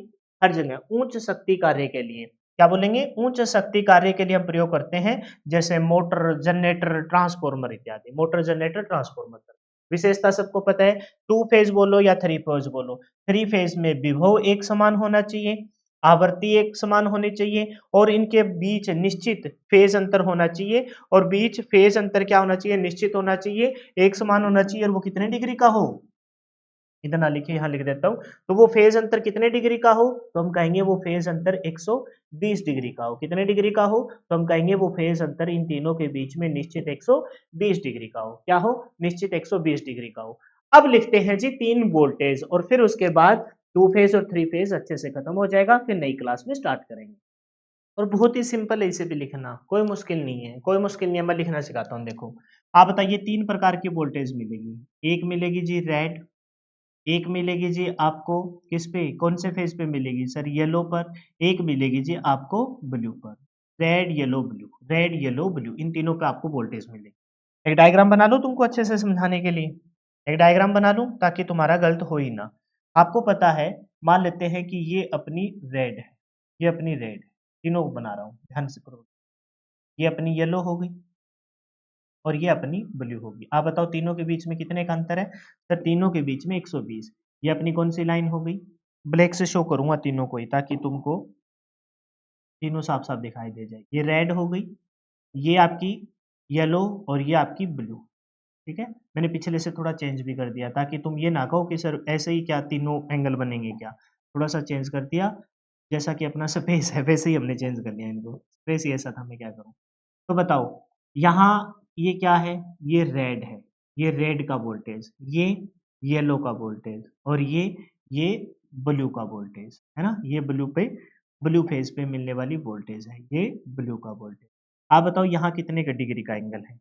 Speaker 1: हर जगह उच्च शक्ति कार्य के लिए क्या बोलेंगे, उच्च शक्ति कार्य के लिए हम प्रयोग करते हैं, जैसे मोटर, जनरेटर, ट्रांसफार्मर इत्यादि। Motor, generator, transformer. विशेषता सबको पता है, टू फेज बोलो या थ्री फेज बोलो, थ्री फेज में विभव एक समान होना चाहिए, आवृत्ति एक समान होनी चाहिए और इनके बीच निश्चित फेज अंतर होना चाहिए, और बीच फेज अंतर क्या होना चाहिए, निश्चित होना चाहिए, एक समान होना चाहिए, और वो कितने डिग्री का हो, इधर ना लिखे यहाँ लिख देता हूँ। तो वो फेज अंतर कितने डिग्री का हो, तो हम कहेंगे वो फेज अंतर 120 डिग्री का हो। कितने डिग्री का हो, तो हम कहेंगे वो फेज अंतर इन तीनों के बीच में निश्चित 120 डिग्री का हो। क्या हो, निश्चित 120 डिग्री का हो। अब लिखते हैं जी तीन वोल्टेज, और फिर उसके बाद टू फेज और थ्री फेज अच्छे से खत्म हो जाएगा, फिर नई क्लास में स्टार्ट करेंगे। और बहुत ही सिंपल है इसे भी लिखना, कोई मुश्किल नहीं है, कोई मुश्किल नहीं है, मैं लिखना सिखाता हूँ। देखो आप बताइए, तीन प्रकार की वोल्टेज मिलेगी। एक मिलेगी जी रेड, एक मिलेगी जी आपको किस पे, कौन से फेज पे मिलेगी सर, येलो पर। एक मिलेगी जी आपको ब्लू पर। Red yellow blue, red yellow blue, इन तीनों पे आपको वोल्टेज मिलेगी। एक डायग्राम बना लो तुमको अच्छे से समझाने के लिए, एक डायग्राम बना लूं ताकि तुम्हारा गलत हो ही ना। आपको पता है, मान लेते हैं कि ये अपनी रेड है, ये अपनी रेड है, तीनों को बना रहा हूँ ध्यान से करो। ये अपनी येलो हो गई और ये अपनी ब्लू होगी। आप बताओ तीनों के बीच में कितने का अंतर है, सर तीनों के बीच में 120। ये अपनी कौन सी लाइन हो गई, ब्लैक से शो करूंगा तीनों को ही ताकि तुमको तीनों साफ साफ दिखाई दे जाए। ये रेड हो गई, ये आपकी येलो, और ये आपकी ब्लू। ठीक है, मैंने पिछले से थोड़ा चेंज भी कर दिया ताकि तुम ये ना कहो कि सर ऐसे ही क्या तीनों एंगल बनेंगे क्या, थोड़ा सा चेंज कर दिया। जैसा कि अपना स्पेस है वैसे ही हमने चेंज कर लिया इनको, स्पेस ही ऐसा था, मैं क्या करूं। तो बताओ यहाँ ये क्या है, ये रेड है, ये रेड का वोल्टेज, ये येलो का वोल्टेज, और ये ब्लू का वोल्टेज है ना, ये ब्लू पे, ब्लू फेज पे मिलने वाली वोल्टेज है, ये ब्लू का वोल्टेज। आप बताओ यहाँ कितने का डिग्री का एंगल है,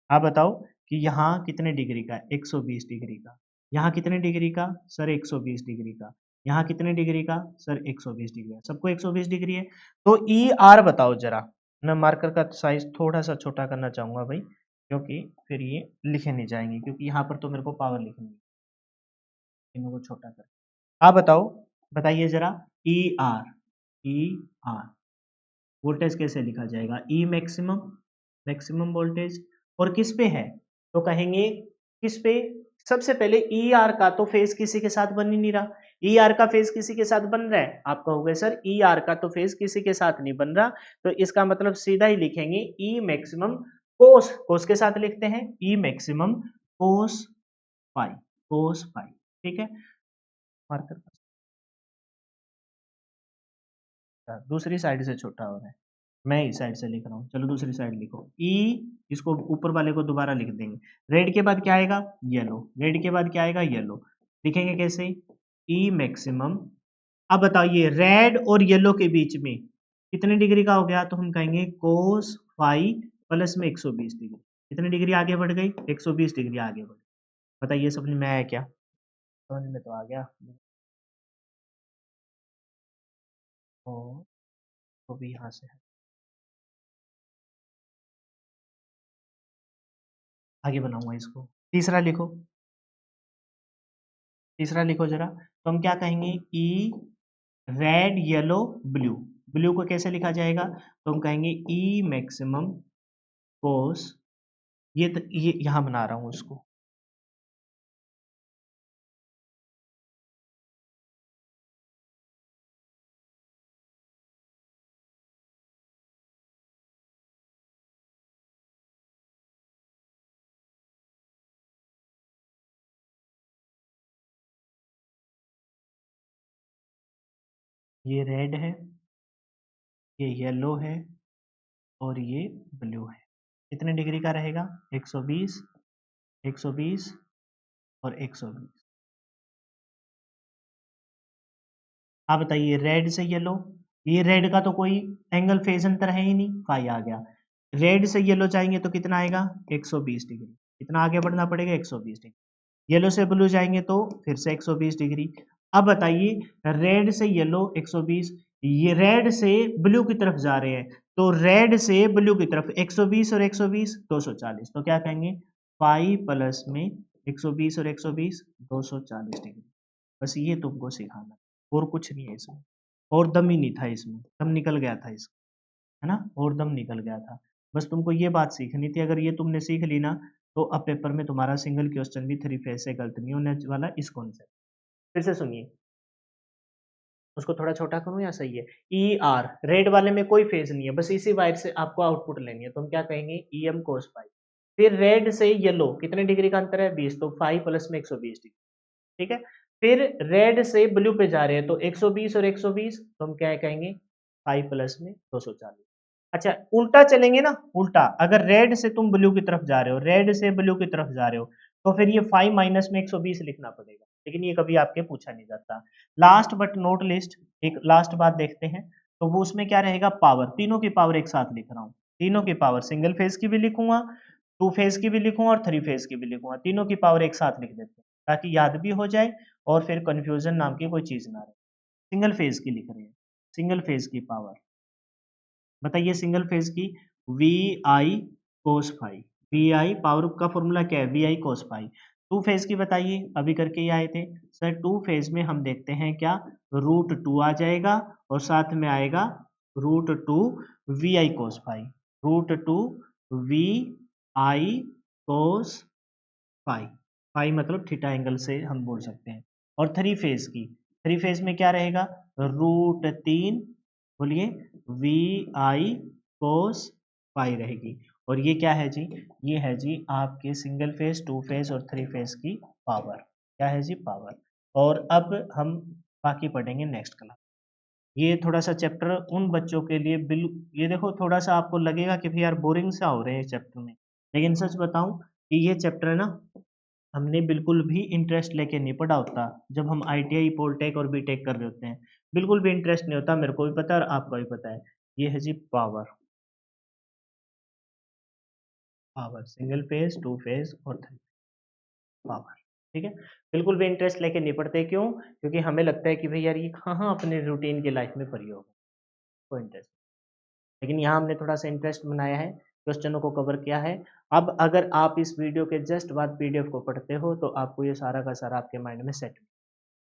Speaker 1: आप बताओ कि यहाँ कितने डिग्री का, 120 डिग्री का। यहाँ कितने डिग्री का सर, 120 डिग्री का। यहाँ कितने डिग्री का सर, 120 डिग्री का। सबको 120 डिग्री है। तो ई आर बताओ जरा, मैं मार्कर का साइज थोड़ा सा छोटा करना चाहूंगा भाई, क्योंकि फिर ये लिखे नहीं जाएंगे, क्योंकि यहाँ पर तो मेरे को पावर लिखनी है, इनको को छोटा कर। आप बताओ, बताइए जरा, E R, E R voltage कैसे लिखा जाएगा, ई मैक्सिमम, मैक्सिमम वोल्टेज, और किस पे है, तो कहेंगे किस पे, सबसे पहले ई आर का तो फेज किसी के साथ बन ही नहीं रहा। ई आर का फेज किसी के साथ बन रहा है, आप कहोगे सर ई आर का तो फेज किसी के साथ नहीं बन रहा, तो इसका मतलब सीधा ही लिखेंगे ई मैक्सिमम कोस, कोस के साथ लिखते हैं E maximum cos phi, cos phi. ठीक है, मार्कर दूसरी साइड से छोटा हो रहा है, मैं इस साइड से लिख रहा हूँ, चलो दूसरी साइड लिखो। ई, इसको ऊपर वाले को दोबारा लिख देंगे। रेड के बाद क्या आएगा, येलो, रेड के बाद क्या आएगा, येलो। लिखेंगे कैसे, ई मैक्सिमम। अब बताइए रेड और येलो के बीच में कितने डिग्री का हो गया, तो हम कहेंगे कोस फाई प्लस में 120 डिग्री। कितनी डिग्री आगे बढ़ गई, 120 डिग्री आगे बढ़ गई। बताइए समझ में आया क्या, समझ में तो आ गया। तो भी यहाँ से आगे बनाऊंगा इसको। तीसरा लिखो, तीसरा लिखो जरा, तो हम क्या कहेंगे, ई रेड येलो ब्लू, ब्लू को कैसे लिखा जाएगा, तो हम कहेंगे ई मैक्सिमम कोस, ये यहां बना रहा हूं उसको, ये रेड है, ये येलो है, और ये ब्लू है। कितने डिग्री का रहेगा, 120, 120 और 120। आप बताइए रेड से येलो, ये रेड का तो कोई एंगल फेज अंतर है ही नहीं, फाई आ गया। रेड से येलो जाएंगे तो कितना आएगा, 120 डिग्री। कितना आगे बढ़ना पड़ेगा, 120 डिग्री। येलो से ब्लू जाएंगे तो फिर से 120 डिग्री। अब बताइए रेड से येलो 120, ये रेड से ब्लू की तरफ जा रहे हैं, तो रेड से ब्लू की तरफ 120 और 120 240, तो क्या कहेंगे, पाई प्लस में 120 और 120 240 डिग्री। बस ये तुमको सिखाना, और कुछ नहीं है इसमें। और दम ही नहीं था इसमें, दम निकल गया था इसका, है ना, और दम निकल गया था। बस तुमको ये बात सीखनी थी, अगर ये तुमने सीख ली ना तो अब पेपर में तुम्हारा सिंगल क्वेश्चन भी थ्री फेज से गलत नहीं होने वाला इस कॉन्सेप्ट। फिर से सुनिए, उसको थोड़ा छोटा करूँ या सही है? ई आर रेड वाले में कोई फेज नहीं है, बस इसी वायर से आपको आउटपुट लेनी है, तो हम क्या कहेंगे ई एम कोस फाइव। फिर रेड से येलो कितने डिग्री का अंतर है? 20, तो 5 प्लस में 120 डिग्री, ठीक है। फिर रेड से ब्लू पे जा रहे हैं तो 120 और 120, तो हम क्या कहेंगे 5 प्लस में 240। अच्छा उल्टा चलेंगे ना, उल्टा अगर रेड से तुम ब्लू की तरफ जा रहे हो, रेड से ब्लू की तरफ जा रहे हो, तो फिर ये 5 माइनस में 120 लिखना पड़ेगा, लेकिन ये कभी आपके पूछा नहीं जाता। लास्ट बट नॉट लिस्ट, एक लास्ट बात देखते हैं, तो वो उसमें क्या रहेगा, पावर, तीनों की पावर एक साथ लिख रहा हूँ, तीनों की पावर, सिंगल फेज की भी लिखूंगा, टू फेज की भी लिखूंगा और थ्री फेज की भी लिखूंगा, तीनों की पावर एक साथ लिख देते हैं ताकि याद भी हो जाए और फिर कंफ्यूजन नाम की कोई चीज ना रहे। सिंगल फेज की लिख रहे हैं, सिंगल फेज की पावर, बताइए सिंगल फेज की, V I cos phi, V I power का फॉर्मूला क्या है, V I cos phi. Two phase की बताइए, अभी करके ही आए थे सर, टू फेज में हम देखते हैं क्या, रूट टू आ जाएगा और साथ में आएगा root two V I cos phi, root two V I cos phi, phi मतलब थीटा एंगल से हम बोल सकते हैं। और थ्री फेज की, थ्री फेज में क्या रहेगा, रूट तीन, बोलिए, वी आई कोस फाई रहेगी। और ये क्या है जी, ये है जी आपके सिंगल फेज, टू फेज और थ्री फेज की पावर, क्या है जी, पावर। और अब हम बाकी पढ़ेंगे नेक्स्ट क्लास। ये थोड़ा सा चैप्टर उन बच्चों के लिए बिल, ये देखो थोड़ा सा आपको लगेगा कि भाई यार बोरिंग सा हो रहे हैं चैप्टर में, लेकिन सच बताऊं कि ये चैप्टर है ना, हमने बिल्कुल भी इंटरेस्ट लेके नहीं पढ़ा होता। जब हम आईटीआई पॉलिटेक और बीटेक कर रहे होते हैं, बिल्कुल भी इंटरेस्ट नहीं होता, मेरे को भी पता है और आपको भी पता है। ये है जी power, power single phase, two phase और थ्री पावर, ठीक है। बिल्कुल भी इंटरेस्ट लेके नहीं पढ़ते, क्यों? क्योंकि हमें लगता है कि भाई यार ये कहाँ अपने रूटीन की लाइफ में पढ़ी होगा, कोई इंटरेस्ट। लेकिन यहाँ हमने थोड़ा सा इंटरेस्ट बनाया है, क्वेश्चनों को कवर किया है। अब अगर आप इस वीडियो के जस्ट बाद पीडीएफ को पढ़ते हो तो आपको ये सारा का सारा आपके माइंड में सेट,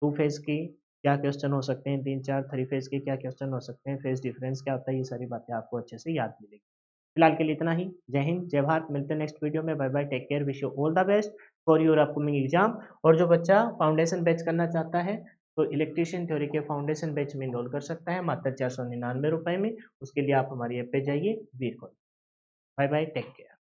Speaker 1: टू फेज की क्या क्वेश्चन हो सकते हैं, तीन चार थ्री फेज के क्या क्वेश्चन हो सकते हैं, फेज डिफरेंस क्या होता है, ये सारी बातें आपको अच्छे से याद मिलेगी। फिलहाल के लिए इतना ही। जय हिंद, जय भारत, मिलते हैं नेक्स्ट वीडियो में। Bye bye, take care, wish you all the best for your upcoming exam. और जो बच्चा फाउंडेशन बैच करना चाहता है तो इलेक्ट्रीशियन थ्योरी के फाउंडेशन बैच में इनरोल कर सकता है मात्र ₹499 में। उसके लिए आप हमारी ऐप पे जाइए Veer call. Bye bye, take care.